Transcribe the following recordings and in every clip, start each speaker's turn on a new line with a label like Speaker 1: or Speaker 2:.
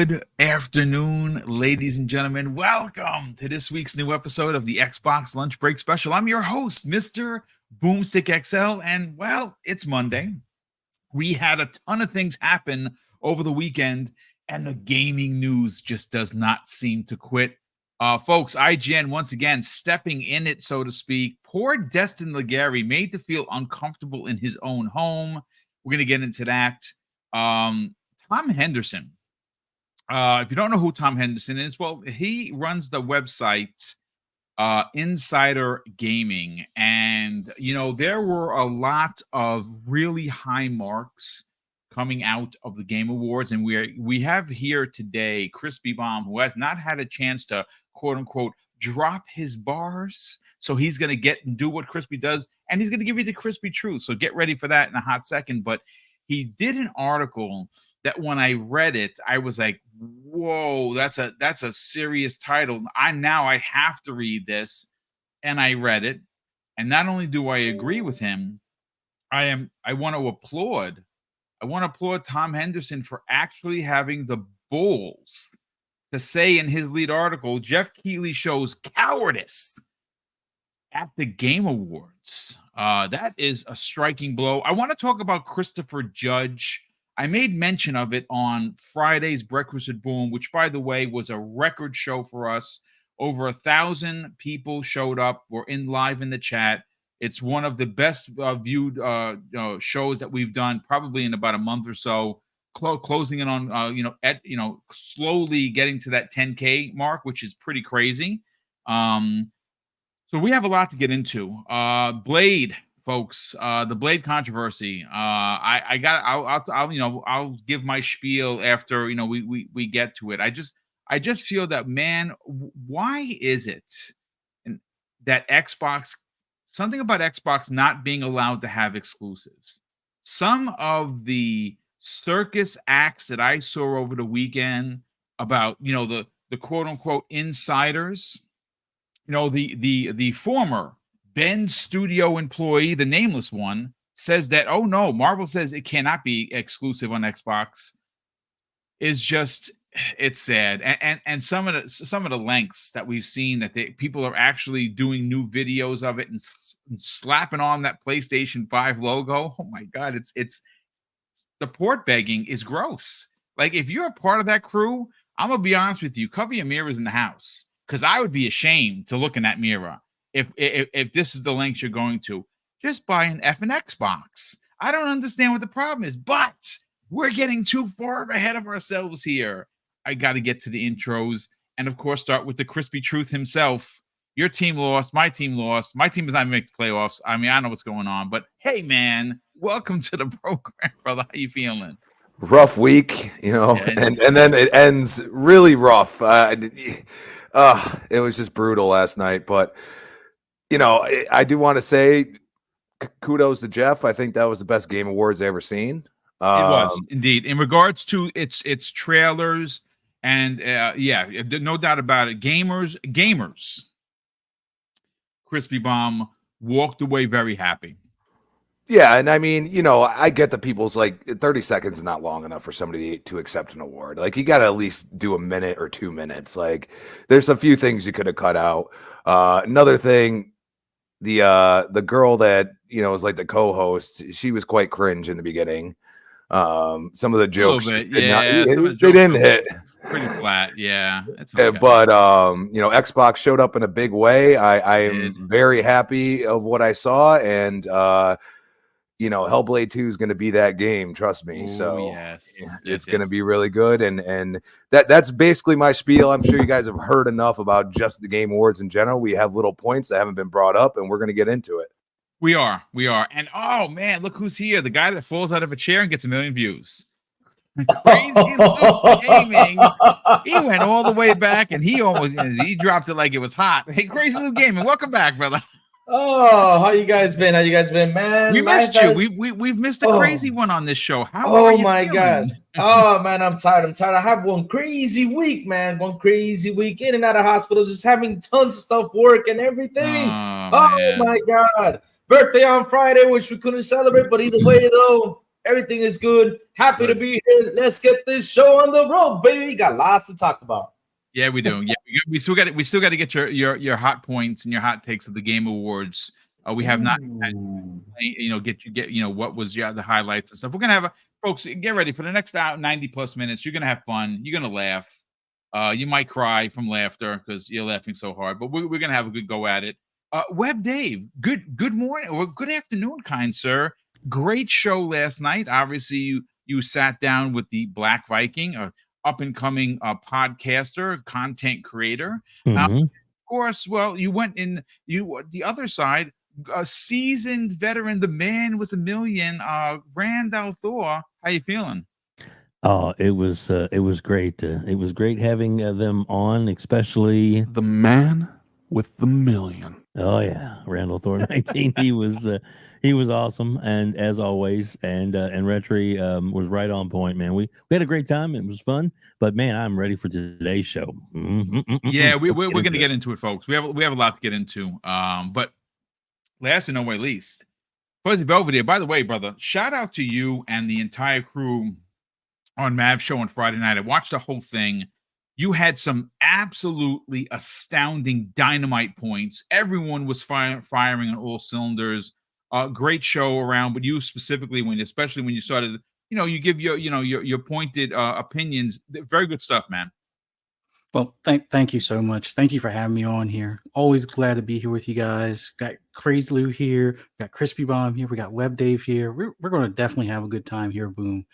Speaker 1: Good afternoon, ladies and gentlemen. Welcome to this week's new episode of the Xbox Lunch Break Special. I'm your host, Mr. BoomStick XL, and well, it's Monday. We had a ton of things happen over the weekend, and the gaming news just does not seem to quit. Folks, IGN once again stepping in it, so to speak. Poor Destin Legarie made to feel uncomfortable in his own home. We're going to get into that. Tom Henderson. If you don't know who Tom Henderson is, well, he runs the website Insider Gaming. And, there were a lot of really high marks coming out of the Game Awards. And we have here today Crispy Bomb, who has not had a chance to, quote unquote, drop his bars. So he's going to get and do what Crispy does. And he's going to give you the crispy truth. So get ready for that in a hot second. But he did an article that when I read it, I was like, whoa, that's a serious title. I have to read this. And I read it. And not only do I agree with him, I want to applaud. I want to applaud Tom Henderson for actually having the balls to say in his lead article, Jeff Keighley shows cowardice at the Game Awards. That is a striking blow. I want to talk about Christopher Judge. I made mention of it on Friday's Breakfast with Boom, which, by the way, was a record show for us. Over 1,000 people showed up. We're live in the chat. It's one of the best viewed shows that we've done, probably in about a month or so. Closing in on slowly getting to that 10K mark, which is pretty crazy. So we have a lot to get into. Blade. Folks, the Blade controversy. I'll give my spiel after we get to it. I just feel that, man, why is it that something about Xbox not being allowed to have exclusives? Some of the circus acts that I saw over the weekend about the quote unquote insiders, the former Ben Studio employee, the nameless one, says that, oh no, Marvel says it cannot be exclusive on Xbox, is just, it's sad. And some of the lengths that we've seen that people are actually doing new videos of it and slapping on that PlayStation 5 logo. Oh my God, it's the port begging is gross. Like, if you're a part of that crew, I'm gonna be honest with you, cover your mirrors in the house, because I would be ashamed to look in that mirror. If this is the length you're going to, just buy an effing Xbox. I don't understand what the problem is, but we're getting too far ahead of ourselves here. I got to get to the intros and, of course, start with the crispy truth himself. Your team lost. My team lost. My team is not making the playoffs. I mean, I know what's going on, but hey, man, welcome to the program, brother. How you feeling?
Speaker 2: Rough week, and then it ends really rough. It was just brutal last night, but I do want to say kudos to Jeff. I think that was the best Game Awards I ever seen.
Speaker 1: It was indeed, in regards to its trailers, and no doubt about it. Gamers. Crispy Bomb walked away very happy.
Speaker 2: Yeah, and I mean, I get that people's like 30 seconds is not long enough for somebody to accept an award. Like, you got to at least do a minute or 2 minutes. Like, there's a few things you could have cut out. Another thing. The girl that was like the co-host, she was quite cringe in the beginning. Some of the jokes they didn't hit
Speaker 1: pretty flat. Yeah, it's okay.
Speaker 2: But Xbox showed up in a big way. I am very happy of what I saw, and Hellblade 2 is going to be that game. Trust me.
Speaker 1: Ooh,
Speaker 2: so
Speaker 1: yes,
Speaker 2: it's going to be really good. And that's basically my spiel. I'm sure you guys have heard enough about just the Game Awards in general. We have little points that haven't been brought up, and we're going to get into it.
Speaker 1: We are. And oh man, look who's here. The guy that falls out of a chair and gets 1 million views. Crazy Luke Gaming. He went all the way back, and he dropped it like it was hot. Hey, Crazy Luke Gaming, welcome back, brother.
Speaker 3: Oh, how you guys been? Man?
Speaker 1: We missed you. We've missed a crazy one on this show. How are you feeling?
Speaker 3: God. Oh man, I'm tired. I have one crazy week, man. One crazy week in and out of hospitals, just having tons of stuff, work and everything. Oh my God. Birthday on Friday, which we couldn't celebrate, but either way though, Everything is good. Happy to
Speaker 1: Good.
Speaker 3: be here. Let's get this show on the road, baby. Got lots to talk about.
Speaker 1: Yeah, we do. Yeah, we still got to get your hot points and your hot takes of the Game Awards. We have not, get what was the highlights and stuff. We're gonna have folks get ready for the next 90 plus minutes. You're gonna have fun. You're gonna laugh. You might cry from laughter because you're laughing so hard, but we're gonna have a good go at it. Web Dave, good morning or good afternoon, kind sir. Great show last night. Obviously, you sat down with the Black Viking, up and coming podcaster, content creator. Of course, well, you went in the other side, a seasoned veteran, the man with $1 million, Randall Thor. How you feeling?
Speaker 4: Oh, it was great. It was great having them on, especially
Speaker 5: the man with $1 million.
Speaker 4: Oh yeah, Randall Thor 19. He was awesome, and as always, and Retri was right on point, man. We had a great time. It was fun, but man, I'm ready for today's show.
Speaker 1: Yeah, we're going to get into it, folks. We have a lot to get into. But last and no way least, Fuzzy Belvedere. By the way, brother, shout out to you and the entire crew on Mav Show on Friday night. I watched the whole thing. You had some absolutely astounding dynamite points. Everyone was firing on all cylinders. Great show around, but you specifically, especially when you started, you give your pointed opinions. Very good stuff, man.
Speaker 6: Well, thank you so much. Thank you for having me on here. Always glad to be here with you guys. Got Crazy Lou here. Got Crispy Bomb here. We got Web Dave here. We're going to definitely have a good time here. Boom.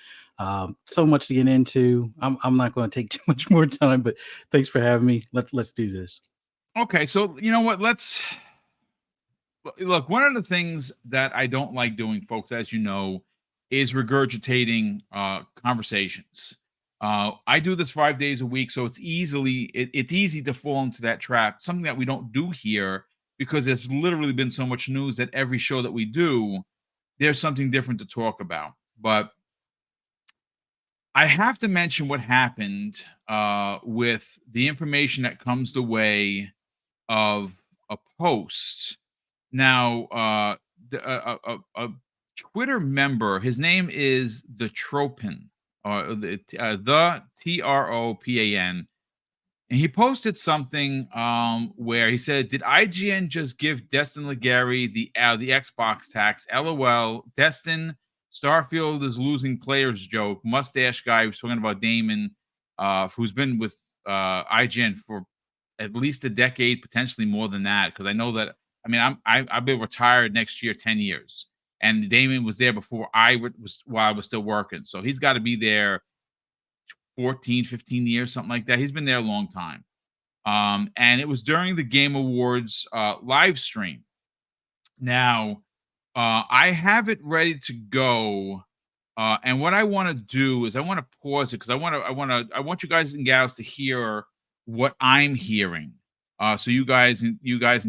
Speaker 6: So much to get into. I'm not going to take too much more time, but thanks for having me. Let's do this.
Speaker 1: Okay, so you know what? Let's look. One of the things that I don't like doing, folks, as you know, is regurgitating conversations. I do this 5 days a week, so it's easy to fall into that trap. Something that we don't do here because there's literally been so much news that every show that we do, there's something different to talk about. But I have to mention what happened with the information that comes the way of a post. Now, a Twitter member, his name is the Tropan, or the Tropan, and he posted something where he said, "Did IGN just give Destin Legarie the Xbox tax? LOL. Destin, Starfield is losing players joke." Mustache guy was talking about Damon, who's been with IGN for at least a decade, potentially more than that. Because I know that. I mean, I'll be retired next year, 10 years, and Damon was there before while I was still working. So he's got to be there 14, 15 years, something like that. He's been there a long time. And it was during the Game Awards live stream. Now, I have it ready to go. And what I want to do is I want to pause it because I want you guys and gals to hear what I'm hearing. So you guys and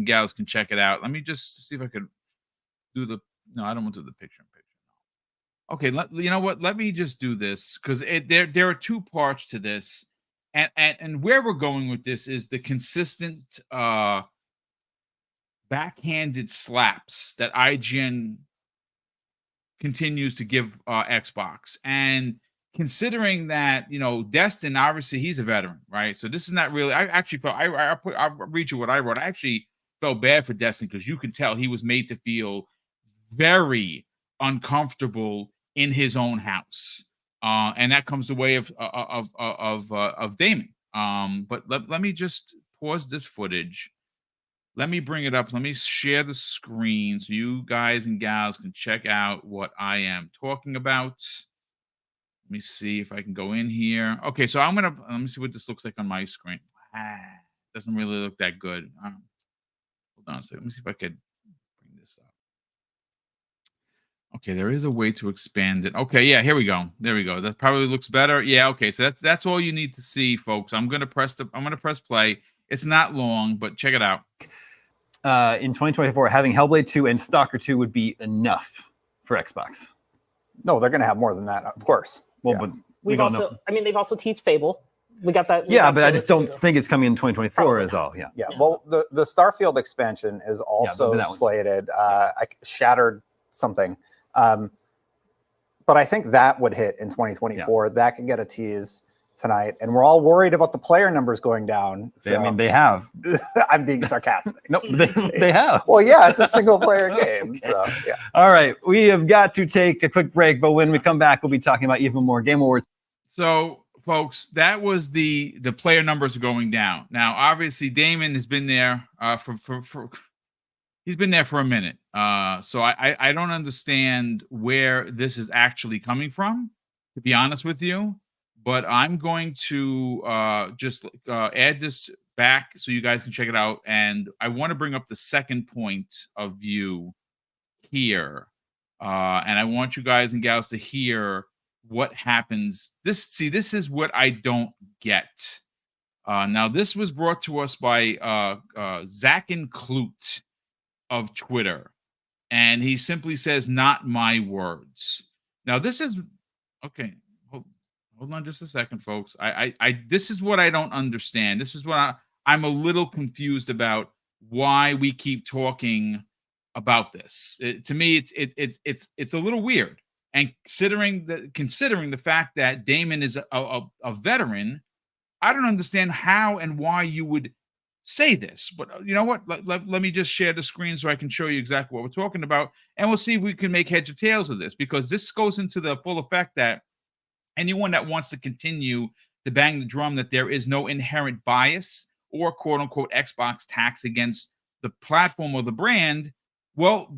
Speaker 1: gals can check it out. Let me just see if I could do the. No, I don't want to do the picture in picture. Okay, you know what? Let me just do this because there are two parts to this, and where we're going with this is the consistent backhanded slaps that IGN continues to give Xbox. And considering that, Destin, obviously he's a veteran, right? So this is not really, I actually felt, I'll read you what I wrote. I actually felt bad for Destin because you can tell he was made to feel very uncomfortable in his own house. And that comes the way of Damon. But let me just pause this footage. Let me bring it up. Let me share the screen so you guys and gals can check out what I am talking about. Let me see if I can go in here. Okay, so let me see what this looks like on my screen. Doesn't really look that good. Hold on a second. Let me see if I could bring this up. Okay, there is a way to expand it. Okay, yeah, here we go. There we go. That probably looks better. Yeah, okay. So that's all you need to see, folks. I'm gonna press play. It's not long, but check it out.
Speaker 7: In 2024, having Hellblade 2 and Stalker 2 would be enough for Xbox.
Speaker 8: No, they're going to have more than that, of course.
Speaker 7: Well,
Speaker 8: yeah.
Speaker 7: but
Speaker 9: they've also teased Fable. We got that.
Speaker 7: Yeah, but I just don't think it's coming in 2024 is all. Yeah.
Speaker 8: Well, the Starfield expansion is also slated. I shattered something. But but I think that would hit in 2024. That could get a tease tonight, and we're all worried about the player numbers going down. So.
Speaker 7: I mean, they have.
Speaker 8: I'm being sarcastic.
Speaker 7: No, they have.
Speaker 8: Well, yeah, it's a single player game. Okay. So, yeah.
Speaker 7: All right, we have got to take a quick break, but when we come back, we'll be talking about even more Game Awards.
Speaker 1: So, folks, that was the player numbers going down. Now, obviously, Damon has been there for he's been there for a minute. So I don't understand where this is actually coming from, to be honest with you. But I'm going to just add this back so you guys can check it out. And I want to bring up the second point of view here. And I want you guys and gals to hear what happens. This is what I don't get. Now, this was brought to us by Zach and Clute of Twitter. And he simply says, "Not my words." Now, this is... Okay. Hold on just a second, folks. This is what I don't understand. This is what I'm a little confused about, why we keep talking about this. To me, it's a little weird. And considering the fact that Damon is a veteran, I don't understand how and why you would say this. But you know what? Let me just share the screen so I can show you exactly what we're talking about, and we'll see if we can make heads or tails of this, because this goes into the full effect that anyone that wants to continue to bang the drum that there is no inherent bias or quote-unquote Xbox tax against the platform or the brand, well,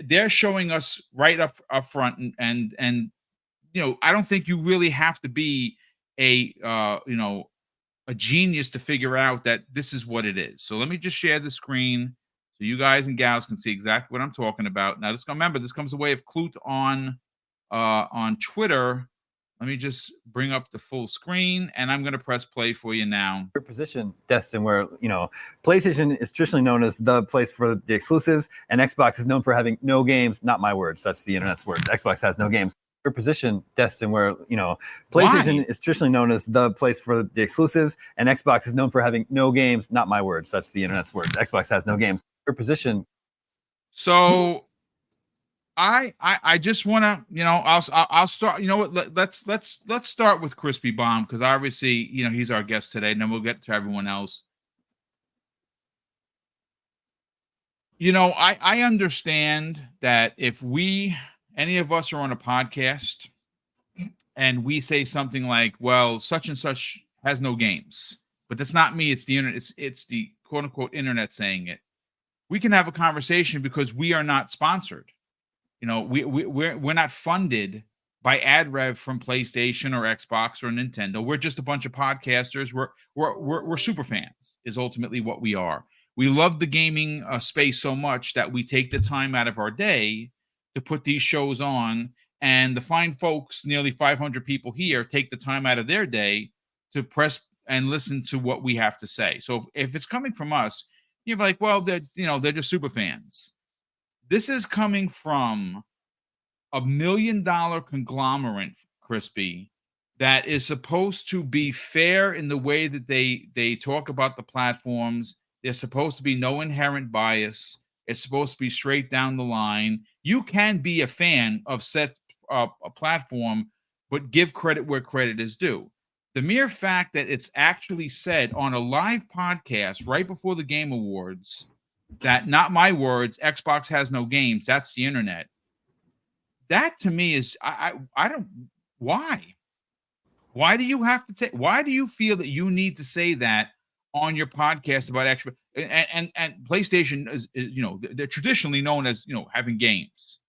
Speaker 1: they're showing us right up front, and you know, I don't think you really have to be a genius to figure out that this is what it is. So let me just share the screen so you guys and gals can see exactly what I'm talking about. Now, remember, this comes the way of Clute on Twitter. Let me just bring up the full screen, and I'm going to press play for you now.
Speaker 7: Your position, Destin, where, you know, PlayStation is traditionally known as the place for the exclusives, and Xbox is known for having no games. Not my words. That's the internet's words. Xbox has no games. Your position, Destin, where, you know, PlayStation is traditionally known as the place for the exclusives, and Xbox is known for having no games. Not my words. That's the internet's words. Xbox has no games. Your position.
Speaker 1: So I just want to, you know, I'll start. You know what? Let's start with Crispy Bomb, because obviously, you know, he's our guest today, and then we'll get to everyone else. You know, I understand that if any of us are on a podcast and we say something like, well, such and such has no games, but that's not me. It's the internet. It's the quote unquote internet saying it. We can have a conversation because we are not sponsored. You know, we're not funded by ad rev from PlayStation or Xbox or Nintendo. We're just a bunch of podcasters. We're super fans is ultimately what we are. We love the gaming space so much that we take the time out of our day to put these shows on, and the fine folks, nearly 500 people here, take the time out of their day to press and listen to what we have to say. So if it's coming from us, you're like, well, they're just super fans. This is coming from $1 million conglomerate, Crispy, that is supposed to be fair in the way that they talk about the platforms. There's supposed to be no inherent bias. It's supposed to be straight down the line. You can be a fan of a platform, but give credit where credit is due. The mere fact that it's actually said on a live podcast right before the Game Awards that, not my words, Xbox has no games, that's the internet. That to me is, I don't, why? Why do you have to why do you feel that you need to say that on your podcast about Xbox? And PlayStation is, you know, they're traditionally known as, you know, having games.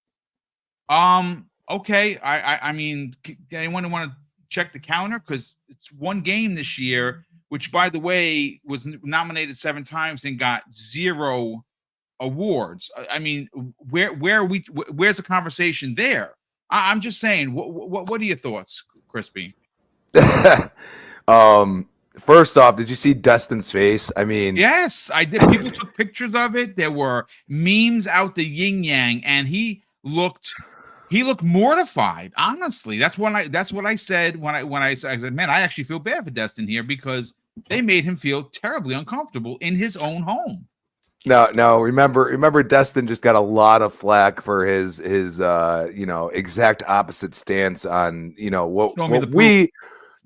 Speaker 1: Okay, I mean, anyone want to check the counter? Because it's one game this year, which, by the way, was nominated 7 times and got 0 awards. I mean, where's the conversation there? I'm just saying, what are your thoughts, Crispy?
Speaker 2: First off, did you see Destin's face? I mean,
Speaker 1: yes, I did. People took pictures of it. There were memes out the yin yang, and he looked mortified. Honestly, that's what I said when I said, man, I actually feel bad for Destin here, because they made him feel terribly uncomfortable in his own home.
Speaker 2: No. Remember, Destin just got a lot of flack for his exact opposite stance on what
Speaker 1: Show me the
Speaker 2: we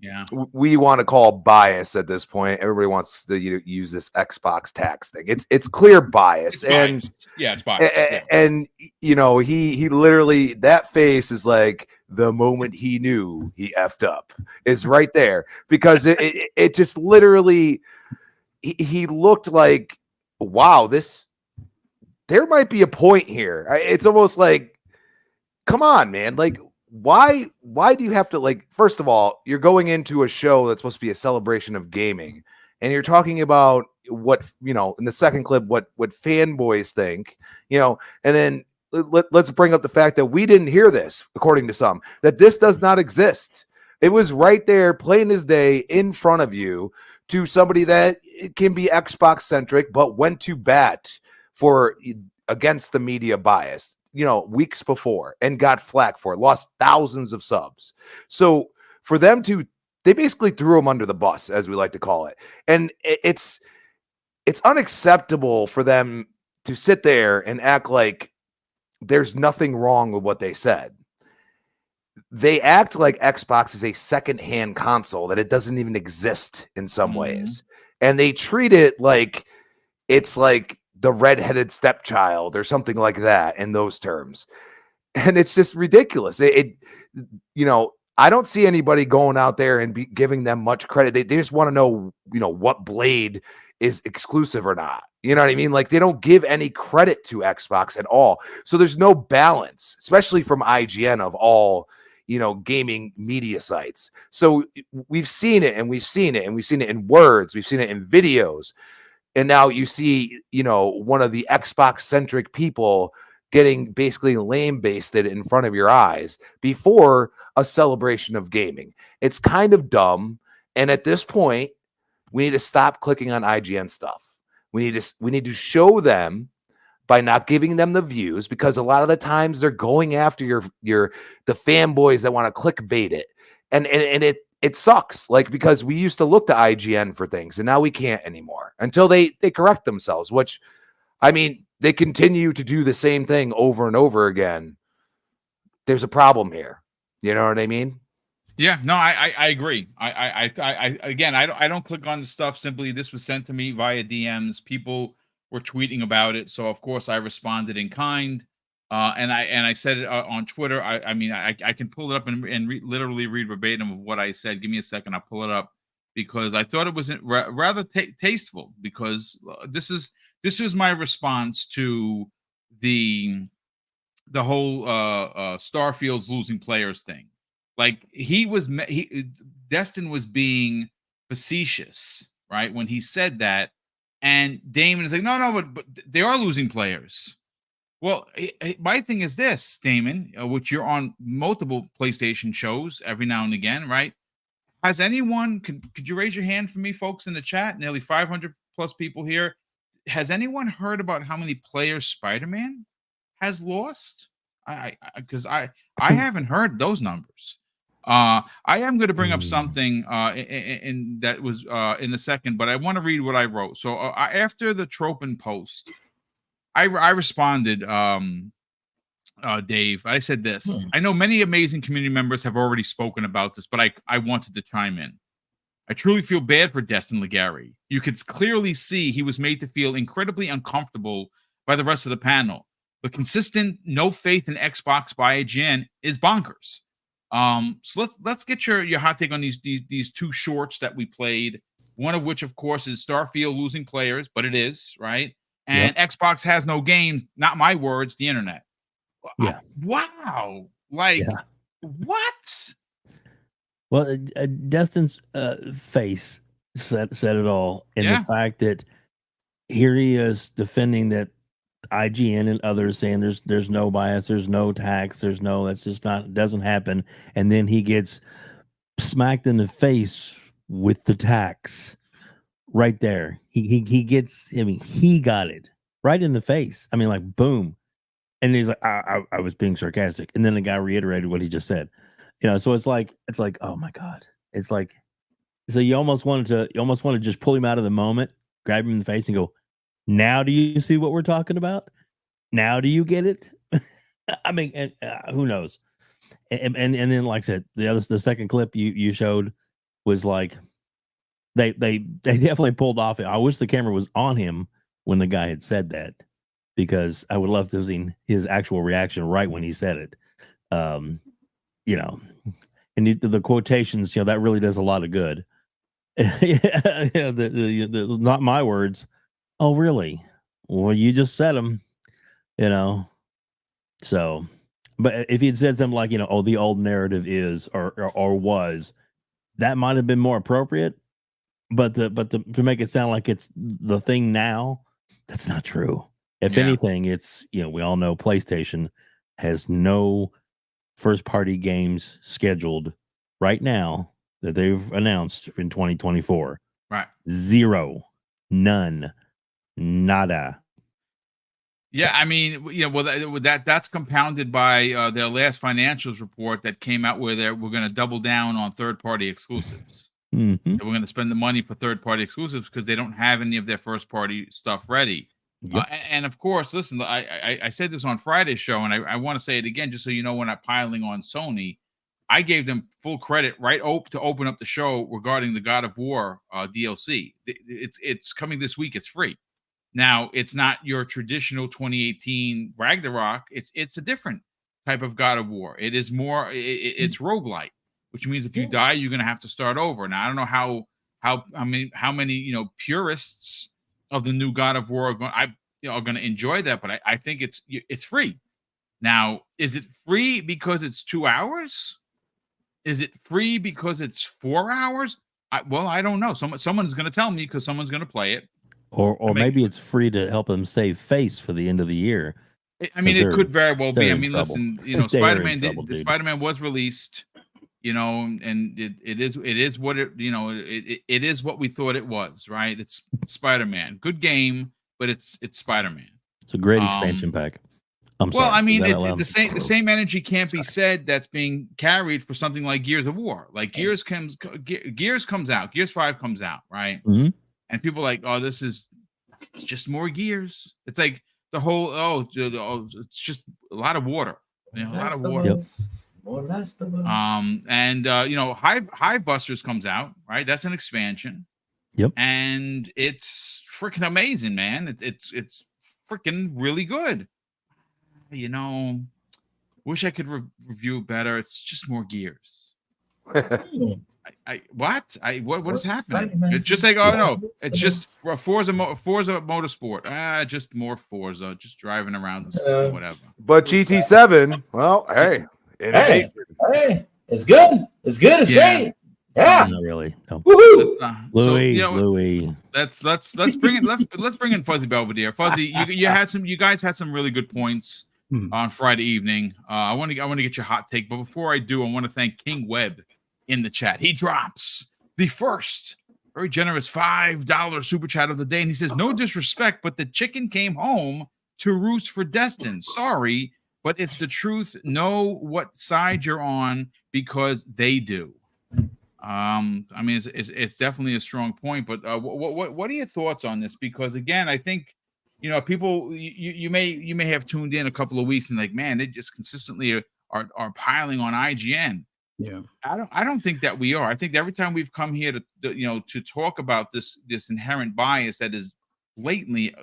Speaker 1: Yeah.
Speaker 2: we want to call bias at this point. Everybody wants to use this Xbox tax thing. It's clear bias, and
Speaker 1: it's biased. Yeah.
Speaker 2: and he literally, that face is like the moment he knew he effed up is right there, because it just literally he looked like, wow, there might be a point here. It's almost like, come on, man, like why do you have to, like, first of all, you're going into a show that's supposed to be a celebration of gaming, and you're talking about what in the second clip what fanboys think, and then let's bring up the fact that we didn't hear this, according to some, that this does not exist. It was right there, plain as day, in front of you, to somebody that can be Xbox centric but went to bat against the media bias weeks before and got flack for it, lost thousands of subs. So for them they basically threw him under the bus, as we like to call it. And it's unacceptable for them to sit there and act like there's nothing wrong with what they said. They act like Xbox is a second-hand console, that it doesn't even exist in some ways. And they treat it like it's like the redheaded stepchild or something like that, in those terms. And it's just ridiculous. I don't see anybody going out there and giving them much credit. They just want to know, what blade is exclusive or not. You know what I mean? Like, they don't give any credit to Xbox at all. So there's no balance, especially from IGN, of all, gaming media sites. So we've seen it and we've seen it and we've seen it in words. We've seen it in videos. And now you see, one of the Xbox centric people getting basically lame-basted in front of your eyes before a celebration of gaming. It's kind of dumb. And at this point, we need to stop clicking on IGN stuff. We need to show them by not giving them the views, because a lot of the times they're going after the fanboys that want to clickbait it. And it sucks, like, because we used to look to IGN for things, and now we can't anymore until they correct themselves, which, I mean, they continue to do the same thing over and over again. There's a problem here. You know what I mean?
Speaker 1: Yeah, no, I agree. I again, I don't click on the stuff. Simply, this was sent to me via DMs. People were tweeting about it, so of course I responded in kind. And I said it on Twitter. I can pull it up and literally read verbatim of what I said. Give me a second, I'll pull it up, because I thought it was rather tasteful. Because this is my response to the whole Starfield's losing players thing. Like, Destin was being facetious, right, when he said that, and Damon is like, no, but they are losing players. Well, my thing is this, Damon, which you're on multiple PlayStation shows every now and again, right? Has anyone, could you raise your hand for me, folks, in the chat? Nearly 500 plus people here. Has anyone heard about how many players Spider-Man has lost? Because I haven't heard those numbers. I am going to bring up something in that was in a second, but I want to read what I wrote. So after the Tropin post, I responded, Dave. I said this. I know many amazing community members have already spoken about this, but I wanted to chime in. I truly feel bad for Destin Legarie. You could clearly see he was made to feel incredibly uncomfortable by the rest of the panel. The consistent no faith in Xbox by IGN is bonkers. So let's get your hot take on these two shorts that we played. One of which, of course, is Starfield losing players, but it is, right? And Xbox has no games. Not my words, the internet.
Speaker 4: Yeah.
Speaker 1: Wow. Like, what?
Speaker 4: Well, Destin's face said it all. And the fact that here he is defending that IGN and others saying there's no bias, there's no tax, that's just not, doesn't happen. And then he gets smacked in the face with the tax right there. He gets, he got it right in the face. I mean, like, boom. And he's like, I was being sarcastic. And then the guy reiterated what he just said. So it's like, oh my God. It's like, so you almost want to just pull him out of the moment, grab him in the face and go, Now do you see what we're talking about? Now do you get it? I mean, and, who knows? And then, like I said, the second clip you showed was like they definitely pulled off. I wish the camera was on him when the guy had said that, because I would love to have seen his actual reaction right when he said it. You know, and the quotations, you know, that really does a lot of good. Yeah, the not my words. Oh, really? Well, you just said them, you know. So, but if he'd said something like, you know, oh, the old narrative is or was, that might have been more appropriate. But to make it sound like it's the thing now, that's not true. If anything, it's, you know, we all know PlayStation has no first party games scheduled right now that they've announced in 2024.
Speaker 1: Right.
Speaker 4: Zero. None. Nada.
Speaker 1: Yeah, I mean, you know, well, that's compounded by their last financials report that came out where we're going to double down on third-party exclusives.
Speaker 4: Mm-hmm.
Speaker 1: We're going to spend the money for third-party exclusives because they don't have any of their first-party stuff ready.
Speaker 4: Yep.
Speaker 1: And of course, listen, I said this on Friday's show, and I want to say it again, just so you know, we're not piling on Sony. I gave them full credit to open up the show regarding the God of War DLC. It's coming this week. It's free. Now, it's not your traditional 2018 Ragnarok. It's a different type of God of War. It is more. It's roguelike, which means if you die, you're going to have to start over. Now, I don't know how many you know purists of the new God of War are going to enjoy that, but I think it's free. Now, is it free because it's 2 hours? Is it free because it's 4 hours? I don't know. Someone's going to tell me because someone's going to play it.
Speaker 4: Or maybe it's free to help them save face for the end of the year.
Speaker 1: I mean, it could very well be. I mean,
Speaker 4: trouble.
Speaker 1: listen, you know,
Speaker 4: They are in
Speaker 1: Spider-Man
Speaker 4: trouble, dude.
Speaker 1: Spider-Man was released, you know, and it is what it, you know, it is what we thought it was, right? It's Spider-Man. Good game, but it's Spider-Man.
Speaker 4: It's a great expansion pack.
Speaker 1: Well,
Speaker 4: sorry.
Speaker 1: I mean,
Speaker 4: Is that
Speaker 1: it's
Speaker 4: allowed?
Speaker 1: the same energy can't be said that's being carried for something like Gears of War. Like Gears comes out, Gears 5 comes out, right?
Speaker 4: Mhm.
Speaker 1: And people are like, oh, it's just more Gears. It's like the whole it's just a lot of water. You know, a lot of water.
Speaker 4: Yep.
Speaker 3: More Last of Us.
Speaker 1: And you know, Hive Busters comes out, right? That's an expansion.
Speaker 4: Yep.
Speaker 1: And it's freaking amazing, man. It's freaking really good. You know, wish I could review better. It's just more Gears. What is happening? It's just like, oh no, it's just Forza Motorsport. Just more Forza, just driving around whatever.
Speaker 2: But GT7, well, hey,
Speaker 3: Hey, it's good. It's good. It's great. Yeah.
Speaker 4: Not really. No.
Speaker 3: Woohoo.
Speaker 4: Louis,
Speaker 1: so, you know,
Speaker 4: Louis.
Speaker 1: let's bring in Fuzzy Belvedere. Fuzzy, you guys had some really good points on Friday evening. I want to get your hot take, but before I do, I want to thank King Webb in the chat. He drops the first very generous $5 super chat of the day, and he says, "No disrespect, but the chicken came home to roost for Destin. Sorry, but it's the truth. Know what side you're on because they do." I mean, it's definitely a strong point, but what are your thoughts on this? Because again, I think, you know, people you may have tuned in a couple of weeks and like, man, they just consistently are piling on IGN.
Speaker 6: Yeah,
Speaker 1: I don't think that we are. I think every time we've come here to talk about this inherent bias that is blatantly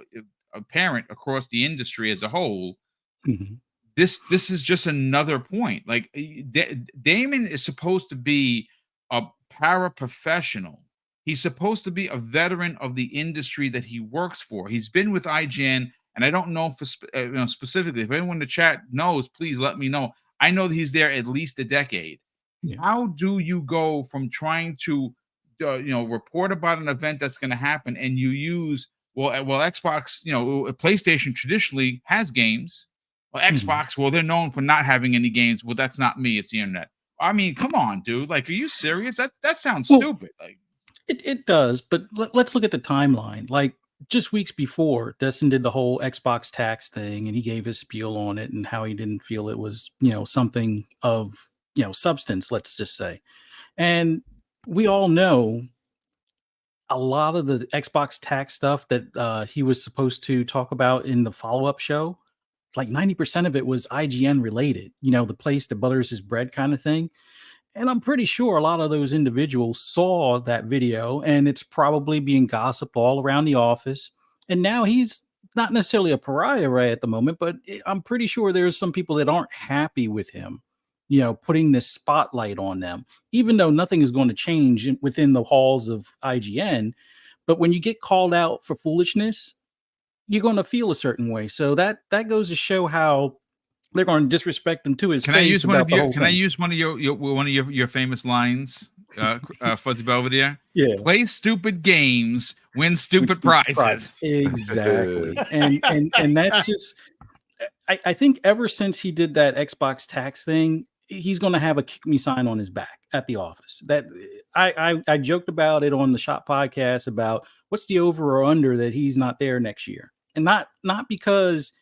Speaker 1: apparent across the industry as a whole, this is just another point. Like Damon is supposed to be a paraprofessional. He's supposed to be a veteran of the industry that he works for. He's been with IGN, and I don't know for specifically. If anyone in the chat knows, please let me know. I know that he's there at least a decade. Yeah. How do you go from trying to, report about an event that's going to happen, and you use Xbox, PlayStation traditionally has games. Well, Xbox, well, they're known for not having any games. Well, that's not me. It's the internet. I mean, come on, dude. Like, are you serious? That sounds stupid. Like,
Speaker 6: it does. But let's look at the timeline. Like, just weeks before, Destin did the whole Xbox tax thing, and he gave his spiel on it and how he didn't feel it was, something of, substance, let's just say. And we all know a lot of the Xbox tax stuff that he was supposed to talk about in the follow-up show, like 90% of it was IGN related, the place that butters his bread kind of thing. And I'm pretty sure a lot of those individuals saw that video, and it's probably being gossiped all around the office. And now he's not necessarily a pariah right at the moment, but I'm pretty sure there's some people that aren't happy with him, putting this spotlight on them, even though nothing is going to change within the halls of IGN. But when you get called out for foolishness, you're going to feel a certain way. So that goes to show how they're going to disrespect him to his face.
Speaker 1: I use one of your?
Speaker 6: Can
Speaker 1: I use one of your famous lines, Fuzzy Belvedere?
Speaker 6: Yeah.
Speaker 1: Play stupid games, win stupid prizes.
Speaker 6: Exactly. and that's just. I think ever since he did that Xbox tax thing, he's going to have a kick me sign on his back at the office. That I joked about it on the Shop podcast about what's the over or under that he's not there next year, and not because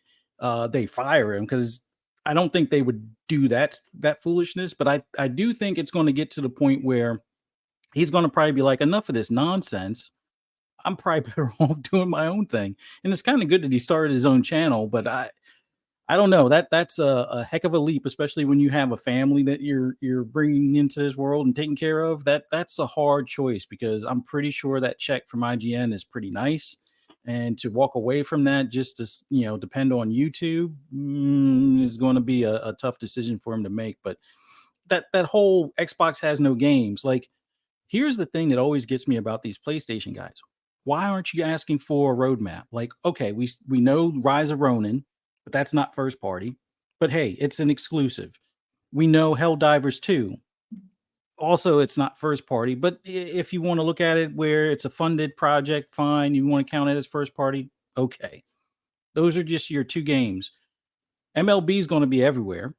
Speaker 6: they fire him, because I don't think they would do that foolishness, but I do think it's going to get to the point where he's going to probably be like, enough of this nonsense. I'm probably better off doing my own thing. And it's kind of good that he started his own channel, but I don't know, that's a heck of a leap, especially when you have a family that you're bringing into this world and taking care of. That's a hard choice, because I'm pretty sure that check from IGN is pretty nice. And to walk away from that just to, depend on YouTube is going to be a tough decision for him to make. But that whole Xbox has no games. Like, here's the thing that always gets me about these PlayStation guys. Why aren't you asking for a roadmap? Like, okay, we know Rise of Ronin, but that's not first party. But hey, it's an exclusive. We know Helldivers 2. Also, it's not first party, but if you want to look at it where it's a funded project, fine. You want to count it as first party, okay. Those are just your two games. MLB is going to be everywhere.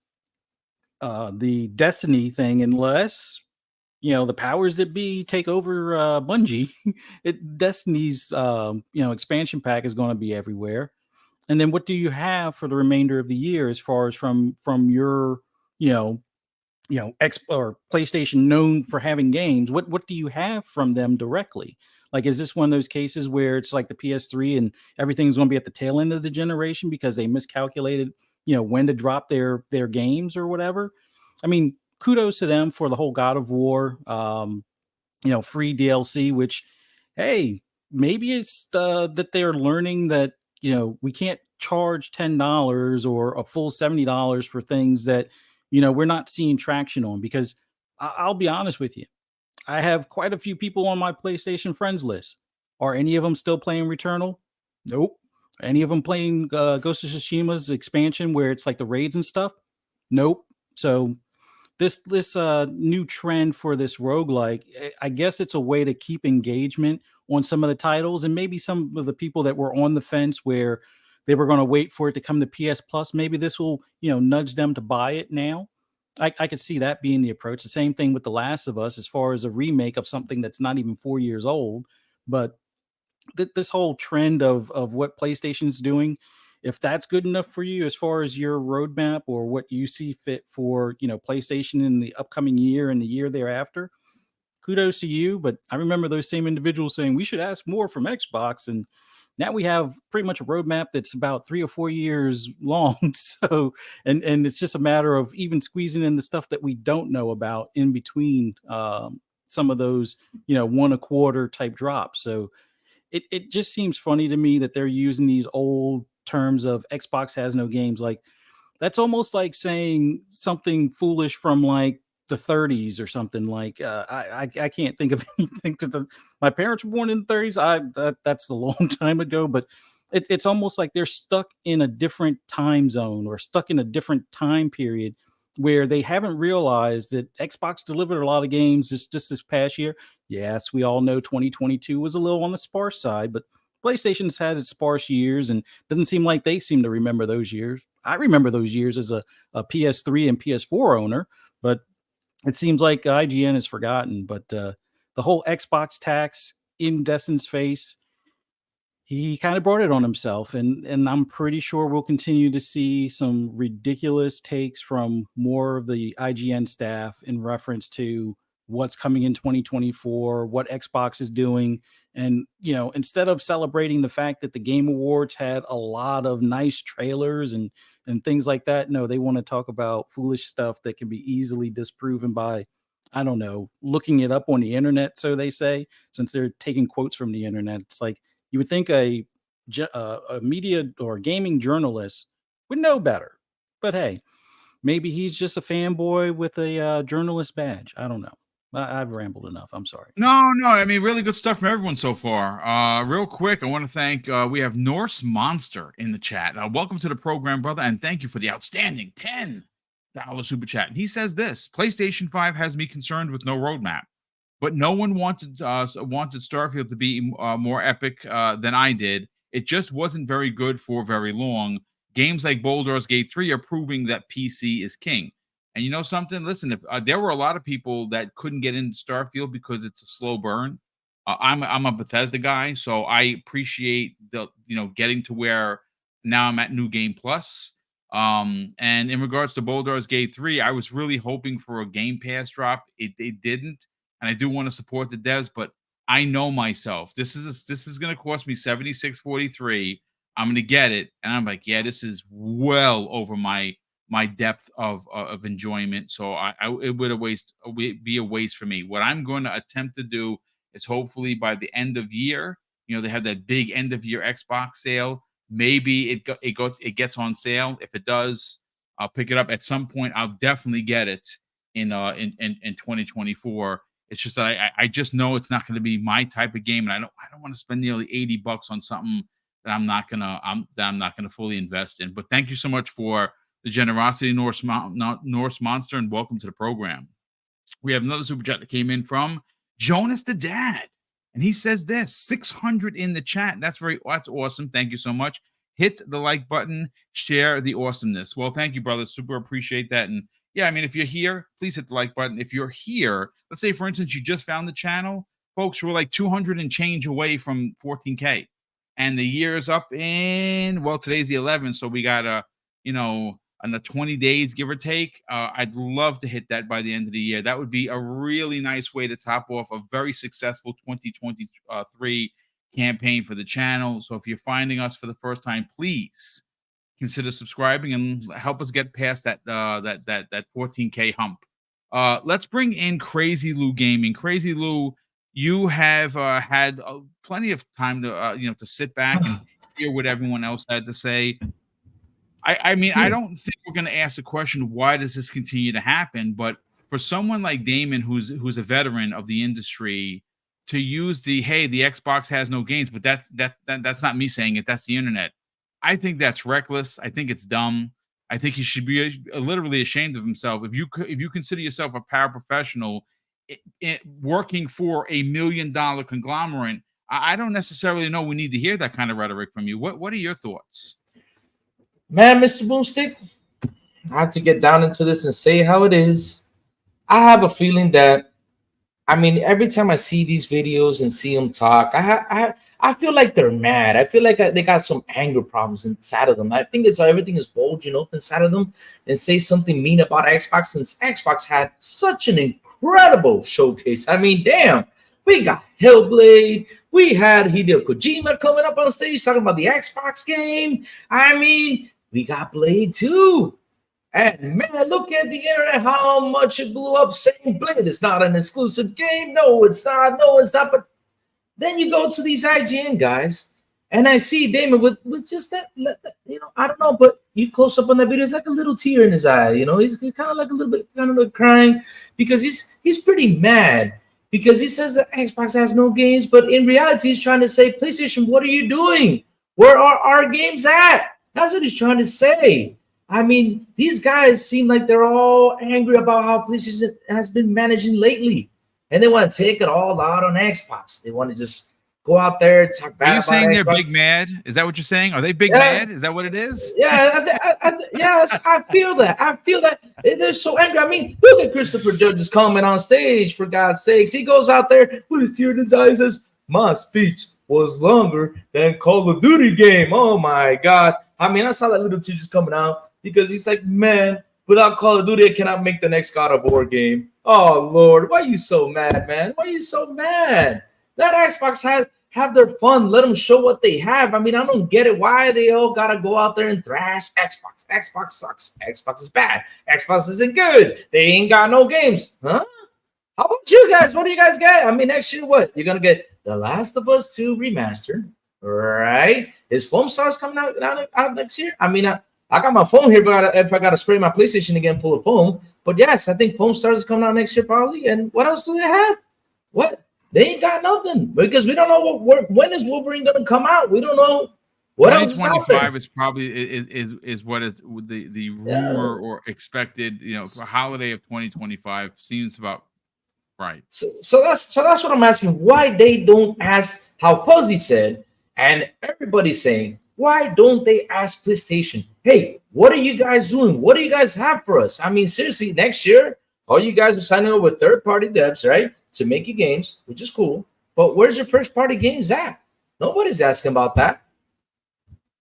Speaker 6: The Destiny thing, unless the powers that be take over Bungie, Destiny's expansion pack is going to be everywhere. And then what do you have for the remainder of the year as far as from your X or PlayStation known for having games? What do you have from them directly? Like, is this one of those cases where it's like the PS3 and everything's going to be at the tail end of the generation because they miscalculated, when to drop their games or whatever? I mean, kudos to them for the whole God of War, free DLC, which, hey, maybe it's that they're learning that, we can't charge $10 or a full $70 for things that, we're not seeing traction on. Because I'll be honest with you, I have quite a few people on my PlayStation friends list. Are any of them still playing Returnal? Nope. Any of them playing Ghost of Tsushima's expansion where it's like the raids and stuff? Nope. So this new trend for this roguelike, I guess it's a way to keep engagement on some of the titles, and maybe some of the people that were on the fence where they were going to wait for it to come to PS Plus. Maybe this will, nudge them to buy it now. I could see that being the approach. The same thing with The Last of Us, as far as a remake of something that's not even 4 years old. But this whole trend of what PlayStation's doing, if that's good enough for you as far as your roadmap or what you see fit for, PlayStation in the upcoming year and the year thereafter, kudos to you. But I remember those same individuals saying we should ask more from Xbox, and now we have pretty much a roadmap that's about 3 or 4 years long. So, and it's just a matter of even squeezing in the stuff that we don't know about in between some of those, 1 a quarter type drops. So it just seems funny to me that they're using these old terms of Xbox has no games. Like, that's almost like saying something foolish from like the 30s or something. Like I can't think of anything my parents were born in the 30s. That's a long time ago, but it's almost like they're stuck in a different time zone or stuck in a different time period where they haven't realized that Xbox delivered a lot of games just this past year. Yes, we all know 2022 was a little on the sparse side, but PlayStation's had its sparse years, and doesn't seem like they seem to remember those years. I remember those years as a PS3 and PS4 owner, but it seems like IGN has forgotten. But the whole Xbox tax in Destin's face, he kind of brought it on himself. And I'm pretty sure we'll continue to see some ridiculous takes from more of the IGN staff in reference to what's coming in 2024, what Xbox is doing, And, instead of celebrating the fact that the Game Awards had a lot of nice trailers and things like that, no, they want to talk about foolish stuff that can be easily disproven by, I don't know, looking it up on the internet, so they say, since they're taking quotes from the internet. It's like you would think a media or gaming journalist would know better. But hey, maybe he's just a fanboy with a journalist badge. I don't know. I've rambled enough. I'm sorry.
Speaker 1: No. I mean, really good stuff from everyone so far. Real quick, I want to thank, we have Norse Monster in the chat. Welcome to the program, brother, and thank you for the outstanding $10 super chat. And he says this: PlayStation 5 has me concerned with no roadmap, but no one wanted Starfield to be more epic than I did. It just wasn't very good for very long. Games like Baldur's Gate 3 are proving that PC is king. And you know something? Listen, if there were a lot of people that couldn't get into Starfield because it's a slow burn. I'm a Bethesda guy, so I appreciate the getting to where now I'm at New Game Plus. And in regards to Baldur's Gate 3, I was really hoping for a Game Pass drop. It didn't, and I do want to support the devs, but I know myself. This is going to cost me $76.43. I'm going to get it, and I'm like, yeah, this is well over my depth of enjoyment. So it would be a waste for me. What I'm going to attempt to do is hopefully by the end of year, they have that big end of year Xbox sale. Maybe it gets on sale. If it does, I'll pick it up at some point. I'll definitely get it in 2024. It's just that I just know it's not going to be my type of game, and I don't want to spend nearly $80 on something that I'm not gonna fully invest in. But thank you so much for the generosity, Norse Monster, and welcome to the program. We have another super chat that came in from Jonas the Dad, and he says this: 600 in the chat. That's awesome. Thank you so much. Hit the like button, share the awesomeness. Well, thank you, brother. Super appreciate that. And yeah, I mean, if you're here, please hit the like button. If you're here, let's say, for instance, you just found the channel, folks, we're like 200 and change away from 14K. And the year is up in, well, today's the 11th, so we got another 20 days, give or take. I'd love to hit that by the end of the year. That would be a really nice way to top off a very successful 2023 campaign for the channel. So if you're finding us for the first time, please consider subscribing and help us get past that 14K hump. Let's bring in Crazy Lou Gaming. Crazy Lou, you have had plenty of time to to sit back and hear what everyone else had to say. I mean, I don't think we're going to ask the question, why does this continue to happen? But for someone like Damon, who's a veteran of the industry, to use the Xbox has no games, but that's not me saying it. That's the internet. I think that's reckless. I think it's dumb. I think he should be literally ashamed of himself. If you consider yourself a paraprofessional working for $1 million conglomerate, I don't necessarily know we need to hear that kind of rhetoric from you. What are your thoughts?
Speaker 3: Man, Mr. Boomstick, I have to get down into this and say how it is. I have a feeling that, I mean, every time I see these videos and see them talk, I feel like they're mad. I feel like they got some anger problems inside of them. I think it's everything is bulging up inside of them, and say something mean about Xbox, since Xbox had such an incredible showcase. I mean, damn, we got Hellblade. We had Hideo Kojima coming up on stage talking about the Xbox game. I mean, we got Blade 2. And man, look at the internet, how much it blew up saying Blade is not an exclusive game. No, it's not. No, it's not. But then you go to these IGN guys, and I see Damon with just that, I don't know, but you close up on that video, it's like a little tear in his eye. He's kind of like a little bit crying, because he's pretty mad, because he says that Xbox has no games, but in reality, he's trying to say, PlayStation, what are you doing? Where are our games at? That's what he's trying to say. I mean, these guys seem like they're all angry about how PlayStation has been managing lately, and they want to take it all out on Xbox. They want to just go out there and talk bad about Xbox.
Speaker 1: Are you saying they're big mad? Is that what you're saying? Are they big mad? Is that what it is?
Speaker 3: Yeah, yes, I feel that. I feel that they're so angry. I mean, look at Christopher Judge's comment on stage, for God's sakes. He goes out there with his tear in his eyes, says, my speech was longer than Call of Duty game. Oh, my God. I mean, I saw that little tear just coming out, because he's like, man, without Call of Duty, I cannot make the next God of War game. Oh, Lord, why are you so mad, man? Why are you so mad? That Xbox have their fun. Let them show what they have. I mean, I don't get it. Why they all gotta go out there and thrash Xbox? Xbox sucks. Xbox is bad. Xbox isn't good. They ain't got no games, huh? How about you guys? What do you guys get? I mean, next year, what? You're gonna get The Last of Us 2 remastered, right? Is Foam Stars coming out next year? I mean, I got my phone here, but if I gotta spray my PlayStation again full of foam. But yes, I think Foam Stars is coming out next year probably. And what else do they have? What? They ain't got nothing because we don't know when is Wolverine going to come out. We don't know what else is out there.
Speaker 1: 2025 is probably is what it's the rumor or expected. You know, for holiday of 2025 seems about right.
Speaker 3: So that's what I'm asking. Why they don't ask? How Fuzzy said, and everybody's saying, why don't they ask PlayStation? Hey, what are you guys doing? What do you guys have for us? I mean, seriously, next year, all you guys are signing up with third-party devs, right? To make your games, which is cool. But where's your first-party games at? Nobody's asking about that.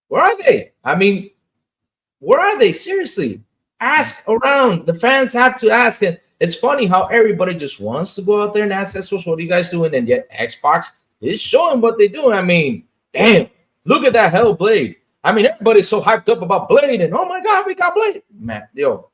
Speaker 3: Where are they? I mean, where are they? Seriously, ask around. The fans have to ask. And it's funny how everybody just wants to go out there and ask Xbox, what are you guys doing? And yet Xbox is showing what they're doing. I mean, damn, look at that Hellblade. I mean, everybody's so hyped up about Blade. And, oh, my God, we got Blade. Man, yo,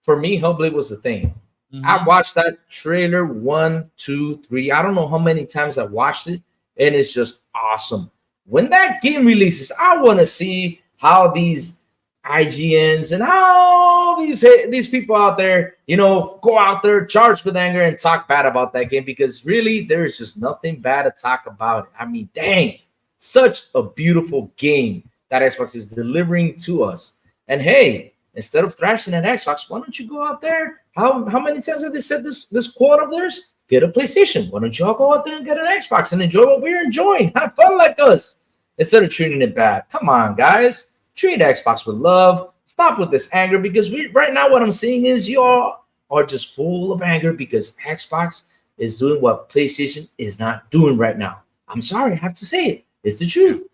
Speaker 3: for me, Hellblade was the thing. Mm-hmm. I watched that trailer 1, 2, 3. I don't know how many times I watched it, and it's just awesome. When that game releases, I want to see how these IGNs and how these people out there, you know, go out there charged with anger and talk bad about that game because really there's just nothing bad to talk about. I mean, dang, such a beautiful game that Xbox is delivering to us. And hey, instead of thrashing at Xbox, why don't you go out there? How many times have they said this quote of theirs? Get a PlayStation. Why don't you all go out there and get an Xbox and enjoy what we're enjoying? Have fun like us instead of treating it bad. Come on, guys. Treat Xbox with love. Stop with this anger because right now what I'm seeing is you all are just full of anger because Xbox is doing what PlayStation is not doing right now. I'm sorry, I have to say it. It's the truth.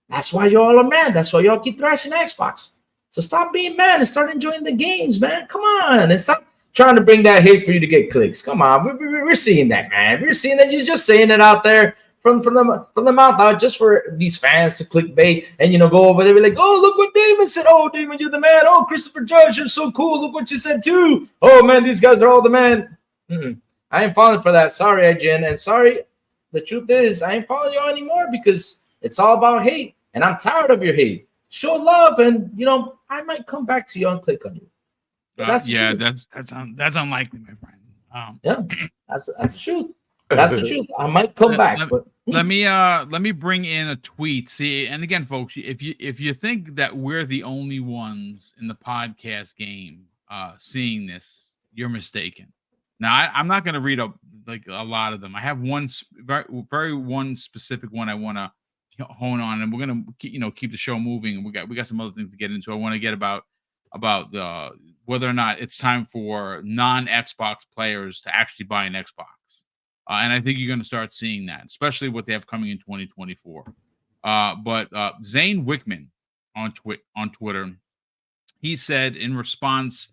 Speaker 3: That's why you all are mad. That's why y'all keep thrashing Xbox. So stop being mad and start enjoying the games, man. Come on, and stop trying to bring that hate for you to get clicks. Come on, we're seeing that, man. We're seeing that you're just saying it out there from the mouth out just for these fans to clickbait and go over there. Be like, oh, look what Damon said. Oh, Damon, you're the man. Oh, Christopher Judge, you're so cool. Look what you said too. Oh man, these guys are all the man. I ain't falling for that. Sorry, IGN, and sorry. The truth is, I ain't following you anymore because it's all about hate, and I'm tired of your hate. Show love, and I might come back to you and click on you.
Speaker 1: That's unlikely, my friend.
Speaker 3: Yeah, that's the truth. That's the truth. I might come back.
Speaker 1: Let me bring in a tweet. See, and again, folks, if you think that we're the only ones in the podcast game seeing this, you're mistaken. Now, I'm not going to read up like a lot of them. I have one one specific one I want to hone on, and we're going to keep the show moving. We got some other things to get into. I want to get about whether or not it's time for non-Xbox players to actually buy an Xbox. And I think you're going to start seeing that, especially what they have coming in 2024. But Zane Wickman on Twitter, he said in response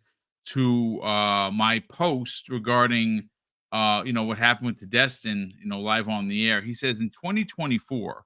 Speaker 1: to my post regarding what happened with the Destin, live on the air, he says in 2024,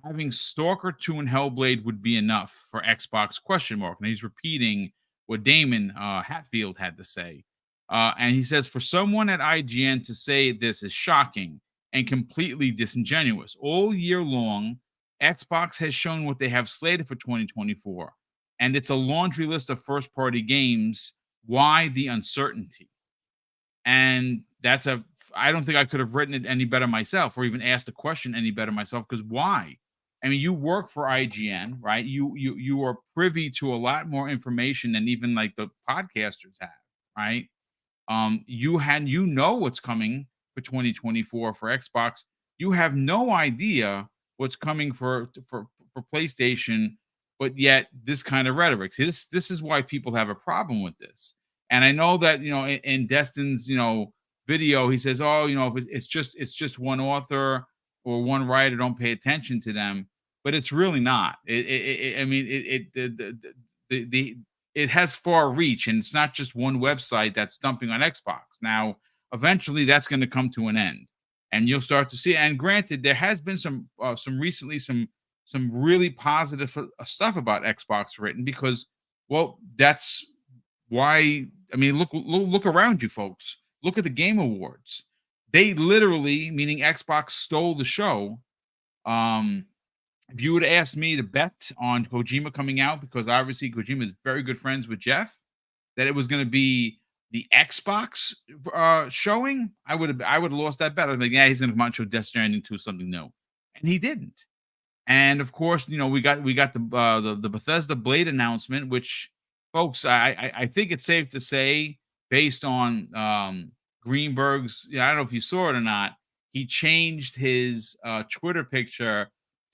Speaker 1: having Stalker 2 and Hellblade would be enough for Xbox ? And he's repeating what Damon Hatfield had to say. And he says, for someone at IGN to say this is shocking and completely disingenuous. All year long, Xbox has shown what they have slated for 2024. And it's a laundry list of first-party games. Why the uncertainty? And I don't think I could have written it any better myself or even asked the question any better myself, because why? I mean, you work for IGN, right? You are privy to a lot more information than even like the podcasters have, right? You know what's coming for 2024 for Xbox. You have no idea what's coming for PlayStation, but yet this kind of rhetoric. This is why people have a problem with this. And I know that in Destin's video, he says, oh, if it's just one author or one writer, don't pay attention to them. But it's really not. It has far reach, and it's not just one website that's dumping on Xbox. Now, eventually, that's going to come to an end, and you'll start to see. And granted, there has been some recently some really positive stuff about Xbox written, because, well, that's why. I mean, look around you, folks. Look at the Game Awards. They literally, meaning Xbox, stole the show. If you would have asked me to bet on Kojima coming out, because obviously Kojima is very good friends with Jeff, that it was going to be the Xbox showing, I would have lost that bet. I'd be like, yeah, he's going to come out and show Death Stranding 2, something new, and he didn't. And of course, you know, we got the Bethesda Blade announcement, which, folks, I think it's safe to say, based on Greenberg's, I don't know if you saw it or not, he changed his Twitter picture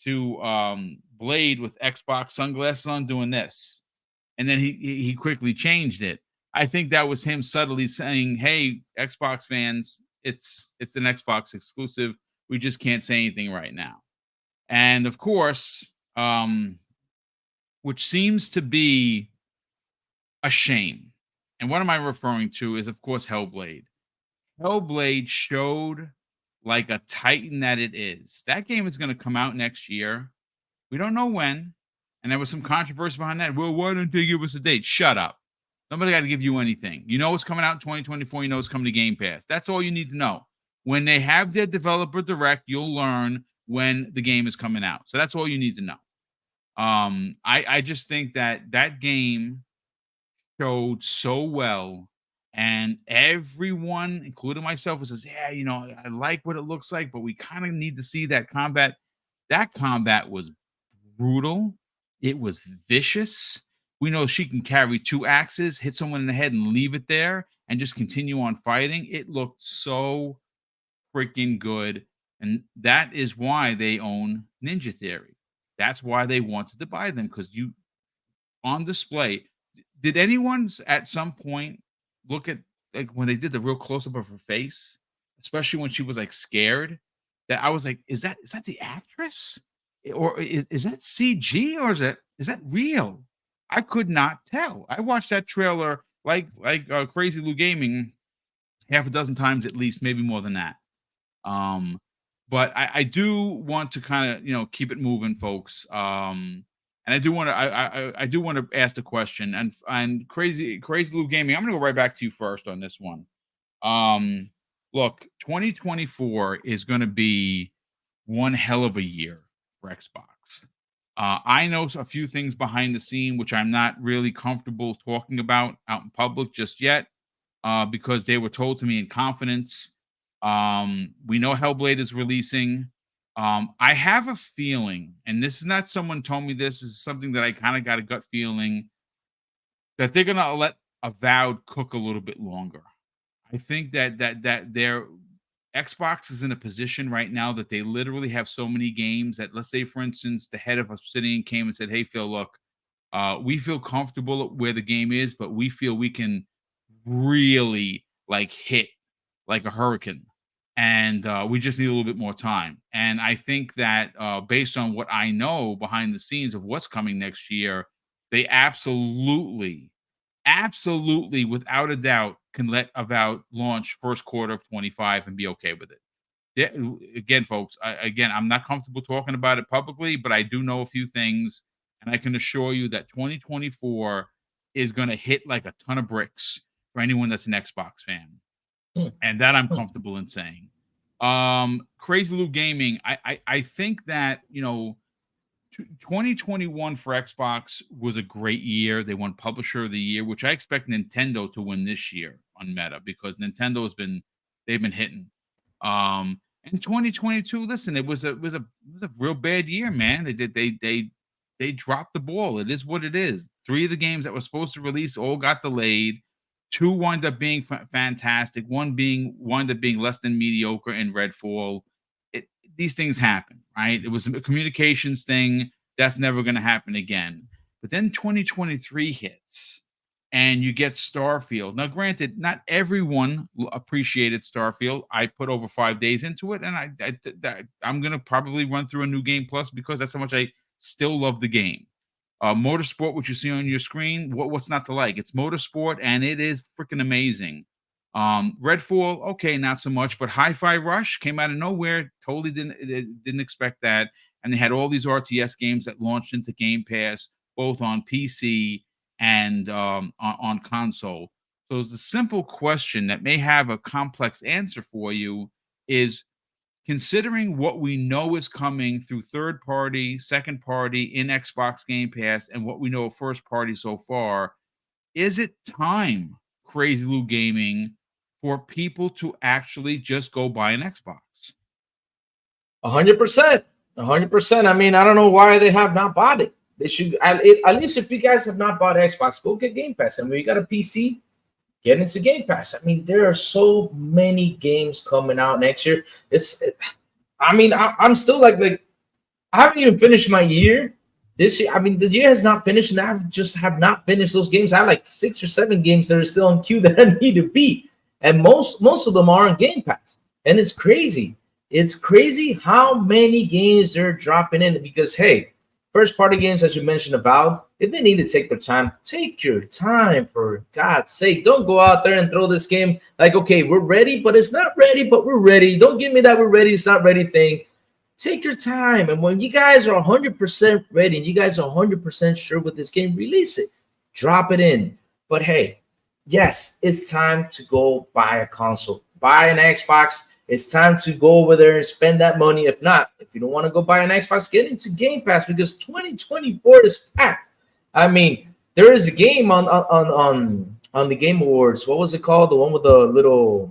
Speaker 1: to Blade with Xbox sunglasses on, doing this, and then he quickly changed it. I think that was him subtly saying, "Hey, Xbox fans, it's an Xbox exclusive. We just can't say anything right now." And of course, which seems to be a shame. And what am I referring to is, of course, Hellblade. Hellblade showed, like a titan that it is, that game is going to come out next year. We don't know when. And there was some controversy behind that. Well, why don't they give us a date? Shut up. Nobody got to give you anything. You know it's coming out in 2024. You know it's coming to Game Pass. That's all you need to know. When they have their developer direct, you'll learn when the game is coming out. So that's all you need to know. I just think that game showed so well, and everyone, including myself, says, yeah, you know, I like what it looks like, but we kind of need to see that combat. That combat was brutal. It was vicious. We know she can carry 2 axes, hit someone in the head and leave it there and just continue on fighting. It looked so freaking good. And that is why they own Ninja Theory. That's why they wanted to buy them, because you, on display. Did anyone at some point look at, like, when they did the real close-up of her face, especially when she was like scared, that I was like, is that the actress, or is that CG, or is that real? I could not tell. I watched that trailer like Crazy Lou Gaming half a dozen times at least, maybe more than that. But I do want to kind of, you know, keep it moving, folks. And I do want to ask the question, and Crazy Lou Gaming, I'm gonna go right back to you first on this one. Look, 2024 is going to be one hell of a year for Xbox. I know a few things behind the scene which I'm not really comfortable talking about out in public just yet, because they were told to me in confidence. We know Hellblade is releasing. I have a feeling, and this is not someone told me this, is something that I kind of got a gut feeling, that they're gonna let Avowed cook a little bit longer. I think that their Xbox is in a position right now that they literally have so many games that, let's say, for instance, the head of Obsidian came and said, "Hey, Phil, look, we feel comfortable where the game is, but we feel we can really like hit like a hurricane, and we just need a little bit more time." And I think that based on what I know behind the scenes of what's coming next year, they absolutely, without a doubt, can let Avowed launch first quarter of 25 and be okay with it. Again, folks, I'm not comfortable talking about it publicly, but I do know a few things, and I can assure you that 2024 is going to hit like a ton of bricks for anyone that's an Xbox fan. And that I'm comfortable in saying. Crazy Lou Gaming, I think that, you know, 2021 for Xbox was a great year. They won Publisher of the Year, which I expect Nintendo to win this year on Meta, because Nintendo they've been hitting. In 2022, listen, it was a real bad year, man. They dropped the ball. It is what it is. 3 of the games that were supposed to release all got delayed. 2 wound up being fantastic. 1 wound up being less than mediocre in Redfall. These things happen, right? It was a communications thing. That's never going to happen again. But then 2023 hits, and you get Starfield. Now, granted, not everyone appreciated Starfield. I put over 5 days into it, and I'm going to probably run through a New Game Plus, because that's how much I still love the game. Motorsport, which you see on your screen, what's not to like? It's motorsport, and it is freaking amazing. Redfall, okay, not so much, but Hi-Fi Rush came out of nowhere. Totally didn't expect that. And they had all these RTS games that launched into Game Pass, both on PC and on console. So it's a simple question that may have a complex answer for you is, considering what we know is coming through third party, second party in Xbox Game Pass, and what we know of first party so far, is it time, Crazy Lou Gaming, for people to actually just go buy an Xbox?
Speaker 3: 100%. 100%. I mean, I don't know why they have not bought it. They should, at least if you guys have not bought Xbox, go get Game Pass. I mean, you got a PC, get into Game Pass. I mean, there are so many games coming out next year. I'm still like I haven't even finished my year this year. I mean, the year has not finished, and I just have not finished those games. I have like 6 or 7 games that are still in queue that I need to beat, and most of them are on Game Pass, and it's crazy. It's crazy how many games they're dropping in, because hey, first party games, as you mentioned, Avowed, if they need to take their time, take your time, for God's sake. Don't go out there and throw this game like, okay, we're ready, but it's not ready, but we're ready. Don't give me that we're ready, it's not ready thing. Take your time. And when you guys are 100% ready and you guys are 100% sure with this game, release it. Drop it in. But hey, yes, it's time to go buy a console. Buy an Xbox. It's time to go over there and spend that money. If not, if you don't want to go buy an Xbox, get into Game Pass, because 2024 is packed. I mean, there is a game on the Game Awards. What was it called? The one with the little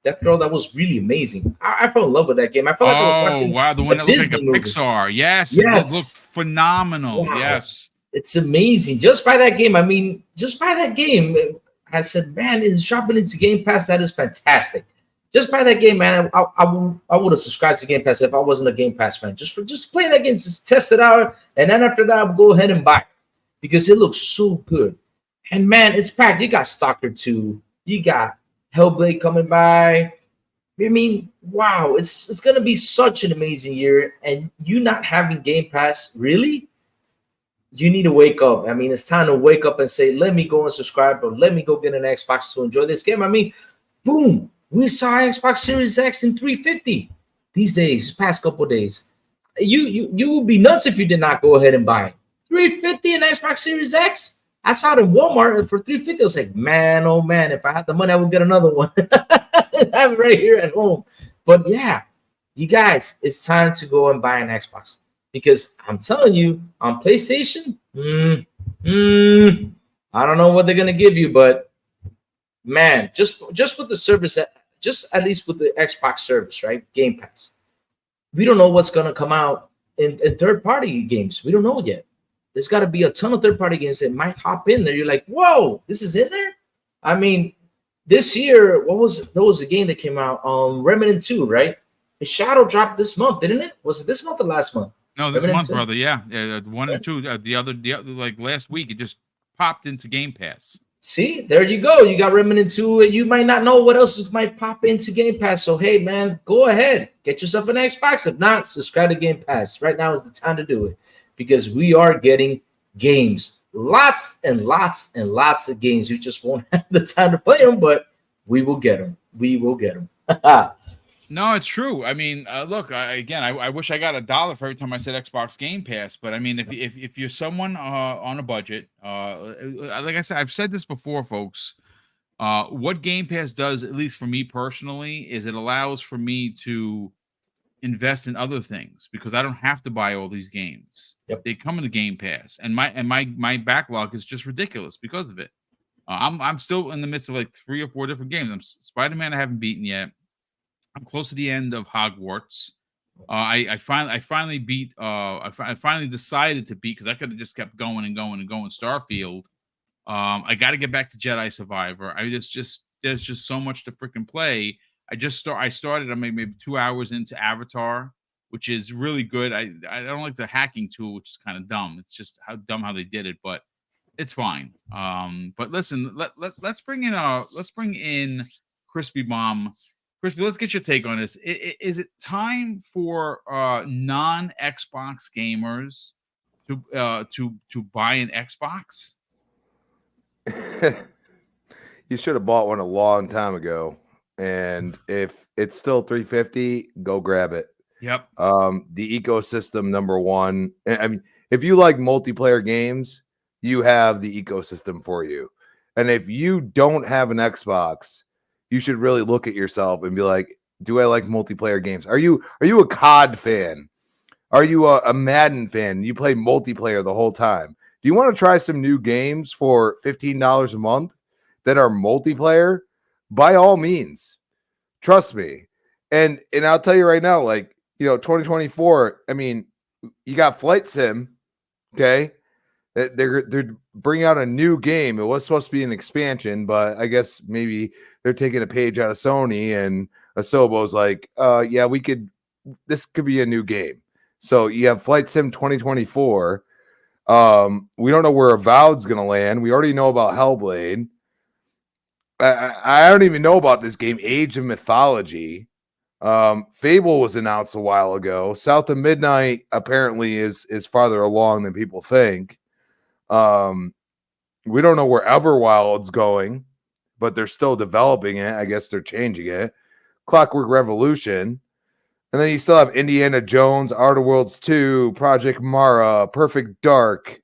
Speaker 3: Death Girl, that was really amazing. I fell in love with that game. I felt like I was watching
Speaker 1: the one that looked like a
Speaker 3: movie.
Speaker 1: Pixar. Yes,
Speaker 3: Yes.
Speaker 1: It looked phenomenal.
Speaker 3: Wow.
Speaker 1: Yes.
Speaker 3: It's amazing. Just by that game. I mean, just by that game. I said, man, it's dropping into Game Pass. That is fantastic. Just by that game, man, I would have subscribed to Game Pass if I wasn't a Game Pass fan. Just playing that game, just test it out, and then after that, I'll go ahead and buy it, because it looks so good. And man, it's packed. You got Stalker 2, you got Hellblade coming by. I mean, wow, it's gonna be such an amazing year. And you not having Game Pass, really? You need to wake up. I mean, it's time to wake up and say, let me go and subscribe, or let me go get an Xbox to enjoy this game. I mean, boom. We saw Xbox Series X in $350 these days, past couple of days. You would be nuts if you did not go ahead and buy it. $350 in Xbox Series X? I saw it in Walmart for $350. I was like, man, oh man, if I had the money, I would get another one. I have it right here at home. But yeah, you guys, it's time to go and buy an Xbox, because I'm telling you, on PlayStation, I don't know what they're gonna give you, but man, just with the service, just at least with the Xbox service, right? Game Pass. We don't know what's gonna come out in third-party games. We don't know yet. There's got to be a ton of third-party games that might hop in there. You're like, whoa, this is in there? I mean, this year, there was a game that came out, Remnant 2, right? The Shadow dropped this month, didn't it? Was it this month or last month?
Speaker 1: No, this
Speaker 3: Remnant
Speaker 1: month,
Speaker 3: 2?
Speaker 1: brother. Yeah, 1 and 2. The other, like last week, it just popped into Game Pass.
Speaker 3: See, there you go. You got Remnant 2. You might not know what else might pop into Game Pass. So, hey, man, go ahead. Get yourself an Xbox. If not, subscribe to Game Pass. Right now is the time to do it, because we are getting games. Lots and lots and lots of games. We just won't have the time to play them, but we will get them. We will get them.
Speaker 1: No, it's true. I mean, look, I wish I got $1 for every time I said Xbox Game Pass. But I mean, if you're someone on a budget, like I said, I've said this before, folks. What Game Pass does, at least for me personally, is it allows for me to invest in other things, because I don't have to buy all these games.
Speaker 3: Yep.
Speaker 1: They come in the Game Pass, and my backlog is just ridiculous because of it. I'm still in the midst of like 3 or 4 different games. Spider-Man I haven't beaten yet. I'm close to the end of Hogwarts. I finally beat. I finally decided to beat, because I could have just kept going and going and going. Starfield. I got to get back to Jedi Survivor. There's just so much to freaking play. I started. I'm maybe 2 hours into Avatar, which is really good. I don't like the hacking tool, which is kind of dumb. It's just how they did it, but it's fine. But listen, let's bring in Crispy Bomb. Crispy, let's get your take on this. Is it time for non-Xbox gamers to buy an Xbox?
Speaker 2: You should have bought one a long time ago. And if it's still $350, go grab it.
Speaker 1: Yep.
Speaker 2: The ecosystem, number one. I mean, if you like multiplayer games, you have the ecosystem for you. And if you don't have an Xbox, you should really look at yourself and be like, do I like multiplayer games? Are you a COD fan? Are you a Madden fan? You play multiplayer the whole time. Do you want to try some new games for $15 a month that are multiplayer? By all means, trust me. And I'll tell you right now, like, 2024, I mean, you got Flight Sim, okay? They're bringing out a new game. It was supposed to be an expansion, but I guess maybe they're taking a page out of Sony, and Asobo's like, yeah, this could be a new game. So you have Flight Sim 2024. We don't know where Avowed's going to land. We already know about Hellblade. I don't even know about this game, Age of Mythology. Fable was announced a while ago. South of Midnight apparently is farther along than people think. We don't know where Everwild's going, but they're still developing it. I guess they're changing it. Clockwork Revolution. And then you still have Indiana Jones, Outer Worlds 2, Project Mara, Perfect Dark.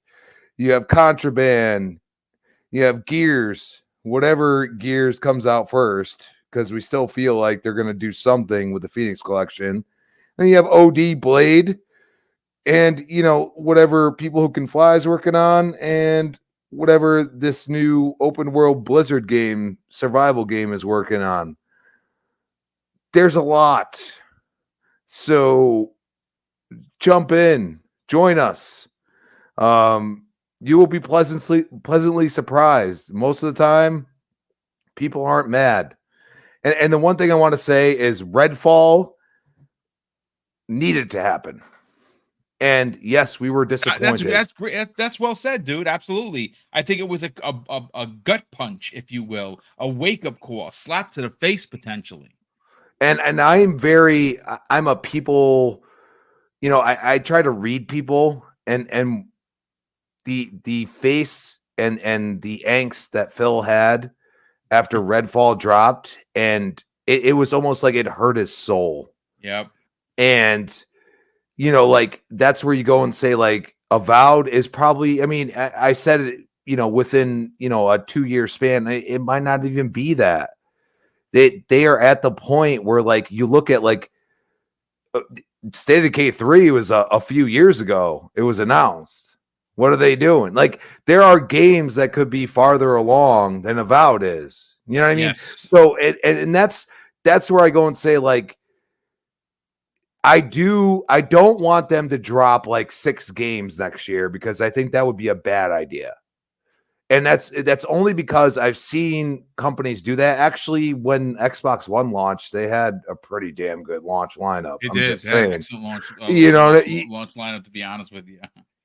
Speaker 2: You have Contraband. You have Gears. Whatever Gears comes out first, because we still feel like they're going to do something with the Phoenix Collection. Then you have OD Blade. And, whatever People Who Can Fly is working on, and whatever this new open world Blizzard game, survival game, is working on. There's a lot. So jump in, join us. You will be pleasantly surprised. Most of the time, people aren't mad. And the one thing I want to say is Redfall needed to happen. And yes, we were disappointed.
Speaker 1: That's great. That's well said, dude. Absolutely. I think it was a gut punch, if you will, a wake-up call, a slap to the face potentially.
Speaker 2: And I'm a people, I try to read people, and the face and the angst that Phil had after Redfall dropped, and it was almost like it hurt his soul.
Speaker 1: Yep.
Speaker 2: And like, that's where you go and say, like, Avowed is probably, I mean, I said it, within, a 2-year span, it might not even be that. They are at the point where, like, you look at, like, State of Decay 3 was a few years ago. It was announced. What are they doing? Like, there are games that could be farther along than Avowed is. You know what I mean?
Speaker 1: Yes.
Speaker 2: So, and that's where I go and say, like, I don't want them to drop like 6 games next year, because I think that would be a bad idea. And that's only because I've seen companies do that. Actually, when Xbox One launched, they had a pretty damn good launch lineup.
Speaker 1: It
Speaker 2: I'm
Speaker 1: did.
Speaker 2: just
Speaker 1: They had an
Speaker 2: saying.
Speaker 1: excellent launch. Launch lineup, to be honest with you.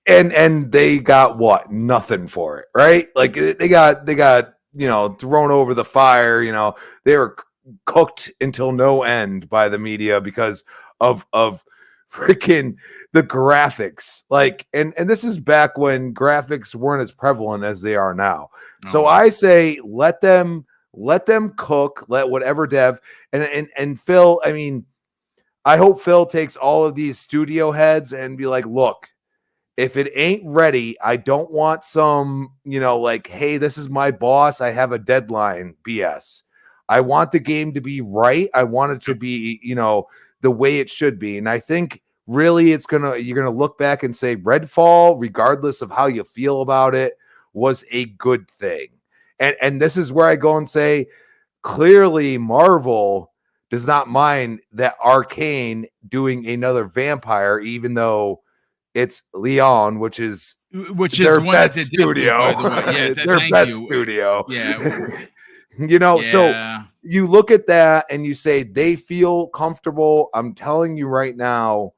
Speaker 2: And they got what? Nothing for it, right? Like, they got thrown over the fire. They were cooked until no end by the media because of freaking the graphics. Like, and this is back when graphics weren't as prevalent as they are now. So I say let them cook, let whatever dev and Phil, I mean, I hope Phil takes all of these studio heads and be like, look, if it ain't ready, I don't want some, like, hey, this is my boss, I have a deadline BS. I want the game to be right. I want it to be, the way it should be. And I think really you're gonna look back and say Redfall, regardless of how you feel about it, was a good thing. And this is where I go and say, clearly Marvel does not mind that Arkane doing another vampire, even though it's Lyon, which is their best studio. Their best studio.
Speaker 1: Yeah.
Speaker 2: So you look at that and you say they feel comfortable. I'm telling you right now,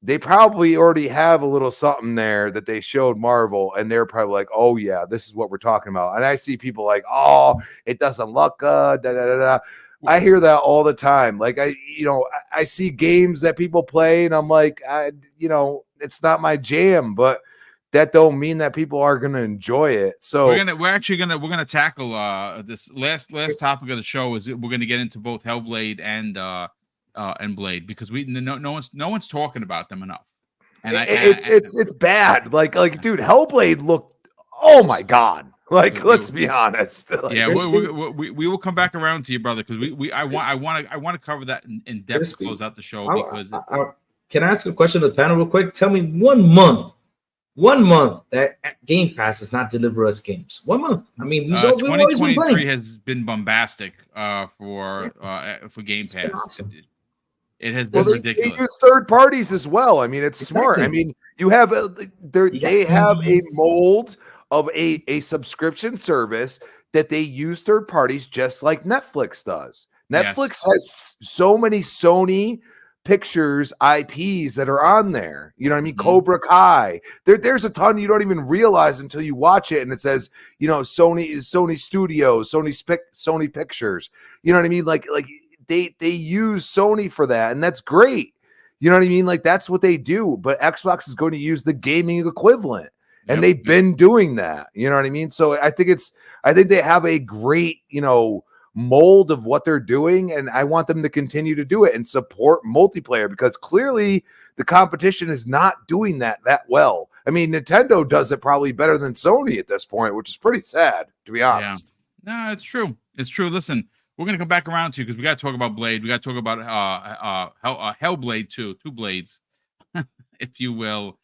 Speaker 2: they probably already have a little something there that they showed Marvel, and they're probably like, oh yeah, this is what we're talking about. And I see people like, oh, it doesn't look good. Da, da, da, da. I hear that all the time. Like, I see games that people play, and I'm like, it's not my jam, but that don't mean that people are going to enjoy it. So
Speaker 1: we're gonna tackle this last topic of the show. Is we're gonna get into both Hellblade and Blade, because no one's talking about them enough. And
Speaker 2: it's bad. Like dude, Hellblade looked, oh my god. Like, let's be honest. Like,
Speaker 1: yeah, we will come back around to you, brother, because I want to cover that in depth to close out the show. Because
Speaker 3: can I ask a question to the panel real quick? Tell me one month that Game Pass does not deliver us games. 1 month. I mean,
Speaker 1: 2023 has been bombastic for Game Pass.
Speaker 3: Awesome.
Speaker 1: It has been ridiculous.
Speaker 2: They use third parties as well. I mean, it's smart. I mean, you have they have a mold of a subscription service that they use third parties, just like Netflix does. Netflix has so many Sony Pictures IPs that are on there. You know what I mean? Cobra Kai. There's a ton you don't even realize until you watch it, and it says, you know, Sony Studios, Sony Pictures. You know what I mean? Like they use Sony for that, and that's great. You know what I mean? Like, that's what they do. But Xbox is going to use the gaming equivalent. And they've been doing that. You know what I mean? So I think they have a great, you know, mold of what they're doing, and I want them to continue to do it and support multiplayer, because clearly the competition is not doing that well. I mean, Nintendo does it probably better than Sony at this point, which is pretty sad, to be honest.
Speaker 1: Yeah. No, it's true. It's true. Listen, we're gonna come back around to you because we got to talk about Blade. We got to talk about Hellblade too, two blades, if you will.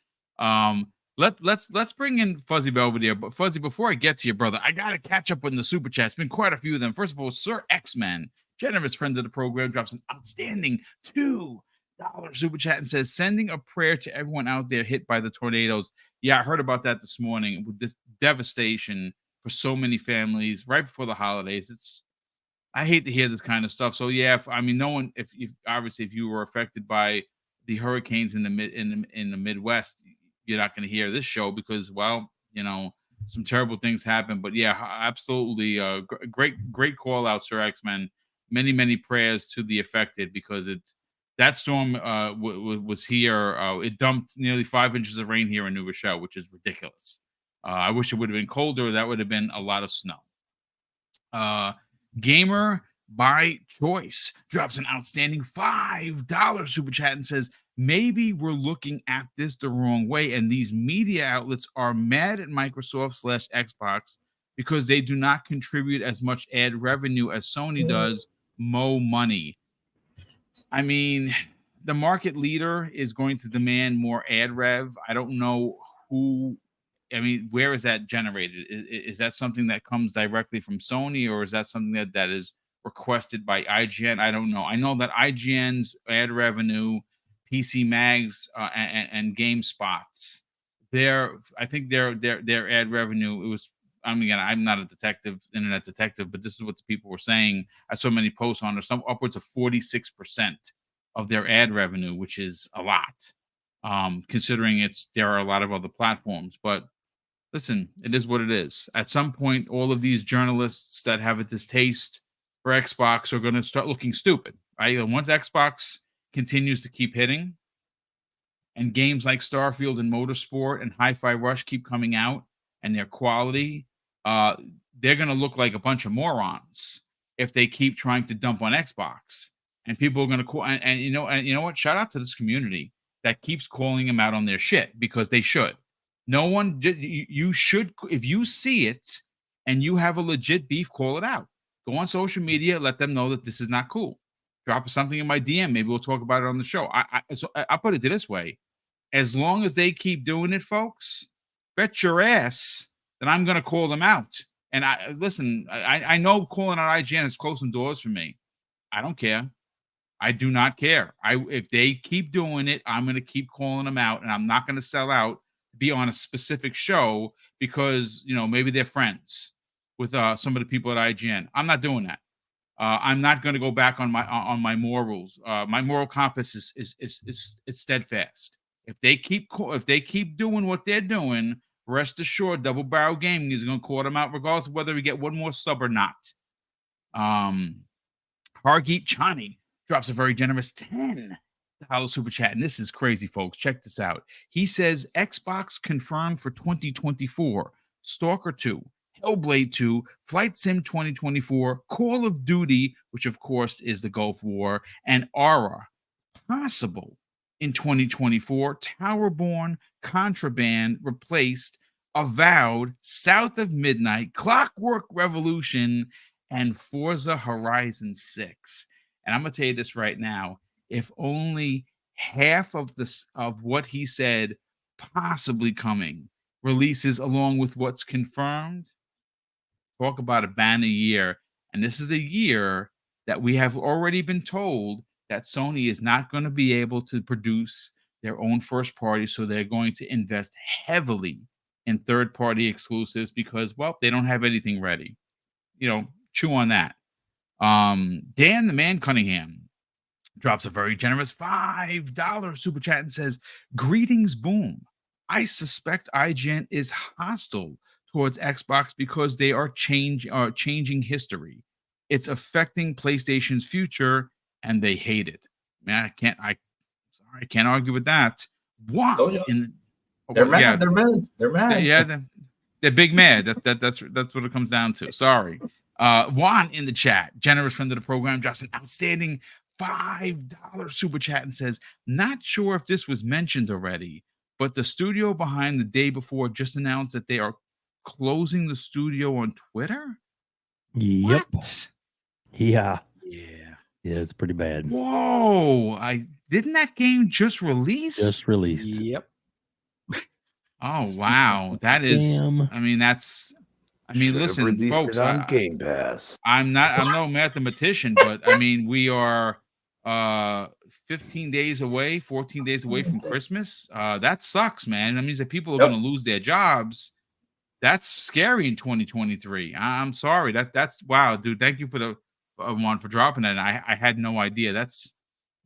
Speaker 1: Let's bring in Fuzzy Belvedere. But Fuzzy, before I get to you, brother, I gotta catch up on the super chats. Been quite a few of them. First of all, Sir X-Man, generous friend of the program, drops an outstanding $2 super chat and says, sending a prayer to everyone out there hit by the tornadoes. Yeah, I heard about that this morning with this devastation for so many families right before the holidays. I hate to hear this kind of stuff. So yeah, if you were affected by the hurricanes in the Midwest, you're not going to hear this show because, well, you know, some terrible things happen. But yeah, absolutely, great call out, Sir X-Men. Many prayers to the affected, because that storm was here. It dumped nearly 5 inches of rain here in New Rochelle, which is ridiculous. I wish it would have been colder. That would have been a lot of snow. Gamer by Choice drops an outstanding $5 super chat and says, maybe we're looking at this the wrong way, and these media outlets are mad at Microsoft/Xbox because they do not contribute as much ad revenue as Sony does. Mo money. I mean, the market leader is going to demand more ad rev. I don't know who. I mean, where is that generated? Is that something that comes directly from Sony, or is that something that is requested by IGN? I don't know. I know that IGN's ad revenue, PC Mags, and GameSpot's, I think their ad revenue, it was, I mean, again, I'm not a internet detective, but this is what the people were saying. I saw many posts on there, some upwards of 46% of their ad revenue, which is a lot, considering there are a lot of other platforms. But listen, it is what it is. At some point, all of these journalists that have a distaste for Xbox are going to start looking stupid, right? And once Xbox continues to keep hitting, and games like Starfield and Motorsport and Hi-Fi Rush keep coming out, and their quality, they're going to look like a bunch of morons if they keep trying to dump on Xbox. And people are going to call, and you know what? Shout out to this community that keeps calling them out on their shit, because they should. No one, you should, if you see it and you have a legit beef, call it out. Go on social media, let them know that this is not cool. Drop something in my DM. Maybe we'll talk about it on the show. I put it this way. As long as they keep doing it, folks, bet your ass that I'm going to call them out. And I know calling out IGN is closing doors for me. I don't care. I do not care. If they keep doing it, I'm going to keep calling them out, and I'm not going to sell out to be on a specific show because, you know, maybe they're friends with some of the people at IGN. I'm not doing that. I'm not going to go back on my morals. My moral compass is steadfast. If they keep doing what they're doing, rest assured, Double Barrel Gaming is going to call them out, regardless of whether we get one more sub or not. Hargeet Chani drops a very generous $10 super chat, and this is crazy, folks. Check this out. He says Xbox confirmed for 2024, Stalker 2, Hellblade 2, Flight Sim 2024, Call of Duty, which of course is the Gulf War, and Aura possible in 2024. Towerborn, Contraband replaced, Avowed, South of Midnight, Clockwork Revolution, and Forza Horizon 6. And I'm gonna tell you this right now: if only half of this of what he said possibly coming releases along with what's confirmed, talk about a banner year. And this is a year that we have already been told that Sony is not going to be able to produce their own first party, so they're going to invest heavily in third party exclusives because, well, they don't have anything ready. Chew on that. Dan the Man Cunningham drops a very generous $5 super chat and says, "Greetings, Boom. I suspect IGN is hostile towards Xbox because they are changing history. It's affecting PlayStation's future, and they hate it." Man, I can't argue with that. What?
Speaker 3: They're mad. They're mad. They're mad.
Speaker 1: Yeah, they're big mad. That's what it comes down to. Sorry. Juan in the chat, generous friend of the program, drops an outstanding $5 super chat and says, "Not sure if this was mentioned already, but the studio behind The Day Before just announced that they are closing the studio on Twitter."
Speaker 4: Yep.
Speaker 1: What?
Speaker 4: Yeah.
Speaker 6: Yeah.
Speaker 4: Yeah, it's pretty bad.
Speaker 1: Whoa! Didn't that game just release?
Speaker 4: Just released.
Speaker 6: Yep.
Speaker 1: Oh wow, that is.
Speaker 4: Damn.
Speaker 1: I mean, that's. I mean,
Speaker 2: Should've
Speaker 1: listen,
Speaker 2: released
Speaker 1: folks.
Speaker 2: it on Game Pass.
Speaker 1: I'm no mathematician, but I mean, we are 15 days away, 14 days away from Christmas. That sucks, man. That means that people are going to lose their jobs. That's scary in 2023. I'm sorry. That's wow, dude. Thank you for the one for dropping that. I had no idea. That's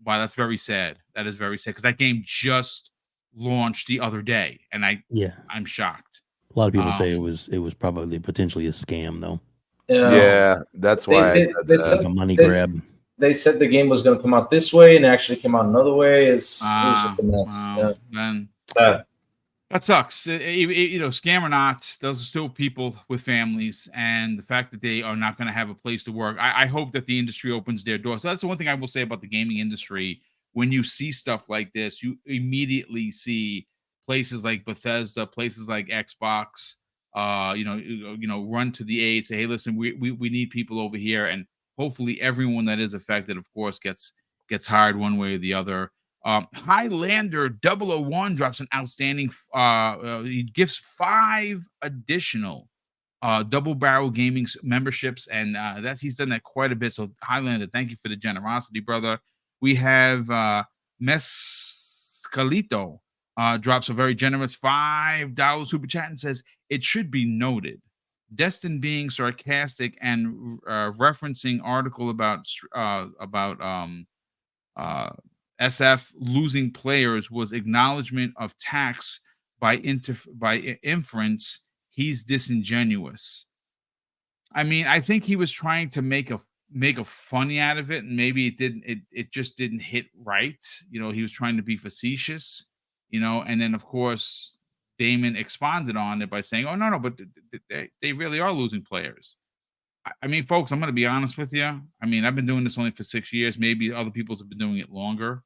Speaker 1: that's very sad. That is very sad because that game just launched the other day, and I'm shocked.
Speaker 4: A lot of people say it was probably potentially a scam, though.
Speaker 2: Yeah, that's why I said that.
Speaker 4: It's a money grab.
Speaker 3: They said the game was going to come out this way, and it actually came out another way. It was just a mess.
Speaker 1: Wow, man.
Speaker 3: Sad.
Speaker 1: That sucks. Scam or not, those are still people with families, and the fact that they are not going to have a place to work. I hope that the industry opens their doors. So that's the one thing I will say about the gaming industry. When you see stuff like this, you immediately see places like Bethesda, places like Xbox, run to the aid, say, "Hey, listen, we need people over here," and hopefully everyone that is affected, of course, gets hired one way or the other. Highlander 001 drops an outstanding. He gives 5 additional Double Barrel Gaming memberships, and that he's done that quite a bit. So Highlander, thank you for the generosity, brother. We have Mescalito drops a very generous $5 super chat and says, "It should be noted, Destin being sarcastic and referencing article about SF losing players was acknowledgement of tax by inference. He's disingenuous." I mean, I think he was trying to make a funny out of it, and maybe it just didn't hit right. He was trying to be facetious, and then of course Damon expanded on it by saying, "Oh no, but they really are losing players." I mean, folks, I'm going to be honest with you. I mean, I've been doing this only for 6 years. Maybe other people have been doing it longer.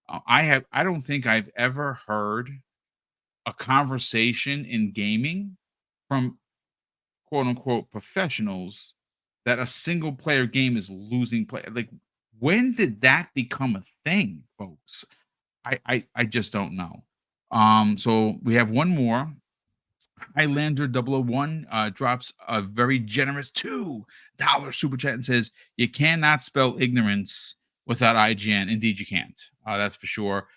Speaker 1: I don't think I've ever heard a conversation in gaming from quote unquote professionals that a single player game is losing play. Like, when did that become a thing, folks? I just don't know. So we have one more. Highlander 001 drops a very generous $2 super chat and says, "You cannot spell ignorance without IGN." Indeed, you can't. That's for sure.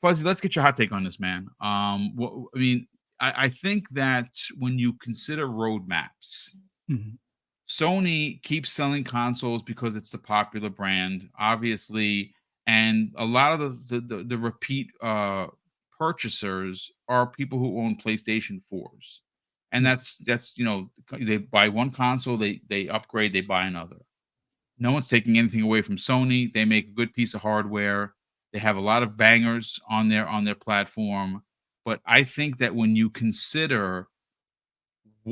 Speaker 1: Fuzzy, let's get your hot take on this, man. I think that when you consider roadmaps, Sony keeps selling consoles because it's the popular brand, obviously, and a lot of the repeat purchasers are people who own PlayStation 4s. And that's they buy one console, they upgrade, they buy another. No one's taking anything away from Sony. They make a good piece of hardware. They have a lot of bangers on their platform, but I think that when you consider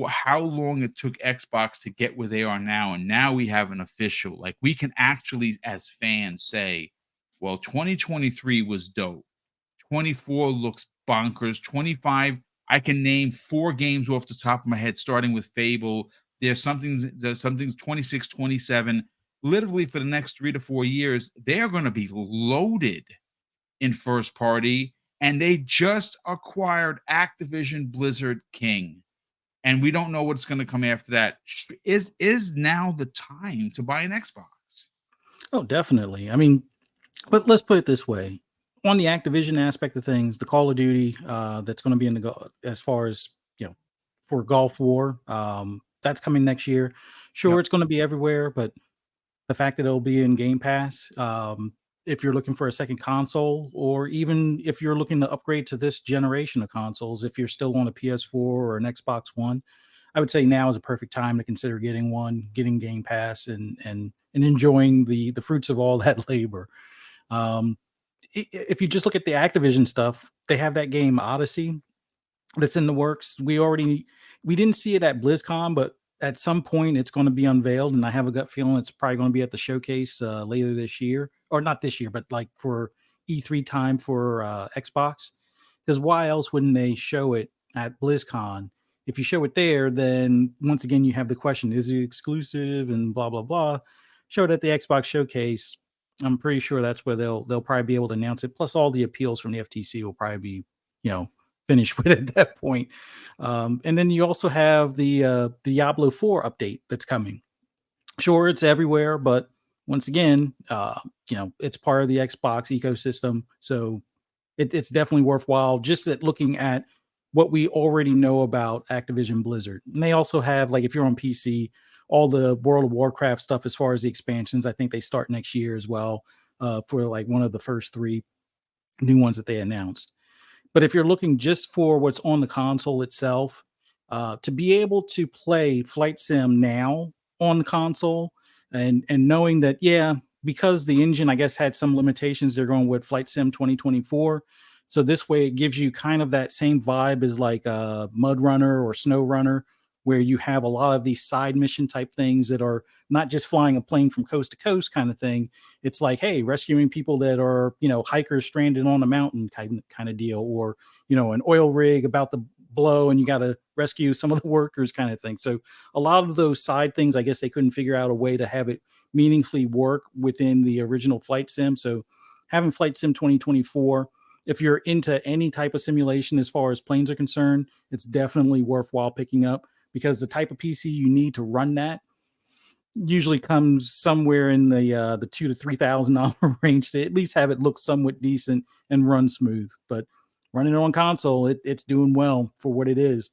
Speaker 1: how long it took Xbox to get where they are now, and now we have an official, like we can actually as fans say, well, 2023 was dope. 24 looks bonkers. 25, I can name 4 games off the top of my head, starting with Fable. There's something 26, 27. Literally for the next 3 to 4 years, they are going to be loaded in first party. And they just acquired Activision Blizzard King. And we don't know what's going to come after that. Is now the time to buy an Xbox?
Speaker 6: Oh, definitely. I mean, but let's put it this way. On the Activision aspect of things, the Call of Duty that's going to be in the as far as for Gulf War, that's coming next year. Sure, It's going to be everywhere, but the fact that it'll be in Game Pass, if you're looking for a second console, or even if you're looking to upgrade to this generation of consoles, if you're still on a PS4 or an Xbox One, I would say now is a perfect time to consider getting Game Pass, and enjoying the fruits of all that labor. If you just look at the Activision stuff, they have that game Odyssey that's in the works. We didn't see it at BlizzCon, but at some point it's going to be unveiled, and I have a gut feeling it's probably going to be at the showcase later this year, or not this year, but like for E3 time for Xbox. Because why else wouldn't they show it at BlizzCon? If you show it there, then once again you have the question: is it exclusive and blah blah blah? Show it at the Xbox showcase. I'm pretty sure that's where they'll probably be able to announce it. Plus, all the appeals from the FTC will probably be finished with it at that point. And then you also have the Diablo 4 update that's coming. Sure, it's everywhere, but once again, it's part of the Xbox ecosystem, so it's definitely worthwhile. Just at looking at what we already know about Activision Blizzard, and they also have, like, if you're on PC, all the World of Warcraft stuff as far as the expansions. I think they start next year as well, for like one of the first 3 new ones that they announced. But if you're looking just for what's on the console itself, to be able to play Flight Sim now on the console, and knowing that, because the engine, I guess, had some limitations, they're going with Flight Sim 2024. So this way it gives you kind of that same vibe as like a Mud Runner or Snow Runner, where you have a lot of these side mission type things that are not just flying a plane from coast to coast kind of thing. It's like, hey, rescuing people that are, hikers stranded on a mountain kind of deal, or, an oil rig about to blow and you got to rescue some of the workers kind of thing. So a lot of those side things, I guess they couldn't figure out a way to have it meaningfully work within the original Flight Sim. So having Flight Sim 2024, if you're into any type of simulation as far as planes are concerned, it's definitely worthwhile picking up, because the type of PC you need to run that usually comes somewhere in the $2,000 to $3,000 range to at least have it look somewhat decent and run smooth. But running it on console, it's doing well for what it is.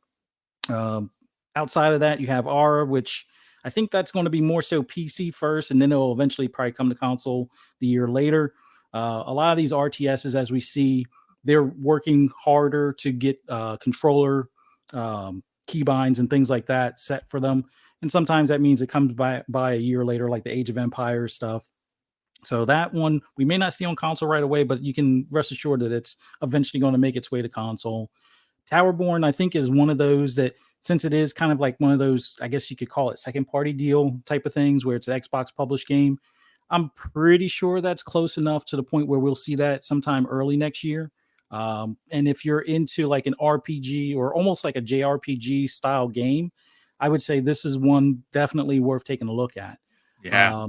Speaker 6: Outside of that, you have Aura, which I think that's going to be more so PC first, and then it'll eventually probably come to console the year later. A lot of these RTSs, as we see, they're working harder to get controller keybinds and things like that set for them, and sometimes that means it comes by a year later, like the Age of Empires stuff. So that one we may not see on console right away, but you can rest assured that it's eventually going to make its way to console. Towerborn, I think, is one of those that, since it is kind of like one of those, I guess you could call it second party deal type of things, where it's an Xbox published game, I'm pretty sure that's close enough to the point where we'll see that sometime early next year. And if you're into like an RPG or almost like a JRPG style game, I would say this is one definitely worth taking a look at.
Speaker 1: Yeah.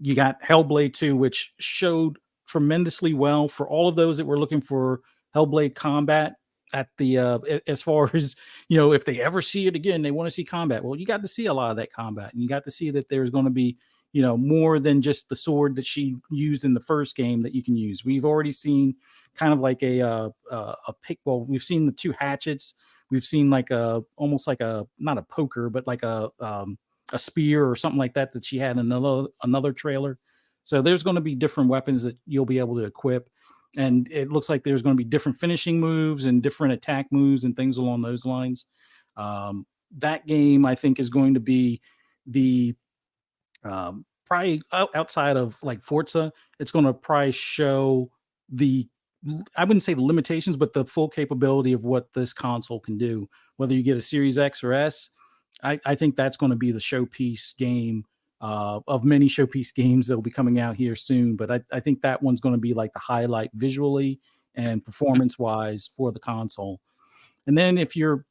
Speaker 6: You got Hellblade 2, which showed tremendously well for all of those that were looking for Hellblade combat at the as far as, if they ever see it again, they want to see combat. Well, you got to see a lot of that combat, and you got to see that there's going to be, more than just the sword that she used in the first game that you can use. We've already seen kind of like a pick. Well, we've seen the 2 hatchets. We've seen like almost like not a poker, but like a spear or something like that she had in another trailer. So there's going to be different weapons that you'll be able to equip. And it looks like there's going to be different finishing moves and different attack moves and things along those lines. That game, I think, is going to be the probably outside of like Forza, it's going to probably show I wouldn't say the limitations, but the full capability of what this console can do. Whether you get a Series X or S, I think that's going to be the showpiece game of many showpiece games that will be coming out here soon. But I think that one's going to be like the highlight visually and performance wise for the console. And then if you're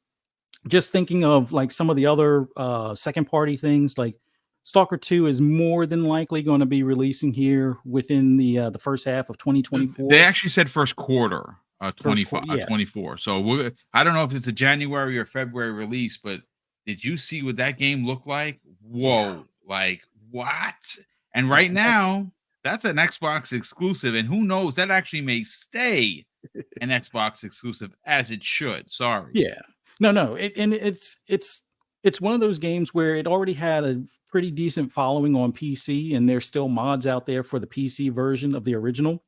Speaker 6: just thinking of like some of the other second party things, like Stalker 2 is more than likely going to be releasing here within the first half of 2024.
Speaker 1: They actually said first quarter,
Speaker 6: First quarter, yeah.
Speaker 1: 24. So I don't know if it's a January or February release, but did you see what that game looked like? Whoa, like what? And right now, that's an Xbox exclusive, and who knows, that actually may stay an Xbox exclusive as it should. Sorry.
Speaker 6: Yeah. No. It's one of those games where it already had a pretty decent following on PC, and there's still mods out there for the PC version of the original.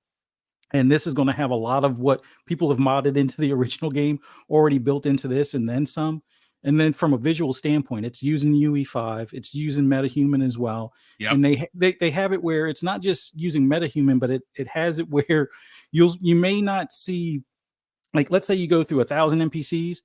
Speaker 6: And this is going to have a lot of what people have modded into the original game already built into this, and then some. And then from a visual standpoint, it's using UE5, it's using MetaHuman as well.
Speaker 1: Yep.
Speaker 6: And they have it where it's not just using MetaHuman, but it has it where you may not see, like, let's say you go through 1,000 NPCs,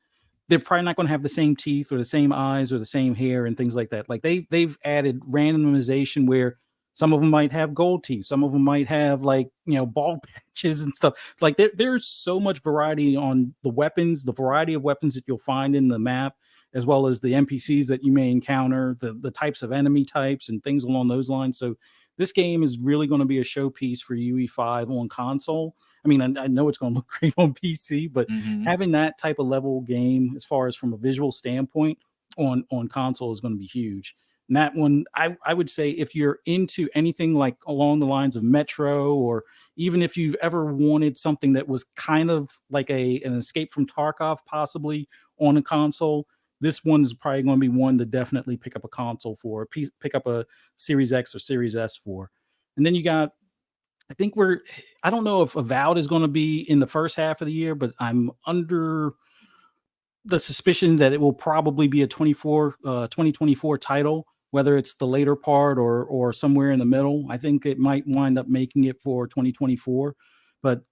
Speaker 6: they're probably not going to have the same teeth or the same eyes or the same hair and things like that. Like they've added randomization where some of them might have gold teeth, some of them might have like, bald patches and stuff. Like there's so much variety on the weapons, the variety of weapons that you'll find in the map, as well as the NPCs that you may encounter, the types of enemy types and things along those lines. So this game is really going to be a showpiece for UE5 on console. I mean, I know it's going to look great on PC, but having that type of level game, as far as from a visual standpoint on console, is going to be huge. And that one, I would say, if you're into anything like along the lines of Metro, or even if you've ever wanted something that was kind of like an escape from Tarkov, possibly on a console, this one is probably going to be one to definitely pick up a console for, pick up a Series X or Series S for. And then you got, I don't know if Avowed is going to be in the first half of the year, but I'm under the suspicion that it will probably be a 2024 title, whether it's the later part or somewhere in the middle. I think it might wind up making it for 2024, but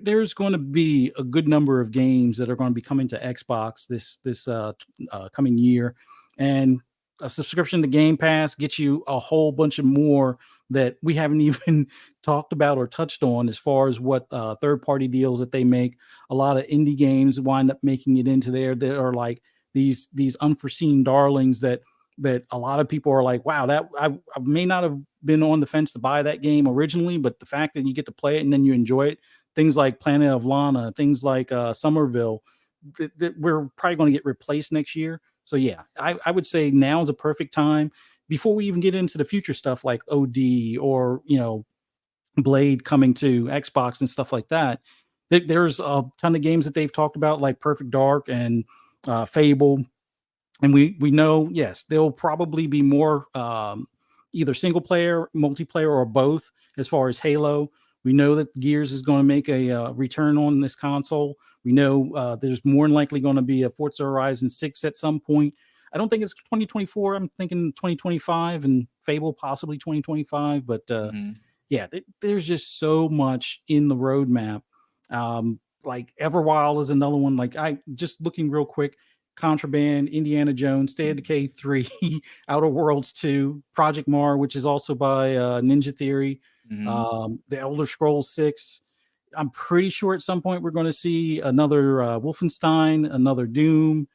Speaker 6: there's going to be a good number of games that are going to be coming to Xbox this coming year, and a subscription to Game Pass gets you a whole bunch of more that we haven't even talked about or touched on, as far as what third-party deals that they make. A lot of indie games wind up making it into there that are like these unforeseen darlings that a lot of people are like, wow, that I may not have been on the fence to buy that game originally, but the fact that you get to play it and then you enjoy it, things like Planet of Lana, things like Somerville, that we're probably going to get replaced next year. So yeah, I would say now is a perfect time, before we even get into the future stuff like OD or, Blade coming to Xbox and stuff like that. There's a ton of games that they've talked about, like Perfect Dark and Fable. And we know, yes, there'll probably be more either single player, multiplayer, or both. As far as Halo, we know that Gears is going to make a return on this console. We know there's more than likely going to be a Forza Horizon 6 at some point. I don't think it's 2024. I'm thinking 2025, and Fable possibly 2025. But yeah, there's just so much in the roadmap. Like Everwild is another one. Like, I just looking real quick. Contraband, Indiana Jones, State of Decay 3, Outer Worlds 2, Project Mar, which is also by Ninja Theory, The Elder Scrolls 6. I'm pretty sure at some point we're going to see another Wolfenstein, another Doom,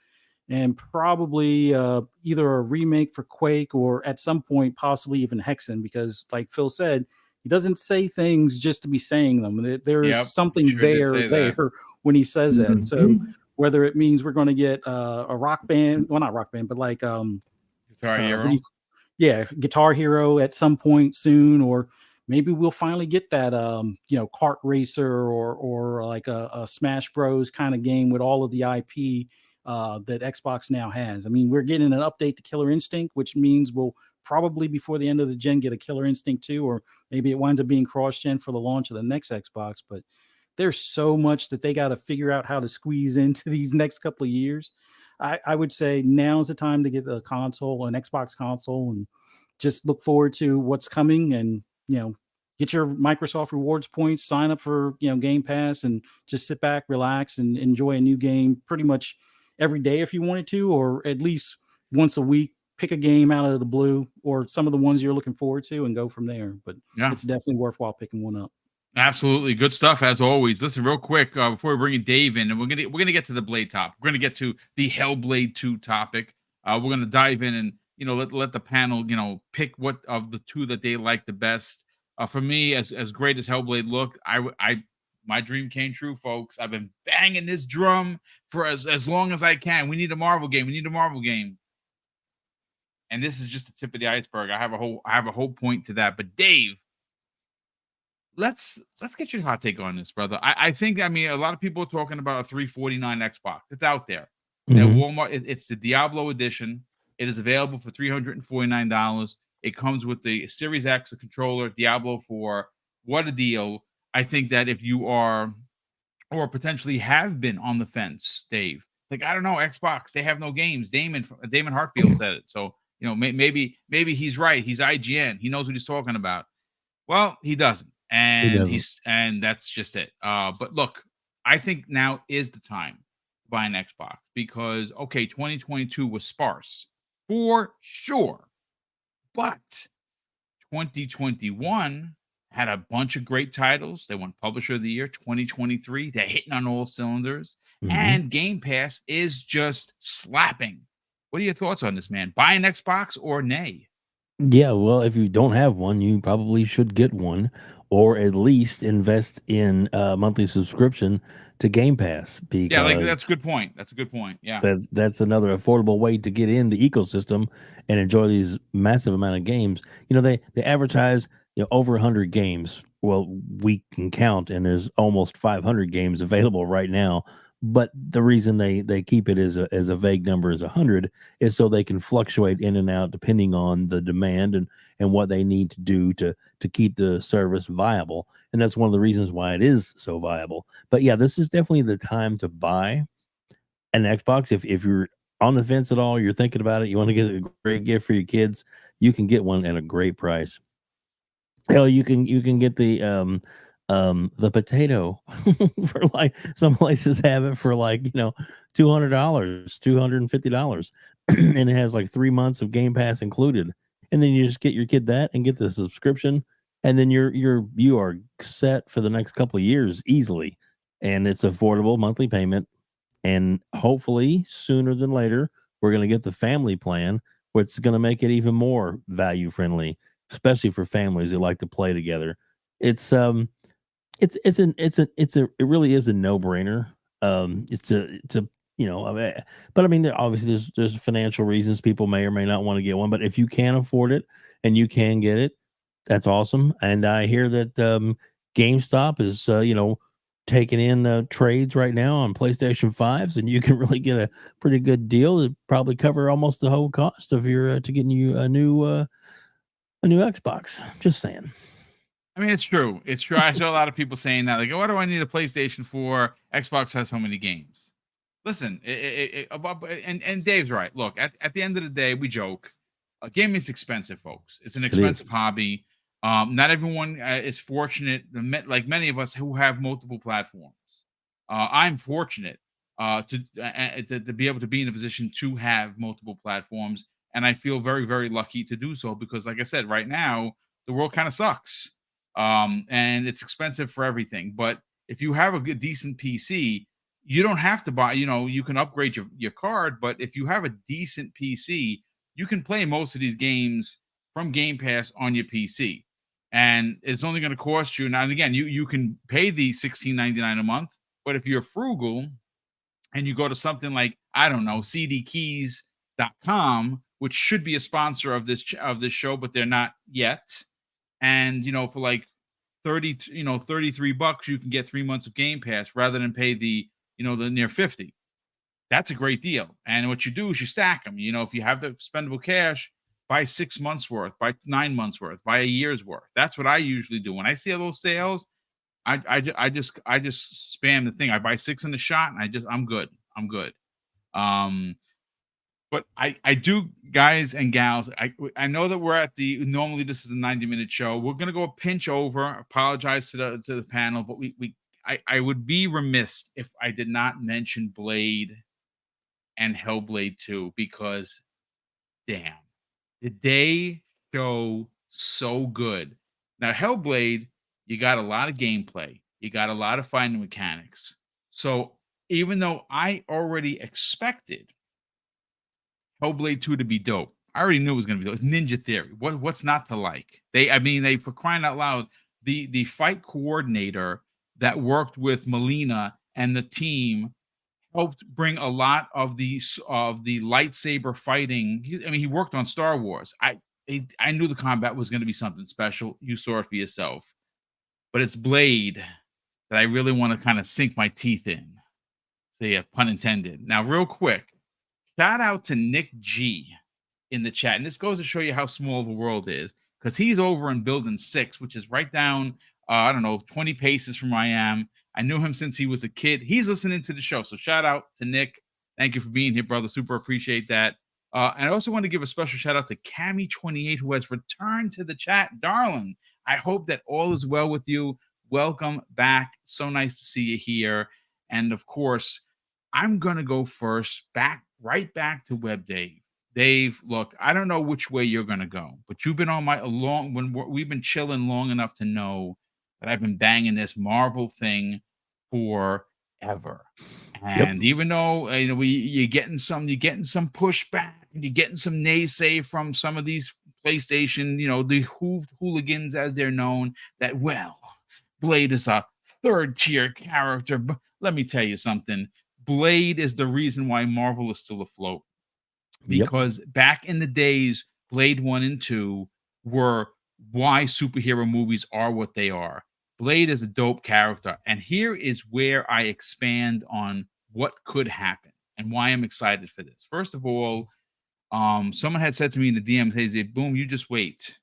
Speaker 6: and probably either a remake for Quake, or at some point possibly even Hexen, because like Phil said, he doesn't say things just to be saying them. There is something there when he says that. So whether it means we're going to get a rock band, well, not rock band, but like
Speaker 1: Guitar Hero.
Speaker 6: Guitar Hero at some point soon, or maybe we'll finally get that kart racer or like a Smash Bros kind of game with all of the IP that Xbox now has. I mean, we're getting an update to Killer Instinct, which means we'll probably before the end of the gen get a Killer Instinct 2, or maybe it winds up being cross-gen for the launch of the next Xbox. But there's so much that they got to figure out how to squeeze into these next couple of years. I would say now's the time to get the console, an Xbox console, and just look forward to what's coming, and get your Microsoft rewards points, sign up for Game Pass, and just sit back, relax, and enjoy a new game pretty much every day if you wanted to, or at least once a week. Pick a game out of the blue, or some of the ones you're looking forward to, and go from there. But it's definitely worthwhile picking one up.
Speaker 1: Absolutely, good stuff as always. Listen, real quick before we bring in Dave in, and we're gonna get to the Blade top. We're gonna get to the Hellblade 2 topic. We're gonna dive in and let the panel pick what of the two that they like the best. For me, as great as Hellblade looked, my dream came true, folks. I've been banging this drum for as long as I can. We need a Marvel game. We need a Marvel game. And this is just the tip of the iceberg. I have a whole point to that. But Dave, let's get your hot take on this, brother. I think a lot of people are talking about a $349 Xbox. It's out there. At Walmart, it's the Diablo edition. It is available for $349. It comes with the Series X, a controller, Diablo 4. What a deal. I think that if you are, or potentially have been on the fence, Dave, like, I don't know, Xbox, they have no games. Damon Hartfield said it. So, maybe he's right. He's IGN. He knows what he's talking about. Well, he doesn't. And and that's just it. But look, I think now is the time to buy an Xbox because 2022 was sparse for sure. But 2021 had a bunch of great titles. They won Publisher of the Year. 2023, they're hitting on all cylinders. And Game Pass is just slapping. What are your thoughts on this, man? Buy an Xbox or nay?
Speaker 4: Yeah, well, if you don't have one, you probably should get one, or at least invest in a monthly subscription to Game Pass. Because
Speaker 1: that's a good point. That's a good point. Yeah,
Speaker 4: that's another affordable way to get in the ecosystem and enjoy these massive amount of games. They advertise over 100 games. Well, we can count, and there's almost 500 games available right now. But the reason they keep it as a vague number as 100 is so they can fluctuate in and out depending on the demand and what they need to do to keep the service viable. And that's one of the reasons why it is so viable. But yeah, this is definitely the time to buy an Xbox. If you're on the fence at all, you're thinking about it, you want to get a great gift for your kids, you can get one at a great price. Hell, you can get the potato for like some places have it for like $200, $250, and it has like 3 months of Game Pass included. And then you just get your kid that and get the subscription, and then you are set for the next couple of years easily. And it's affordable monthly payment, and hopefully sooner than later we're going to get the family plan, which is going to make it even more value friendly, especially for families that like to play together. It really is a no-brainer. But I mean, obviously there's financial reasons people may or may not want to get one, but if you can afford it and you can get it, that's awesome. And I hear that GameStop is taking in trades right now on PlayStation 5s, and you can really get a pretty good deal to probably cover almost the whole cost of your to getting you a new Xbox. Just saying.
Speaker 1: I mean, it's true. It's true. I saw a lot of people saying that, like, what do I need a PlayStation for? Xbox has so many games. Listen, and Dave's right. Look, at the end of the day, we joke. Gaming is expensive, folks. It's an expensive hobby. Not everyone is fortunate, like many of us who have multiple platforms. I'm fortunate to be able to be in a position to have multiple platforms, and I feel very, very lucky to do so because, like I said, right now the world kind of sucks. And it's expensive for everything. But if you have a good, decent PC, you don't have to buy, you can upgrade your card. But if you have a decent PC, you can play most of these games from Game Pass on your PC. And it's only going to cost you. Now, and again, you can pay the $16.99 a month. But if you're frugal and you go to something like, I don't know, cdkeys.com, which should be a sponsor of this show, but they're not yet. And, for like $33, you can get 3 months of Game Pass rather than pay the near 50. That's a great deal. And what you do is you stack them. If you have the spendable cash, buy 6 months worth, buy 9 months worth, buy a year's worth. That's what I usually do. When I see those sales, I just spam the thing. I buy 6 in the shot, and I'm good. But I do, guys and gals, I know that we're at normally this is a 90-minute show. We're gonna go a pinch over. Apologize to the panel, but I would be remiss if I did not mention Blade and Hellblade 2, because damn, did they show so good. Now Hellblade, you got a lot of gameplay, you got a lot of fighting mechanics. So even though I already expected Hellblade 2 to be dope, I already knew it was going to be dope. It's Ninja Theory. What's not to like? They for crying out loud, the fight coordinator that worked with Melina and the team helped bring a lot of the lightsaber fighting. He worked on Star Wars. I knew the combat was going to be something special. You saw it for yourself. But it's Blade that I really want to kind of sink my teeth in. So yeah, pun intended. Now, real quick, shout out to Nick G in the chat. And this goes to show you how small the world is, because he's over in Building 6, which is right down, 20 paces from where I am. I knew him since he was a kid. He's listening to the show. So shout out to Nick. Thank you for being here, brother. Super appreciate that. And I also want to give a special shout out to Cammy28, who has returned to the chat. Darling, I hope that all is well with you. Welcome back. So nice to see you here. And of course, I'm going to go first, right back to Web Dave. Dave, look, I don't know which way you're going to go, but you've been on we've been chilling long enough to know that I've been banging this Marvel thing forever. And even though you're getting some pushback, and you're getting some naysay from some of these PlayStation, the hooligans as they're known, that Blade is a third-tier character. But let me tell you something. Blade is the reason why Marvel is still afloat. Because back in the days, Blade 1 and 2 were why superhero movies are what they are. Blade is a dope character. And here is where I expand on what could happen and why I'm excited for this. First of all, someone had said to me in the DM, hey, Boom, you just wait.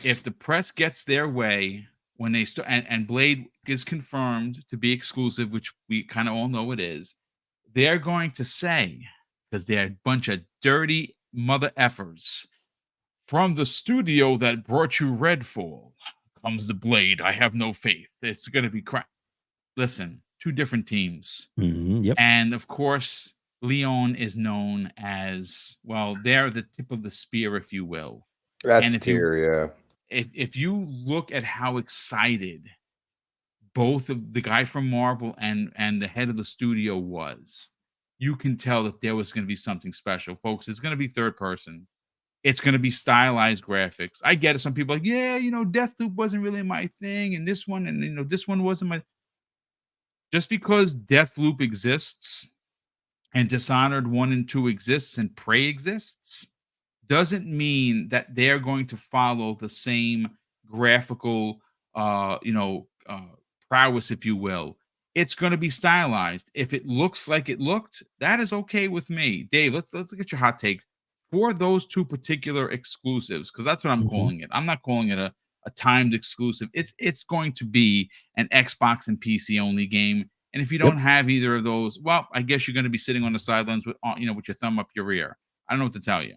Speaker 1: If the press gets their way, when they start, and Blade is confirmed to be exclusive, which we kind of all know it is, they're going to say, because they're a bunch of dirty mother effers, from the studio that brought you Redfall comes the Blade. I have no faith. It's going to be crap. Listen, two different teams. And of course, Lyon is known as, they're the tip of the spear, if you will.
Speaker 2: That's tier,
Speaker 1: If you look at how excited both of the guy from Marvel and the head of the studio was, you can tell that there was going to be something special. Folks, it's going to be third person. It's going to be stylized graphics. I get it. Some people are like, Deathloop wasn't really my thing, and this one, and this one wasn't my. Just because Deathloop exists and Dishonored 1 and 2 exists and Prey exists doesn't mean that they're going to follow the same graphical prowess, if you will. It's going to be stylized. If it looks like it looked, that is okay with me. Dave, let's get your hot take for those two particular exclusives, because that's what I'm calling it. I'm not calling it a timed exclusive. It's going to be an Xbox and PC only game. And if you don't have either of those, I guess you're going to be sitting on the sidelines with your thumb up your rear. I don't know what to tell you.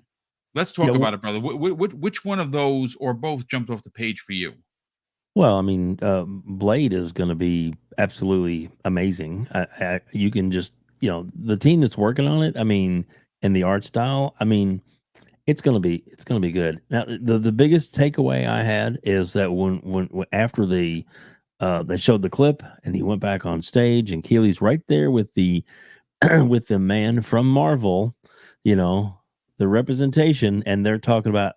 Speaker 1: Let's talk about it, brother. Which one of those or both jumped off the page for you?
Speaker 4: Well, Blade is going to be absolutely amazing. You can just, the team that's working on it, and the art style, it's going to be good. Now, the biggest takeaway I had is that when after they showed the clip and he went back on stage and Keely's right there with the with the man from Marvel, the representation, and they're talking about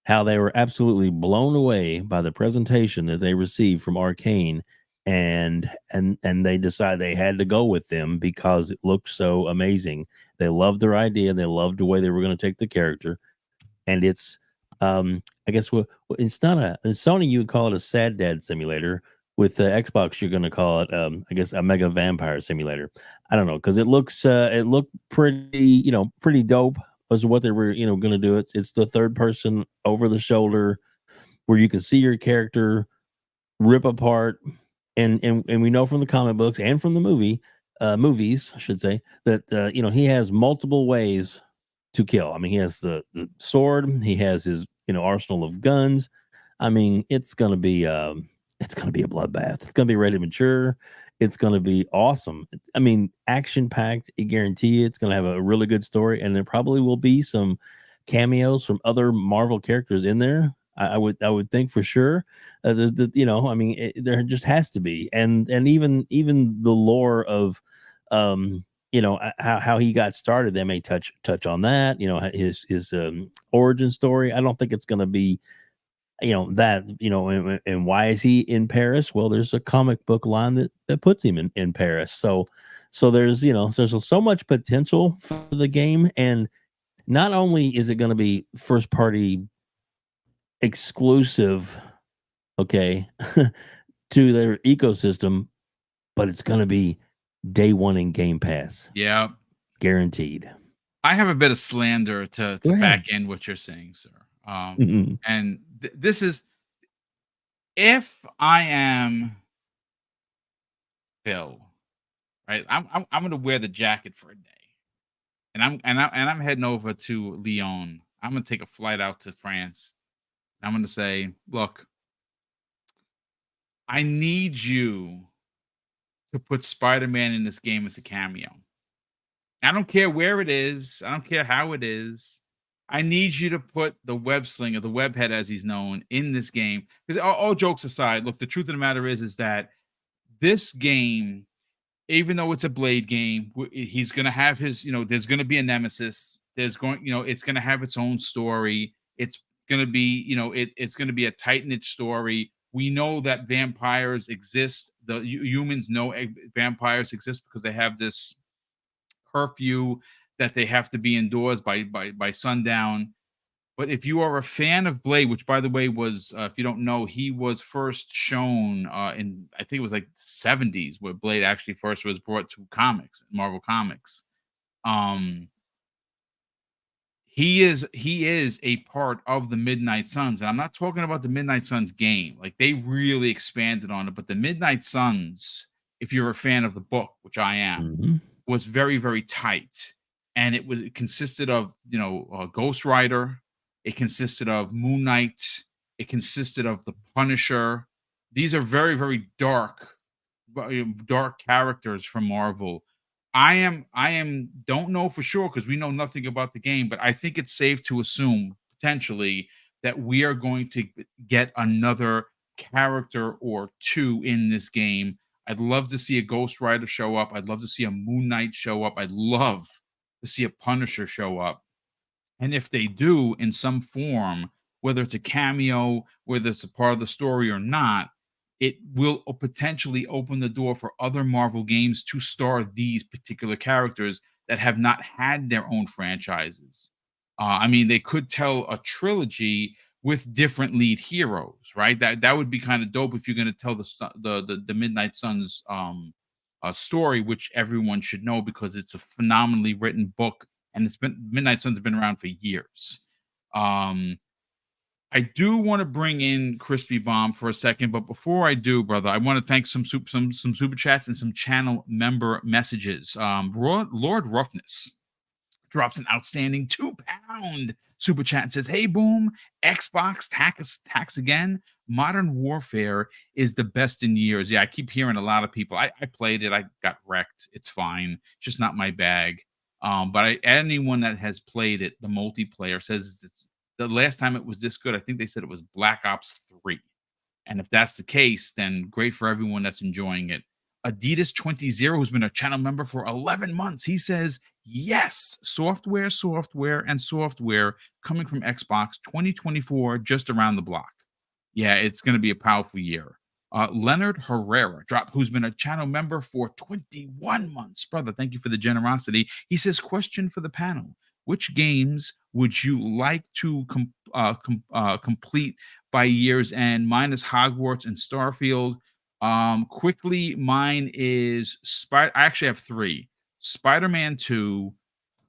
Speaker 4: how they were absolutely blown away by the presentation that they received from Arkane, and they decided they had to go with them because it looked so amazing. They loved their idea. They loved the way they were going to take the character. And it's, I guess, it's not Sony, you would call it a sad dad simulator. With the Xbox, you're going to call it, I guess, a mega vampire simulator. I don't know, because it looked pretty dope. Was what they were, going to do. It's the third person over the shoulder where you can see your character rip apart, and we know from the comic books and from the movies, I should say, that he has multiple ways to kill. I mean, he has the sword, he has his arsenal of guns. I mean, it's gonna be a bloodbath. It's gonna be ready to mature. It's gonna be awesome. I mean, action packed. I guarantee you, it's gonna have a really good story, and there probably will be some cameos from other Marvel characters in there. I would think for sure. I mean, there just has to be, and even the lore of, how he got started. They may touch on that. His origin story. I don't think it's going to be, and why is he in Paris? Well, there's a comic book line that puts him in Paris. So there's so much potential for the game, and not only is it going to be first party exclusive, okay, to their ecosystem, but it's going to be day one in Game Pass.
Speaker 1: Yeah,
Speaker 4: guaranteed.
Speaker 1: I have a bit of slander to back end what you're saying, sir. And this is, if I am Phil, right? I'm going to wear the jacket for a day, and I'm heading over to Lyon. I'm going to take a flight out to France. I'm going to say, look, I need you to put Spider-Man in this game as a cameo. I don't care where it is. I don't care how it is. I need you to put the web slinger, the webhead as he's known, in this game. Because all jokes aside, look, the truth of the matter is that this game, even though it's a Blade game, he's going to have his, there's going to be a nemesis. There's going, it's going to have its own story. It's going to be, it's going to be a tight-knit story. We know that vampires exist. The humans know vampires exist because they have this curfew that they have to be indoors by sundown. But if you are a fan of Blade, which by the way was, if you don't know, he was first shown in, I think it was like the 70s, where Blade actually first was brought to comics, Marvel Comics. He is a part of the Midnight Suns, and I'm not talking about the Midnight Suns game. Like, they really expanded on it, but the Midnight Suns, if you're a fan of the book, which I am, was very, very tight. And it consisted of, Ghost Rider. It consisted of Moon Knight. It consisted of the Punisher. These are very, very dark characters from Marvel. I don't know for sure because we know nothing about the game, but I think it's safe to assume potentially that we are going to get another character or two in this game. I'd love to see a Ghost Rider show up. I'd love to see a Moon Knight show up. I'd love to see a Punisher show up. And if they do in some form, whether it's a cameo, whether it's a part of the story or not, it will potentially open the door for other Marvel games to star these particular characters that have not had their own franchises. I mean, they could tell a trilogy with different lead heroes, right? That would be kind of dope if you're going to tell the Midnight Suns story, which everyone should know because it's a phenomenally written book, and Midnight Suns have been around for years. I do want to bring in Crispy Bomb for a second, but before I do, brother, I want to thank some super chats and some channel member messages. Lord Roughness drops an outstanding £2 super chat and says, "Hey, Boom, Xbox tax again. Modern Warfare is the best in years." Yeah, I keep hearing a lot of people. I played it. I got wrecked. It's fine. It's just not my bag. But anyone that has played it, the multiplayer says it's the last time it was this good. I think they said it was Black Ops 3. And if that's the case, then great for everyone that's enjoying it. Adidas20, who's been a channel member for 11 months, he says, yes, software coming from Xbox 2024, just around the block. Yeah, it's going to be a powerful year. Leonard Herrera, who's been a channel member for 21 months. Brother, thank you for the generosity. He says, question for the panel. Which games would you like to complete by year's end? Mine is Hogwarts and Starfield. Quickly, mine is I actually have 3. Spider-Man 2,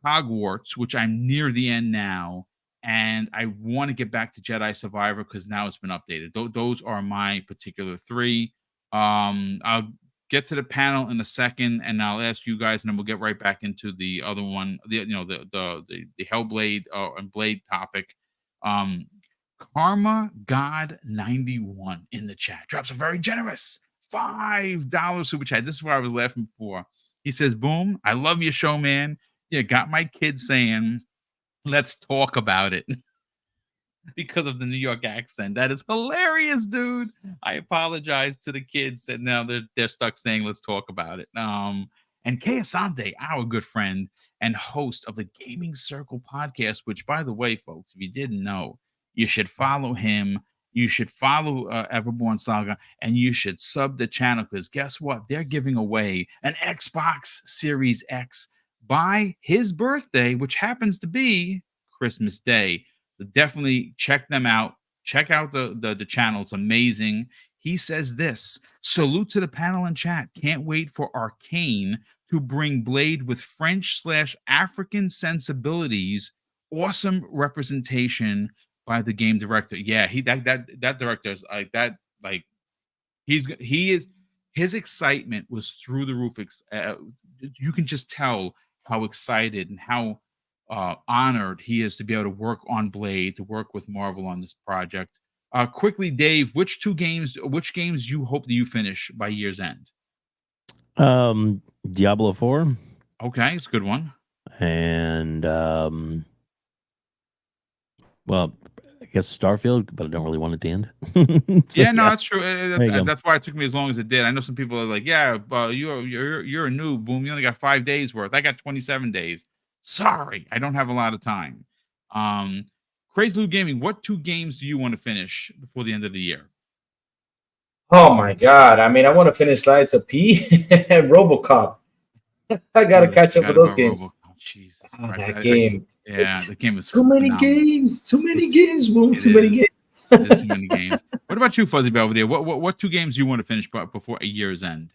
Speaker 1: Hogwarts, which I'm near the end now, and I want to get back to Jedi Survivor because now it's been updated. Those are my particular 3. I'll get to the panel in a second, and I'll ask you guys, and then we'll get right back into the other one, the Hellblade and Blade topic. Karma God 91 in the chat drops a very generous $5 super chat. This is what I was laughing for. He says, "Boom, I love your show, man. You got my kids saying, let's talk about it." Because of the New York accent. That is hilarious, dude. I apologize to the kids that now they're stuck saying, let's talk about it. And Kay Asante, our good friend and host of the Gaming Circle podcast, which, by the way, folks, if you didn't know, you should follow him. You should follow Everborn Saga, and you should sub the channel, because guess what? They're giving away an Xbox Series X by his birthday, which happens to be Christmas Day. So definitely check them out. Check out the channel. It's amazing. He says this: "Salute to the panel and chat. Can't wait for Arkane to bring Blade with French/African sensibilities. Awesome representation by the game director." Yeah, that director is like that. Like his excitement was through the roof. You can just tell how excited and how honored he is to be able to work on Blade, to work with Marvel on this project. Quickly, Dave, which games you hope that you finish by year's end?
Speaker 4: Diablo 4.
Speaker 1: Okay, it's a good one.
Speaker 4: And well, I guess Starfield, but I don't really want it to end. So,
Speaker 1: yeah, no, that's true. That's why it took me as long as it did. I know some people are like, "Yeah, you're a noob, Boom. You only got 5 days worth. I got 27 days." Sorry, I don't have a lot of time. Crazy Lou Gaming, what 2 games do you want to finish before the end of the year?
Speaker 3: Oh my God! I mean, I want to finish Lies of P and RoboCop. I gotta catch up with those games.
Speaker 1: Jesus
Speaker 3: that game.
Speaker 1: The game is
Speaker 3: too many games. Too many games, Boom. Too many games.
Speaker 1: There's too many games. What about you, Fuzzy Belvedere? What 2 games do you want to finish before a year's end?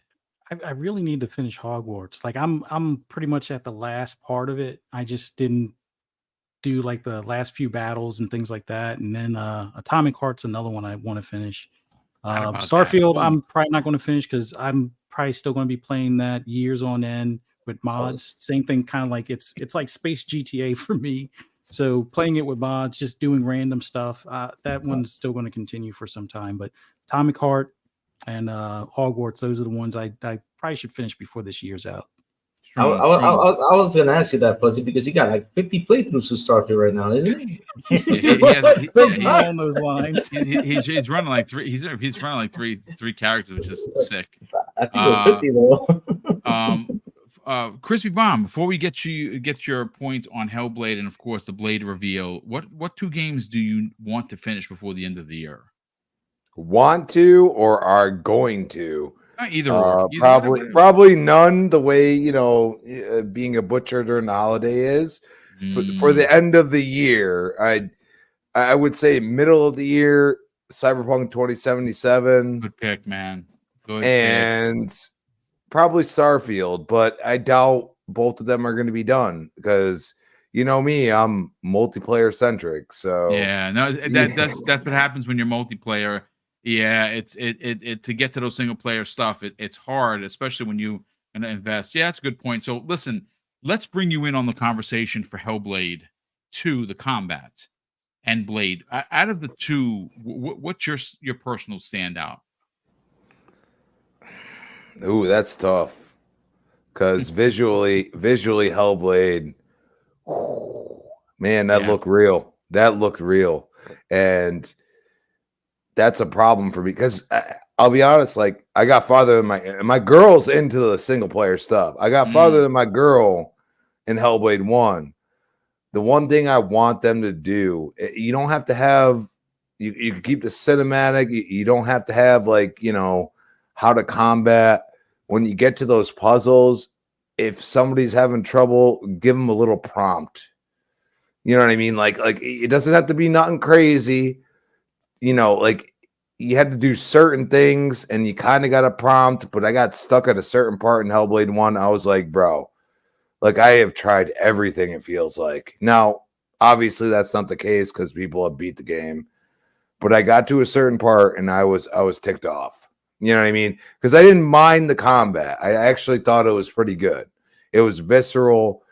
Speaker 6: I really need to finish Hogwarts. Like I'm pretty much at the last part of it. I just didn't do like the last few battles and things like that. And then Atomic Heart's another one I want to finish. Starfield, I'm probably not going to finish because I'm probably still going to be playing that years on end with mods. Same thing, kind of like it's like Space GTA for me. So playing it with mods, just doing random stuff. That one's still going to continue for some time. But Atomic Heart and Hogwarts, those are the ones I probably should finish before this year's out.
Speaker 3: I was going to ask you that, Fuzzy, because you got like 50 playthroughs to start with right now, isn't it?
Speaker 6: Something along those lines.
Speaker 1: He's running like 3. He's running like three characters, which is sick.
Speaker 3: I think it was 50 though.
Speaker 1: Crispy Bomb, before we get your point on Hellblade and of course the Blade reveal, what 2 games do you want to finish before the end of the year?
Speaker 2: Want to or are going to?
Speaker 1: Either or.
Speaker 2: Probably none. The way being a butcher during the holiday is for the end of the year. I would say middle of the year, Cyberpunk 2077.
Speaker 1: Good pick, man. Good
Speaker 2: and pick. Probably Starfield, but I doubt both of them are going to be done because you know me, I'm multiplayer centric. So
Speaker 1: yeah, no, that's what happens when you're multiplayer. Yeah, it's to get to those single player stuff. It's hard, especially when you gonna invest. Yeah, that's a good point. So listen, let's bring you in on the conversation for Hellblade 2, the combat, and Blade. Out of the 2, what's your personal standout?
Speaker 2: Ooh, that's tough. Because visually, Hellblade, man, that looked real. That looked real, and that's a problem for me because I'll be honest, like I got farther than my girl's into the single player stuff. I got farther than my girl in Hellblade 1. The one thing I want them to do, you don't have to have you can keep the cinematic, you don't have to have like, how to combat. When you get to those puzzles, if somebody's having trouble, give them a little prompt. You know what I mean? Like it doesn't have to be nothing crazy. Like you had to do certain things and you kind of got a prompt, but I got stuck at a certain part in Hellblade 1. I was like, bro, like I have tried everything, it feels like. Now, obviously that's not the case because people have beat the game, but I got to a certain part and I was ticked off. You know what I mean? Because I didn't mind the combat. I actually thought it was pretty good. It was visceral,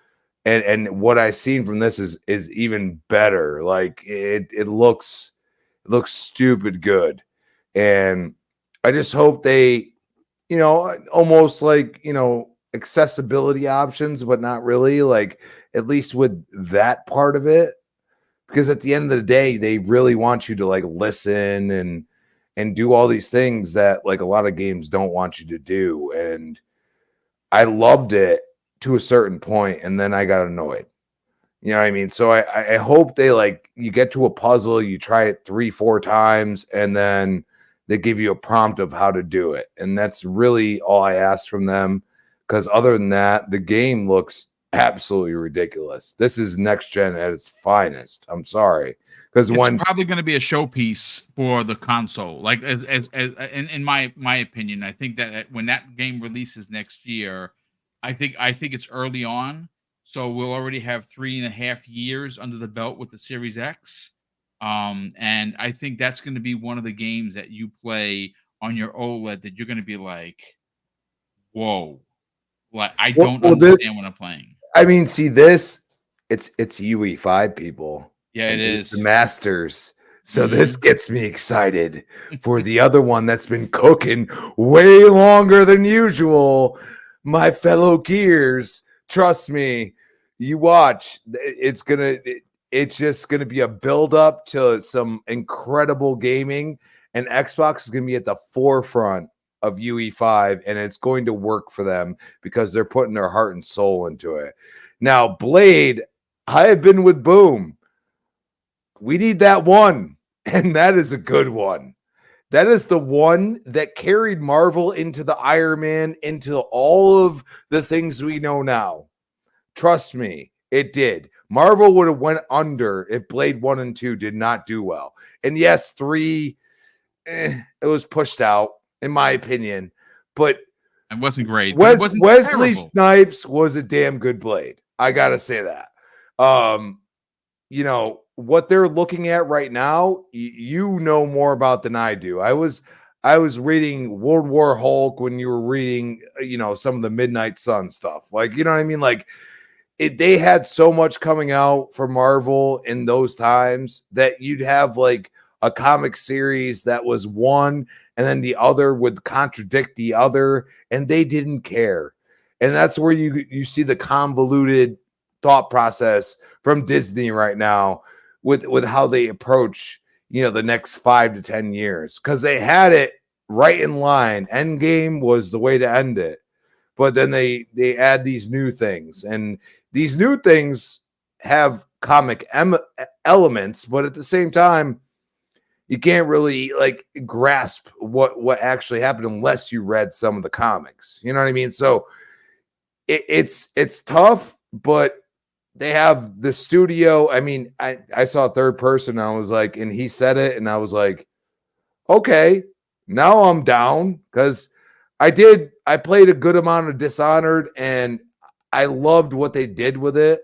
Speaker 2: and what I seen from this is even better. Like it looks stupid good, and I just hope they, almost like accessibility options, but not really. Like at least with that part of it, because at the end of the day, they really want you to like listen and do all these things that like a lot of games don't want you to do. And I loved it to a certain point, and then I got annoyed. You know what I mean? So I hope they like you get to a puzzle, you try it 3-4 times, and then they give you a prompt of how to do it. And that's really all I asked from them. Because other than that, the game looks absolutely ridiculous. This is next gen at its finest. I'm sorry. Because
Speaker 1: it's probably going to be a showpiece for the console. Like as in my opinion, I think that when that game releases next year, I think it's early on. So we'll already have 3.5 years under the belt with the Series X. And I think that's going to be one of the games that you play on your OLED that you're going to be like, whoa, like I don't understand what I'm playing.
Speaker 2: I mean, see this, it's UE5 people.
Speaker 1: Yeah, it is
Speaker 2: the Masters. So this gets me excited for the other one that's been cooking way longer than usual. My fellow Gears, trust me, you watch. It's just gonna be a build up to some incredible gaming, and Xbox is gonna be at the forefront of UE5, and it's going to work for them because they're putting their heart and soul into it. Now, Blade, I have been with Boom. We need that one, and that is a good one. That is the one that carried Marvel into the Iron Man, into all of the things we know now. Trust me, it did. Marvel would have went under if Blade 1 and 2 did not do well. And yes, 3, it was pushed out, in my opinion. But
Speaker 1: it wasn't great.
Speaker 2: Wesley Snipes was a damn good Blade. I got to say that. What they're looking at right now, you know more about than I do. I was reading World War Hulk when you were reading, some of the Midnight Sun stuff. Like, you know what I mean? Like, they had so much coming out for Marvel in those times that you'd have like a comic series that was one, and then the other would contradict the other, and they didn't care. And that's where you see the convoluted thought process from Disney right now with how they approach, the next 5 to 10 years, because they had it right in line. Endgame was the way to end it, but then they add these new things, and these new things have comic elements, but at the same time, you can't really like grasp what actually happened unless you read some of the comics. You know what I mean? So it's tough, but they have the studio. I mean, I saw a third person, and I was like, and he said it, and I was like, okay, now I'm down, because I played a good amount of Dishonored, and I loved what they did with it.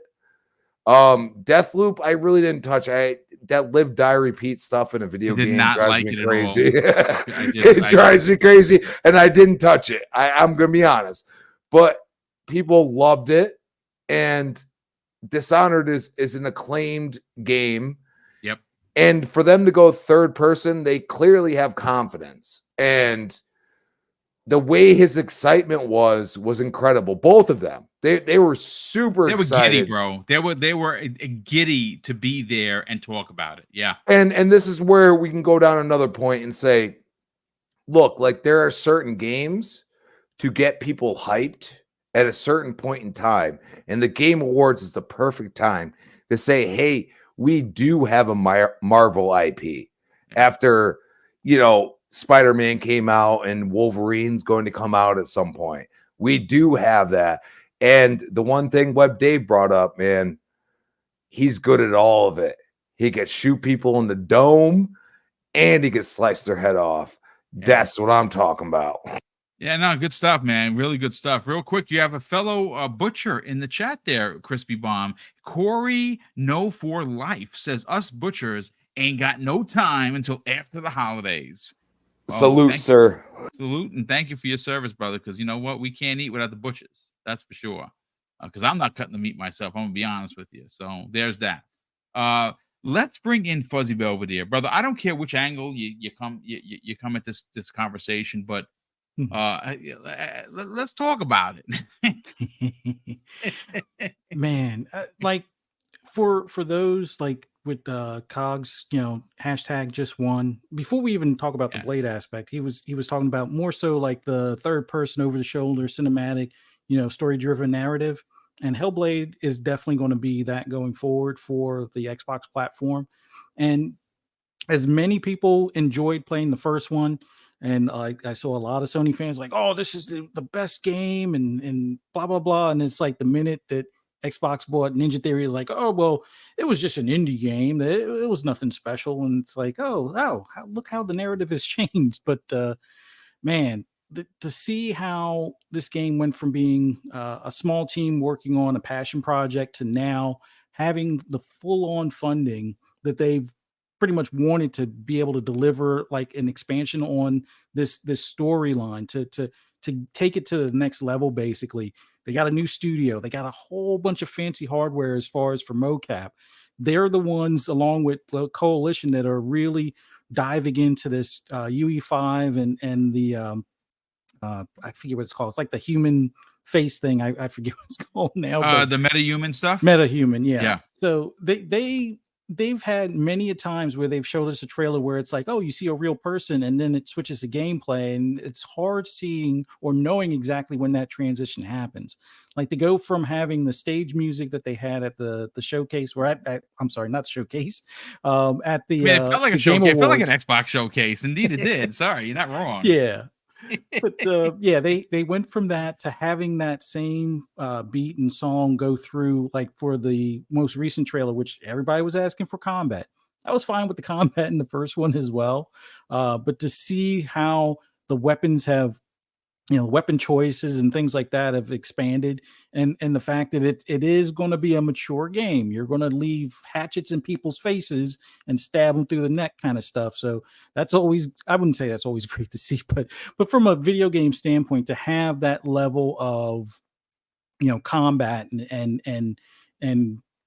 Speaker 2: Deathloop, I really didn't touch. That live, die, repeat stuff in a video game drives me crazy. It drives me crazy, and I didn't touch it. I'm gonna be honest, but people loved it, and Dishonored is an acclaimed game.
Speaker 1: Yep.
Speaker 2: And for them to go third person, they clearly have confidence, and the way his excitement was incredible. Both of them, they were super excited.
Speaker 1: They were giddy, bro. They were giddy to be there and talk about it. Yeah.
Speaker 2: And this is where we can go down another point and say, look, like there are certain games to get people hyped at a certain point in time, and the Game Awards is the perfect time to say, hey, we do have a Marvel IP after, Spider-Man came out and Wolverine's going to come out at some point. We do have that. And the one thing Web Dave brought up, man, he's good at all of it. He can shoot people in the dome, and he can slice their head off. Yeah. That's what I'm talking about.
Speaker 1: Yeah, no, good stuff, man. Really good stuff. Real quick, you have a fellow butcher in the chat there, Crispy Bomb. Corey No for Life says, us butchers ain't got no time until after the holidays.
Speaker 2: Salute,
Speaker 1: thank you.
Speaker 2: sir.
Speaker 1: Salute and thank you for your service, brother. Because you know what, we can't eat without the butchers. That's for sure. Because I'm not cutting the meat myself. I'm gonna be honest with you. So there's that. Let's bring in Fuzzy Belvedere, brother. I don't care which angle you come at this conversation, but let's talk about it.
Speaker 6: Man, like for those like with Cogs, hashtag just one. Before we even talk about the Blade aspect, he was talking about more so like the third person over the shoulder cinematic, story driven narrative. And Hellblade is definitely going to be that going forward for the Xbox platform. And as many people enjoyed playing the first one, and I saw a lot of Sony fans like, oh, this is the best game and blah, blah, blah. And it's like the minute that Xbox bought Ninja Theory, like, oh, well, it was just an indie game. It was nothing special. And it's like, look how the narrative has changed. But man, to see how this game went from being a small team working on a passion project to now having the full-on funding that they've pretty much wanted to be able to deliver, like an expansion on this storyline to take it to the next level. Basically, they got a new studio, they got a whole bunch of fancy hardware as far as for mocap. They're the ones, along with the Coalition, that are really diving into this UE5 and the I forget what it's called. It's like the human face thing. I forget what it's called now.
Speaker 1: The metahuman stuff.
Speaker 6: Metahuman, yeah.
Speaker 1: Yeah.
Speaker 6: So they've had many a times where they've showed us a trailer where it's like, oh, you see a real person, and then it switches to gameplay, and it's hard seeing or knowing exactly when that transition happens. Like to go from having the stage music that they had at the showcase, or at I'm sorry, not the showcase, at the
Speaker 1: it felt like a showcase. It felt like an Xbox showcase. Indeed, it did. Sorry, you're not wrong.
Speaker 6: Yeah. But they went from that to having that same beat and song go through, like for the most recent trailer, which everybody was asking for combat. I was fine with the combat in the first one as well, but to see how the weapons have, weapon choices and things like that have expanded, and the fact that it is going to be a mature game. You're going to leave hatchets in people's faces and stab them through the neck, kind of stuff. So that's always, I wouldn't say that's always great to see, but from a video game standpoint, to have that level of combat and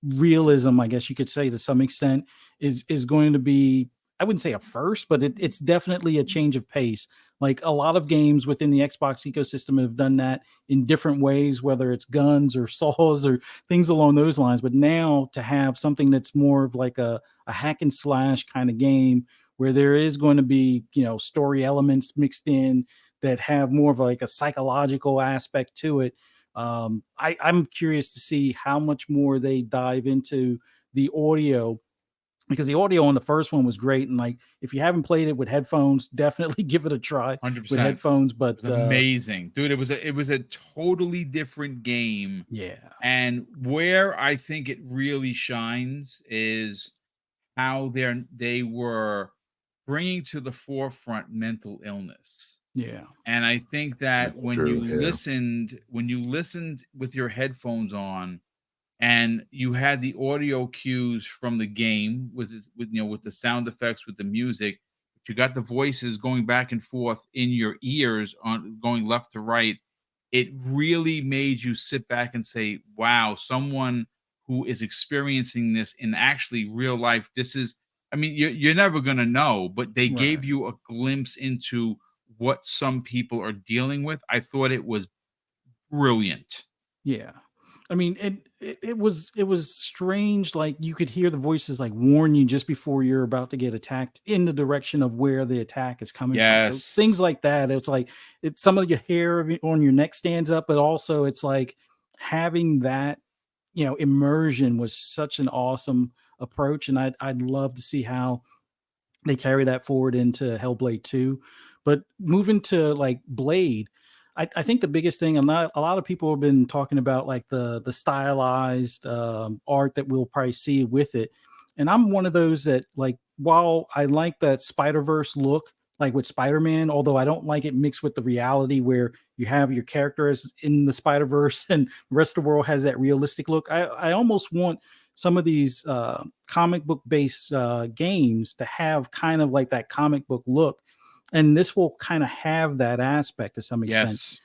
Speaker 6: realism, I guess you could say, to some extent, is going to be, I wouldn't say a first, but it's definitely a change of pace. Like a lot of games within the Xbox ecosystem have done that in different ways, whether it's guns or saws or things along those lines. But now to have something that's more of like a hack and slash kind of game, where there is going to be, story elements mixed in that have more of like a psychological aspect to it. I'm curious to see how much more they dive into the audio, because the audio on the first one was great. And like, if you haven't played it with headphones, definitely give it a try
Speaker 1: 100%
Speaker 6: with headphones. But
Speaker 1: amazing, dude. It was a totally different game.
Speaker 6: Yeah.
Speaker 1: And where I think it really shines is how they were bringing to the forefront mental illness.
Speaker 6: Yeah.
Speaker 1: And I think that
Speaker 2: That's true,
Speaker 1: when you listened with your headphones on, and you had the audio cues from the game with the sound effects, with the music, but you got the voices going back and forth in your ears, on going left to right. It really made you sit back and say, wow, someone who is experiencing this in actually real life, this is, I mean, you're never going to know, but they gave you a glimpse into what some people are dealing with. I thought it was brilliant.
Speaker 6: Yeah. I mean, it was strange. Like you could hear the voices like warn you just before you're about to get attacked in the direction of where the attack is coming from. So things like that. It's like some of your hair on your neck stands up, but also it's like having that, immersion was such an awesome approach. And I'd love to see how they carry that forward into Hellblade 2. But moving to like Blade, I think the biggest thing, a lot of people have been talking about like the stylized art that we'll probably see with it. And I'm one of those that, like, while I like that Spider-Verse look, like with Spider-Man, although I don't like it mixed with the reality where you have your characters in the Spider-Verse and the rest of the world has that realistic look. I almost want some of these comic book based games to have kind of like that comic book look. and this will kind of have that aspect to some extent.
Speaker 1: Yes.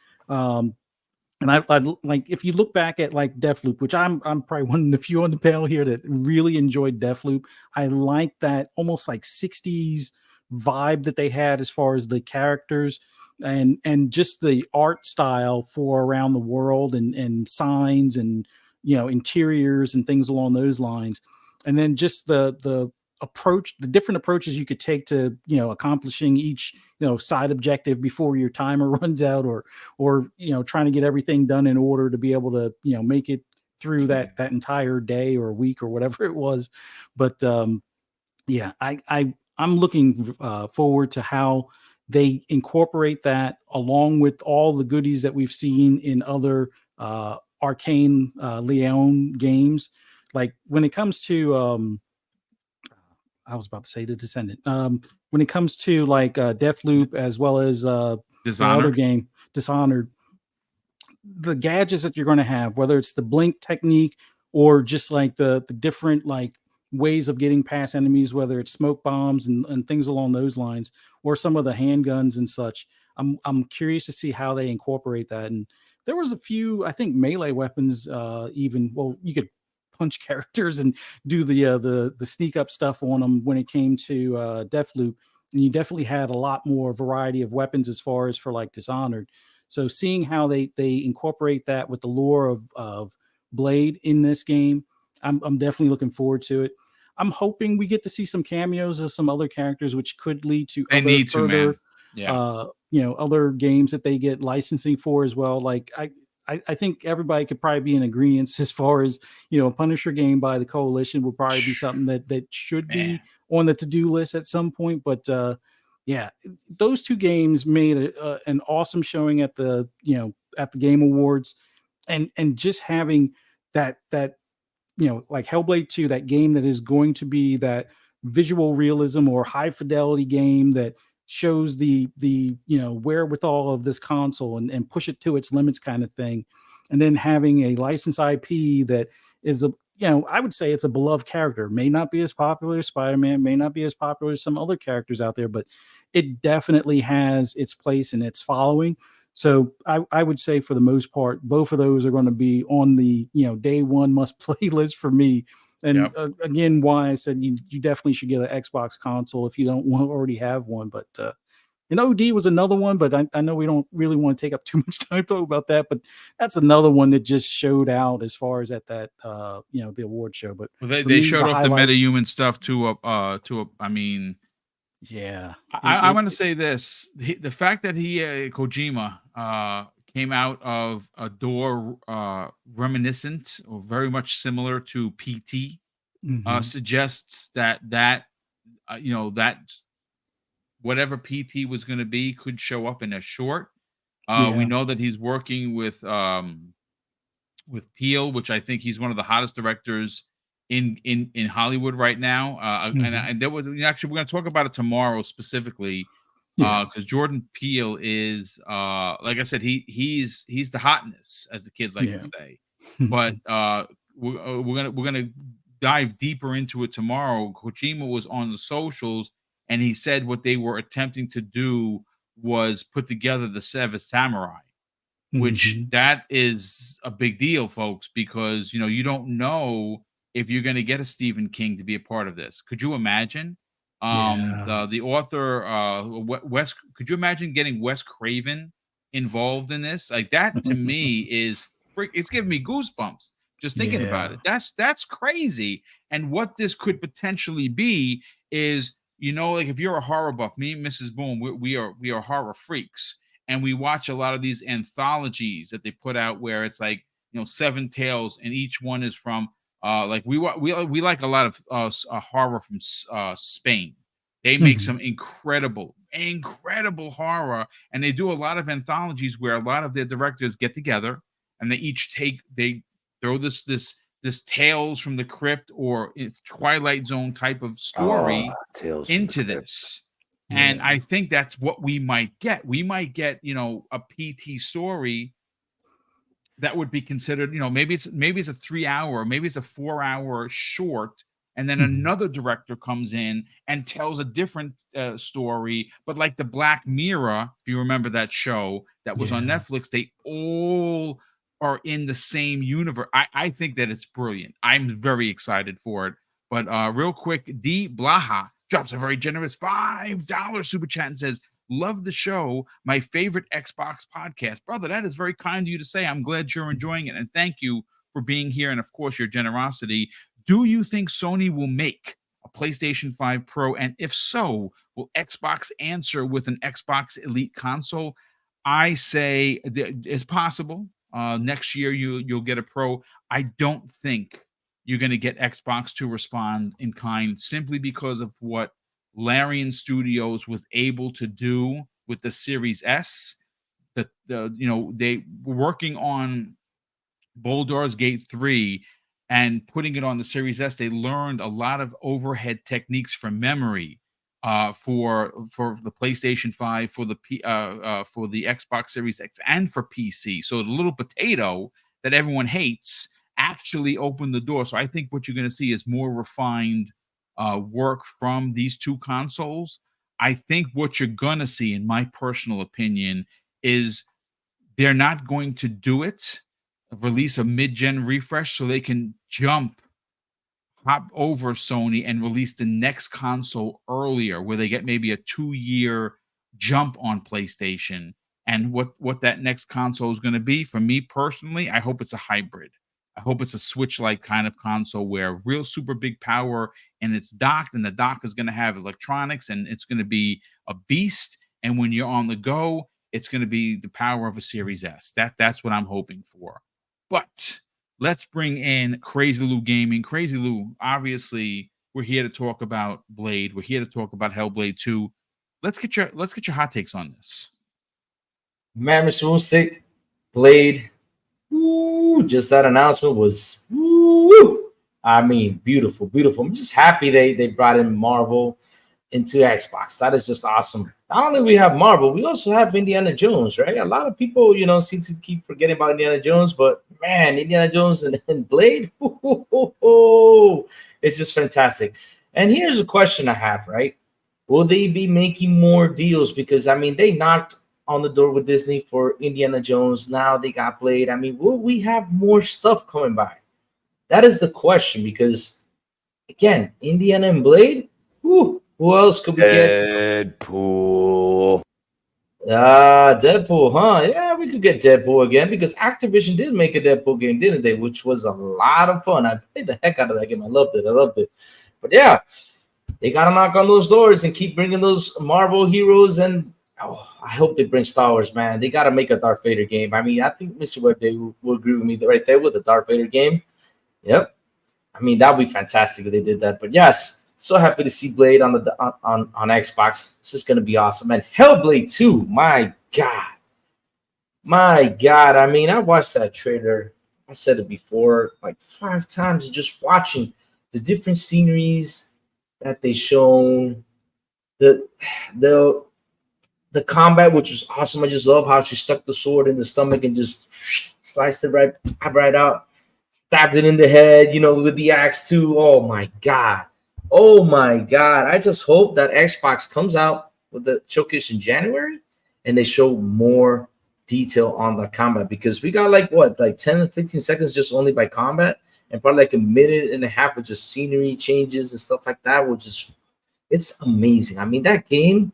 Speaker 6: And I like, if you look back at like Deathloop, which I'm probably one of the few on the panel here that really enjoyed Deathloop. I like that almost like 60s vibe that they had as far as the characters and just the art style for around the world and signs and, you know, interiors and things along those lines. And then just the approach, the different approaches you could take to, you know, accomplishing each, you know, side objective before your timer runs out, or you know, trying to get everything done in order to be able to, you know, make it through that entire day or week or whatever it was. But yeah, I'm looking forward to how they incorporate that along with all the goodies that we've seen in other Arkane Lyon games. Like when it comes to I was about to say The Descendant. When it comes to like Deathloop as well as the other game, Dishonored, the gadgets that you're going to have, whether it's the blink technique or just like the different like ways of getting past enemies, whether it's smoke bombs and things along those lines, or some of the handguns and such. I'm curious to see how they incorporate that. And there was a few, I think, melee weapons. Even, well, you could punch characters and do the sneak up stuff on them when it came to Deathloop, and you definitely had a lot more variety of weapons as far as for like Dishonored. So seeing how they incorporate that with the lore of Blade in this game, I'm definitely looking forward to it. I'm hoping we get to see some cameos of some other characters, which could lead to further, you know, other games that they get licensing for as well. Like I think everybody could probably be in agreement as far as, you know, a Punisher game by the Coalition would probably be something that should be on the to-do list at some point. But yeah, those two games made an awesome showing at the, you know, at the Game Awards, and just having that you know, like Hellblade 2, that game that is going to be that visual realism or high fidelity game that shows the you know, wherewithal of this console and push it to its limits kind of thing. And then having a licensed IP that is a, you know, I would say it's a beloved character. May not be as popular as Spider-Man, may not be as popular as some other characters out there, but it definitely has its place and its following. So I would say for the most part, both of those are going to be on the, you know, day one must play list for me. And again, why I said you definitely should get an Xbox console if you don't already have one. But and OD was another one, but I know we don't really want to take up too much time talking about that. But that's another one that just showed out as far as at that you know, the award show. But
Speaker 1: they showed off the metahuman stuff to I mean,
Speaker 6: yeah,
Speaker 1: I want to say this: the fact that he Kojima came out of a door reminiscent or very much similar to PT suggests that you know, that whatever PT was going to be could show up in a short. We know that he's working with Peele, which I think he's one of the hottest directors in Hollywood right now. And there was, actually, we're going to talk about it tomorrow specifically, because Jordan Peele is like I said, he's the hotness, as the kids like to say. But we're gonna dive deeper into it tomorrow. Kojima was on the socials and he said what they were attempting to do was put together the Seven Samurai, which that is a big deal, folks, because, you know, you don't know if you're going to get a Stephen King to be a part of this. Could you imagine? The author, Wes, could you imagine getting Wes Craven involved in this? Like, that to me is it's giving me goosebumps just thinking about it. That's crazy. And what this could potentially be is, you know, like if you're a horror buff, me and Mrs. Boom, we are horror freaks, and we watch a lot of these anthologies that they put out where it's like, you know, 7 tales, and each one is from like we like a lot of horror from Spain. They make some incredible horror, and they do a lot of anthologies where a lot of their directors get together and they throw this Tales from the Crypt or it's Twilight Zone type of story into this. And I think that's what we might get. We might get, you know, a PT story that would be considered, you know, maybe it's a 3 hour, maybe it's a 4 hour short and then another director comes in and tells a different story. But like the Black Mirror, if you remember that show that was on Netflix, they all are in the same universe. I think that it's brilliant. I'm very excited for it. But real quick, D. Blaha drops a very generous $5 super chat and says, "Love the show. My favorite Xbox podcast." Brother, that is very kind of you to say. I'm glad you're enjoying it. And thank you for being here. And of course, your generosity. Do you think Sony will make a PlayStation 5 Pro? And if so, will Xbox answer with an Xbox Elite console? I say it's possible. Next year, you'll get a Pro. I don't think you're going to get Xbox to respond in kind simply because of what Larian Studios was able to do with the Series S. They were working on Baldur's Gate 3 and putting it on the Series S. They learned a lot of overhead techniques from memory for the PlayStation 5, for the Xbox Series X, and for PC. So the little potato that everyone hates actually opened the door. So I think what you're going to see is more refined work from these two consoles. I think what you're going to see, in my personal opinion, is they're not going to do it, release a mid-gen refresh so they can hop over Sony and release the next console earlier, where they get maybe a 2-year jump on PlayStation. And what that next console is going to be, for me personally, I hope it's a hybrid. I hope it's a Switch-like kind of console where real super big power, and it's docked, and the dock is going to have electronics, and it's going to be a beast. And when you're on the go, it's going to be the power of a Series S. That's what I'm hoping for. But let's bring in Crazy Lou Gaming. Crazy Lou, obviously, we're here to talk about Blade. We're here to talk about Hellblade 2. Let's get your hot takes on this.
Speaker 3: Man, Mr. BoomStick, Blade. Ooh, just that announcement was, woo, I mean, beautiful, beautiful. I'm just happy they brought in Marvel into Xbox. That is just awesome. Not only we have Marvel, we also have Indiana Jones, right? A lot of people, seem to keep forgetting about Indiana Jones, but man, Indiana Jones and Blade, it's just fantastic. And here's a question I have, right? Will they be making more deals? Because, I mean, they knocked on the door with Disney for Indiana Jones. Now they got Blade. I mean, will we have more stuff coming by? That is the question, because, again, Indiana and Blade, who else could we get?
Speaker 2: Deadpool.
Speaker 3: Deadpool, huh? Yeah, we could get Deadpool again, because Activision did make a Deadpool game, didn't they? Which was a lot of fun. I played the heck out of that game. I loved it. But yeah, they got to knock on those doors and keep bringing those Marvel heroes. And I hope they bring Star Wars, man. They got to make a Darth Vader game. I mean, I think Mr. Webday will agree with me right there with the Darth Vader game. Yep. I mean, that would be fantastic if they did that. But yes, so happy to see Blade on Xbox. This is going to be awesome. And Hellblade 2, my God. I mean, I watched that trailer. I said it before, like 5 times, just watching the different sceneries that they shown. The combat, which was awesome. I just love how she stuck the sword in the stomach and just sliced it right out. Stabbed it in the head, with the axe too. Oh my God. I just hope that Xbox comes out with the showcase in January and they show more detail on the combat, because we got like 10 and 15 seconds just only by combat, and probably like a minute and a half with just scenery changes and stuff like that, it's amazing. I mean, that game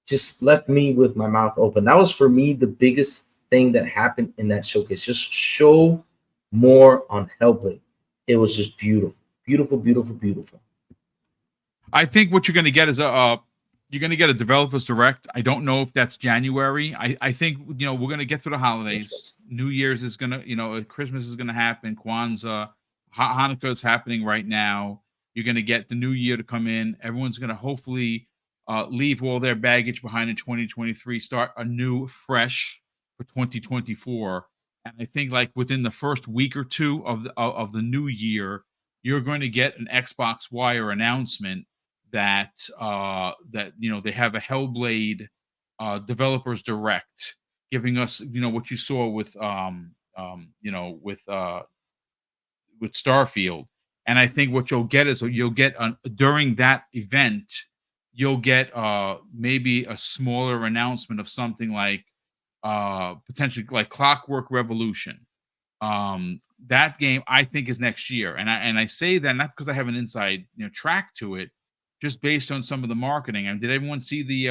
Speaker 3: just left me with my mouth open. That was, for me, the biggest thing that happened in that showcase. Just show more on Hellblade. It was just beautiful.
Speaker 1: I think what you're going to get is you're going to get a developers direct. I don't know if that's January. I think we're going to get through the holidays. New Year's is going to, Christmas is going to happen. Kwanzaa, Hanukkah is happening right now. You're going to get the new year to come in. Everyone's going to hopefully leave all their baggage behind in 2023, start anew, fresh for 2024. And I think like within the first week or two of the new year, you're going to get an Xbox Wire announcement that they have a Hellblade developers direct, giving us what you saw with with Starfield, And I think what you'll get is you'll get during that event, you'll get maybe a smaller announcement of something like potentially like Clockwork Revolution. That game I think is next year, and I say that not because I have an inside track to it, just based on some of the marketing. And did everyone see the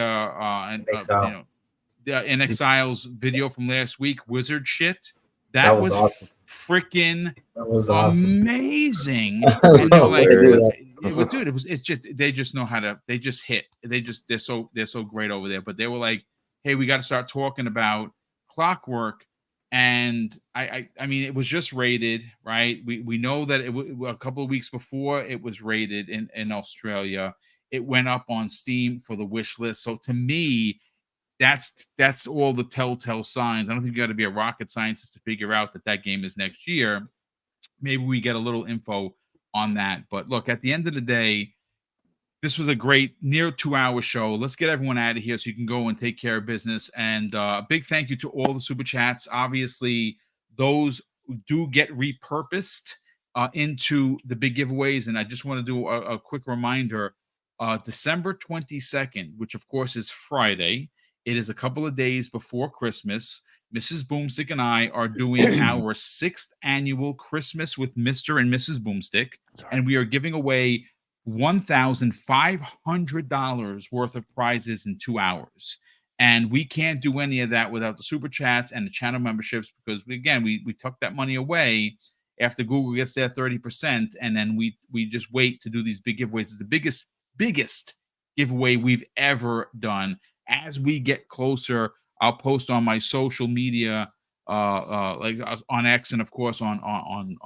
Speaker 1: In Exile's video from last week? Wizard shit. That was awesome. Freaking amazing. And they're like, it's just they just know how to. They're so great over there. But they were like, hey, we got to start talking about Clockwork. And I mean, it was just rated, right? We know that a couple of weeks before it was rated in Australia. It went up on Steam for the wish list. So to me, that's all the telltale signs. I don't think you got to be a rocket scientist to figure out that game is next year. Maybe we get a little info on that. But look, at the end of the day, this was a great near 2-hour show. Let's get everyone out of here so you can go and take care of business. And a big thank you to all the super chats. Obviously, those do get repurposed into the big giveaways. And I just want to do a quick reminder. December 22nd, which of course is Friday. It is a couple of days before Christmas. Mrs. Boomstick and I are doing our 6th annual Christmas with Mr. and Mrs. Boomstick. And we are giving away $1,500 worth of prizes in 2 hours. And we can't do any of that without the super chats and the channel memberships, because we took that money away after Google gets their 30%. And then we just wait to do these big giveaways. It's the biggest giveaway we've ever done. As we get closer, I'll post on my social media, like on X and of course on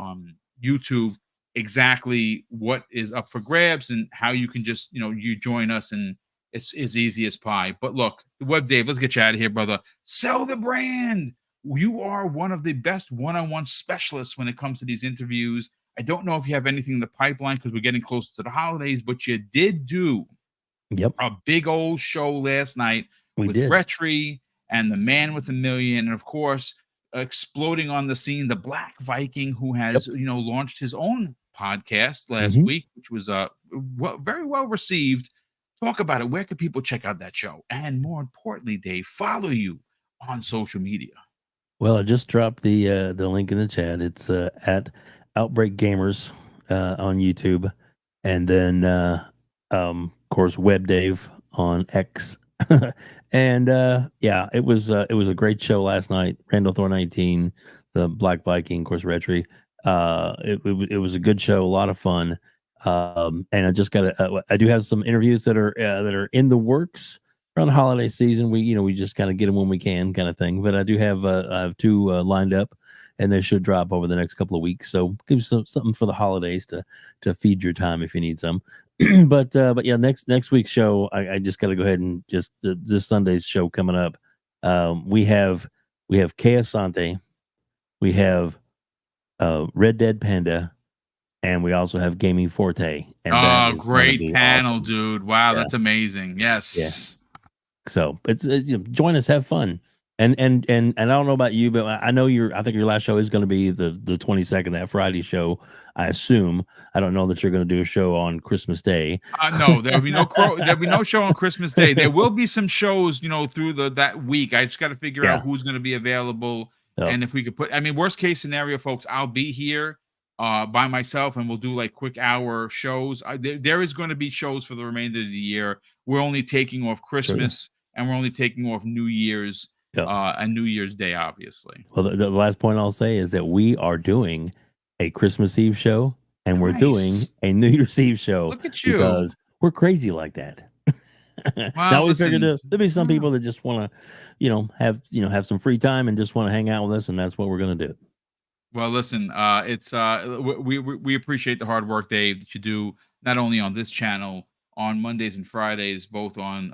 Speaker 1: YouTube, exactly what is up for grabs and how you can just you join us, and it's as easy as pie. But look, Web Dave, let's get you out of here, brother. Sell the brand. You are one of the best one-on-one specialists when it comes to these interviews. I don't know if you have anything in the pipeline because we're getting closer to the holidays, but you did do a big old show last night with Retri and the Man with a Million, and of course, exploding on the scene, the Black Viking, who has launched his own podcast last week, which was very well received. Talk about it. Where can people check out that show? And more importantly, Dave, follow you on social media.
Speaker 4: Well, I just dropped the link in the chat. It's at Outbreak Gamers on YouTube, and then of course Web Dave on X. And it was a great show last night. Randall Thor 19, the Black Viking, of course, Retri. It was a good show, a lot of fun. And I just I do have some interviews that are in the works around the holiday season. We just kind of get them when we can, kind of thing. But I do have I have 2 lined up, and they should drop over the next couple of weeks. So give you something for the holidays to feed your time if you need some. but yeah, next week's show, I just got to go ahead and just this Sunday's show coming up. We have Kay Asante, we have Red Dead Panda, and we also have Gaming Forte. And
Speaker 1: great panel,
Speaker 4: awesome.
Speaker 1: Dude! Wow, that's amazing. Yes.
Speaker 4: Yeah. So it's join us, have fun. And I don't know about you, but I know I think your last show is going to be the 22nd, that Friday show, I assume. I don't know that you're going to do a show on Christmas Day.
Speaker 1: No, there'll be no show on Christmas Day. There will be some shows, through that week. I just got to figure out who's going to be available, and if we could put. I mean, worst case scenario, folks, I'll be here by myself, and we'll do like quick hour shows. There is going to be shows for the remainder of the year. We're only taking off Christmas, and we're only taking off New Year's. And New Year's Day, obviously.
Speaker 4: Well, the last point I'll say is that we are doing a Christmas Eve show, and we're doing a New Year's Eve show.
Speaker 1: Look at you,
Speaker 4: because we're crazy like that.
Speaker 1: Well,
Speaker 4: now we figured there'll be some people that just want to, have some free time and just want to hang out with us, and that's what we're going to do.
Speaker 1: Well, listen, it's we appreciate the hard work, Dave, that you do not only on this channel on Mondays and Fridays, both on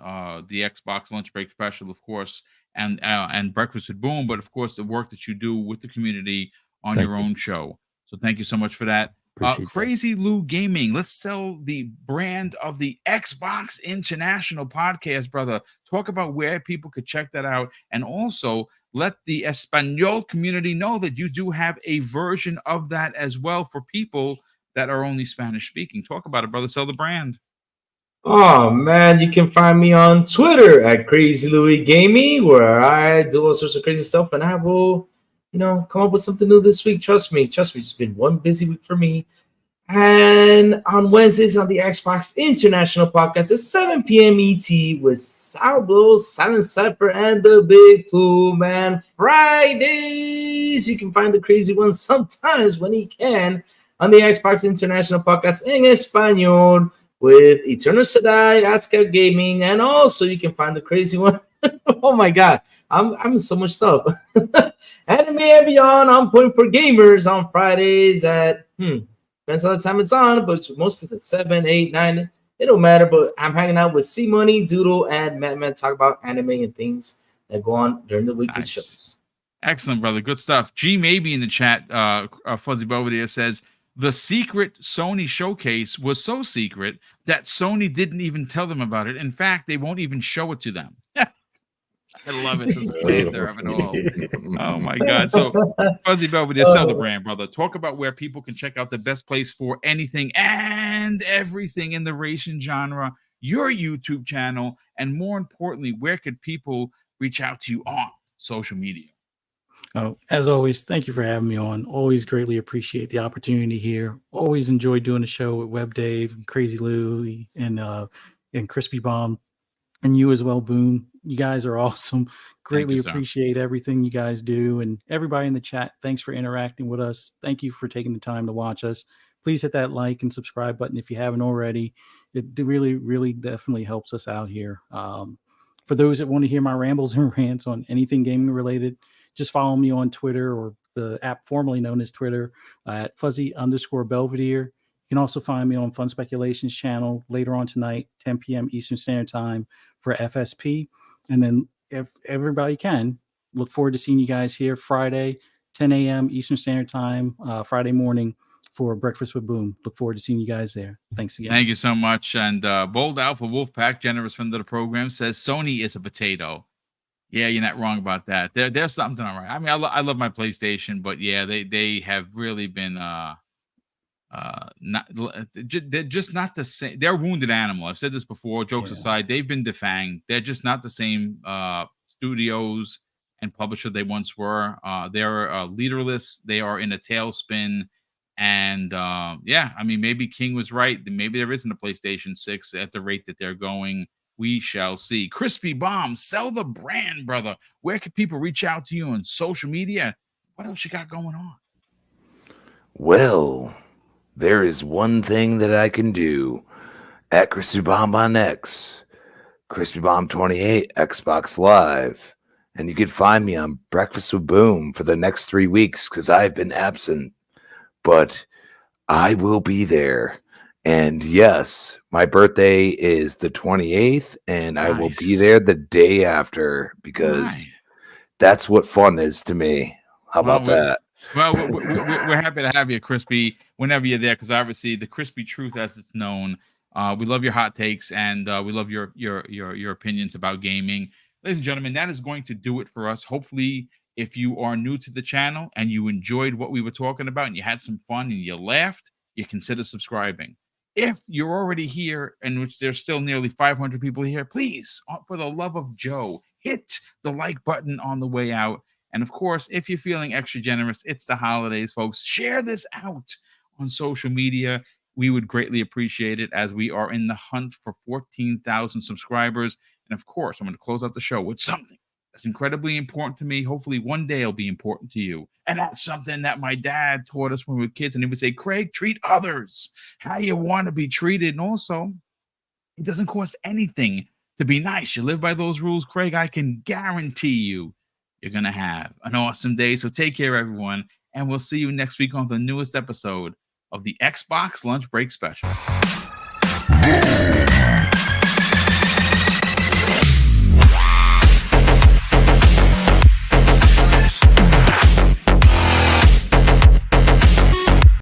Speaker 1: the Xbox Lunch Break Special, of course, and Breakfast with Boom, but of course the work that you do with the community on your own show. So thank you so much for that. Crazy Lou Gaming. Let's sell the brand of the Xbox International podcast, brother. Talk about where people could check that out, and also let the Espanol community know that you do have a version of that as well for people that are only Spanish speaking. Talk about it, brother. Sell the brand.
Speaker 3: Oh man, you can find me on Twitter at Crazy Louis Gaming, where I do all sorts of crazy stuff, and I will, come up with something new this week. Trust me, it's been one busy week for me. And on Wednesdays on the Xbox International Podcast at 7 p.m. ET with Salblo, Silent Cypher, and the Big Plume. And Fridays, you can find the crazy ones sometimes when he can on the Xbox International Podcast in Espanol with Eternal Sedai, Aska Gaming, and also you can find the crazy one. Oh my god, I'm so much stuff. Anime and Beyond on Point for Gamers on Fridays at depends on the time it's on, but mostly it's at 7, 8, 9. It don't matter, but I'm hanging out with C Money, Doodle, and Madman talk about anime and things that go on during the weekly shows.
Speaker 1: Excellent, brother. Good stuff. G Maybe in the chat, Fuzzy Belvedere says, the secret Sony showcase was so secret that Sony didn't even tell them about it. In fact, they won't even show it to them. I love it. The slander of it all. Oh my God. So Fuzzy Belvedere, sell the brand, brother. Talk about where people can check out the best place for anything and everything in the racing genre, your YouTube channel, and more importantly, where could people reach out to you on social media?
Speaker 6: Oh, as always, thank you for having me on. Always greatly appreciate the opportunity here. Always enjoy doing the show with Web Dave and Crazy Lou and Crispy Bomb, and you as well, Boom. You guys are awesome. Greatly appreciate everything you guys do, and everybody in the chat. Thanks for interacting with us. Thank you for taking the time to watch us. Please hit that like and subscribe button if you haven't already. It really, really definitely helps us out here. For those that want to hear my rambles and rants on anything gaming related, just follow me on Twitter or the app formerly known as Twitter at Fuzzy_Belvedere. You can also find me on Fun Speculations channel later on tonight, 10 p.m. Eastern Standard Time for FSP. And then if everybody can, look forward to seeing you guys here Friday, 10 a.m. Eastern Standard Time, Friday morning for Breakfast with Boom. Look forward to seeing you guys there. Thanks again.
Speaker 1: Thank you so much. And Bold Alpha Wolfpack, generous friend of the program, says Sony is a potato. Yeah, you're not wrong about that. There's something all right. I mean, I love my PlayStation, but yeah, they have really been they're just not the same. They're a wounded animal. I've said this before. Jokes aside, they've been defanged. They're just not the same studios and publisher they once were. They're leaderless. They are in a tailspin. And yeah, I mean, maybe King was right. Maybe there isn't a PlayStation 6 at the rate that they're going. We shall see. Crispy Bomb, sell the brand, brother. Where can people reach out to you on social media? What else you got going on?
Speaker 2: Well, there is one thing that I can do at Crispy Bomb on X, Crispy Bomb 28, Xbox Live. And you can find me on Breakfast with Boom for the next 3 weeks because I've been absent. But I will be there. And yes, my birthday is the 28th, and I will be there the day after because that's what fun is to me. How about that?
Speaker 1: Well, we're happy to have you, Crispy, whenever you're there, because obviously the Crispy Truth, as it's known, we love your hot takes, and we love your opinions about gaming. Ladies and gentlemen, that is going to do it for us. Hopefully, if you are new to the channel and you enjoyed what we were talking about and you had some fun and you laughed, you consider subscribing. If you're already here, and which there's still nearly 500 people here, please, for the love of Joe, hit the like button on the way out. And of course, if you're feeling extra generous, it's the holidays, folks. Share this out on social media. We would greatly appreciate it as we are in the hunt for 14,000 subscribers. And of course, I'm going to close out the show with something that's incredibly important to me. Hopefully one day it'll be important to you. And that's something that my dad taught us when we were kids. And he would say, Craig, treat others how you want to be treated. And also, it doesn't cost anything to be nice. You live by those rules, Craig, I can guarantee you're going to have an awesome day. So take care, everyone. And we'll see you next week on the newest episode of the Xbox Lunch Break Special.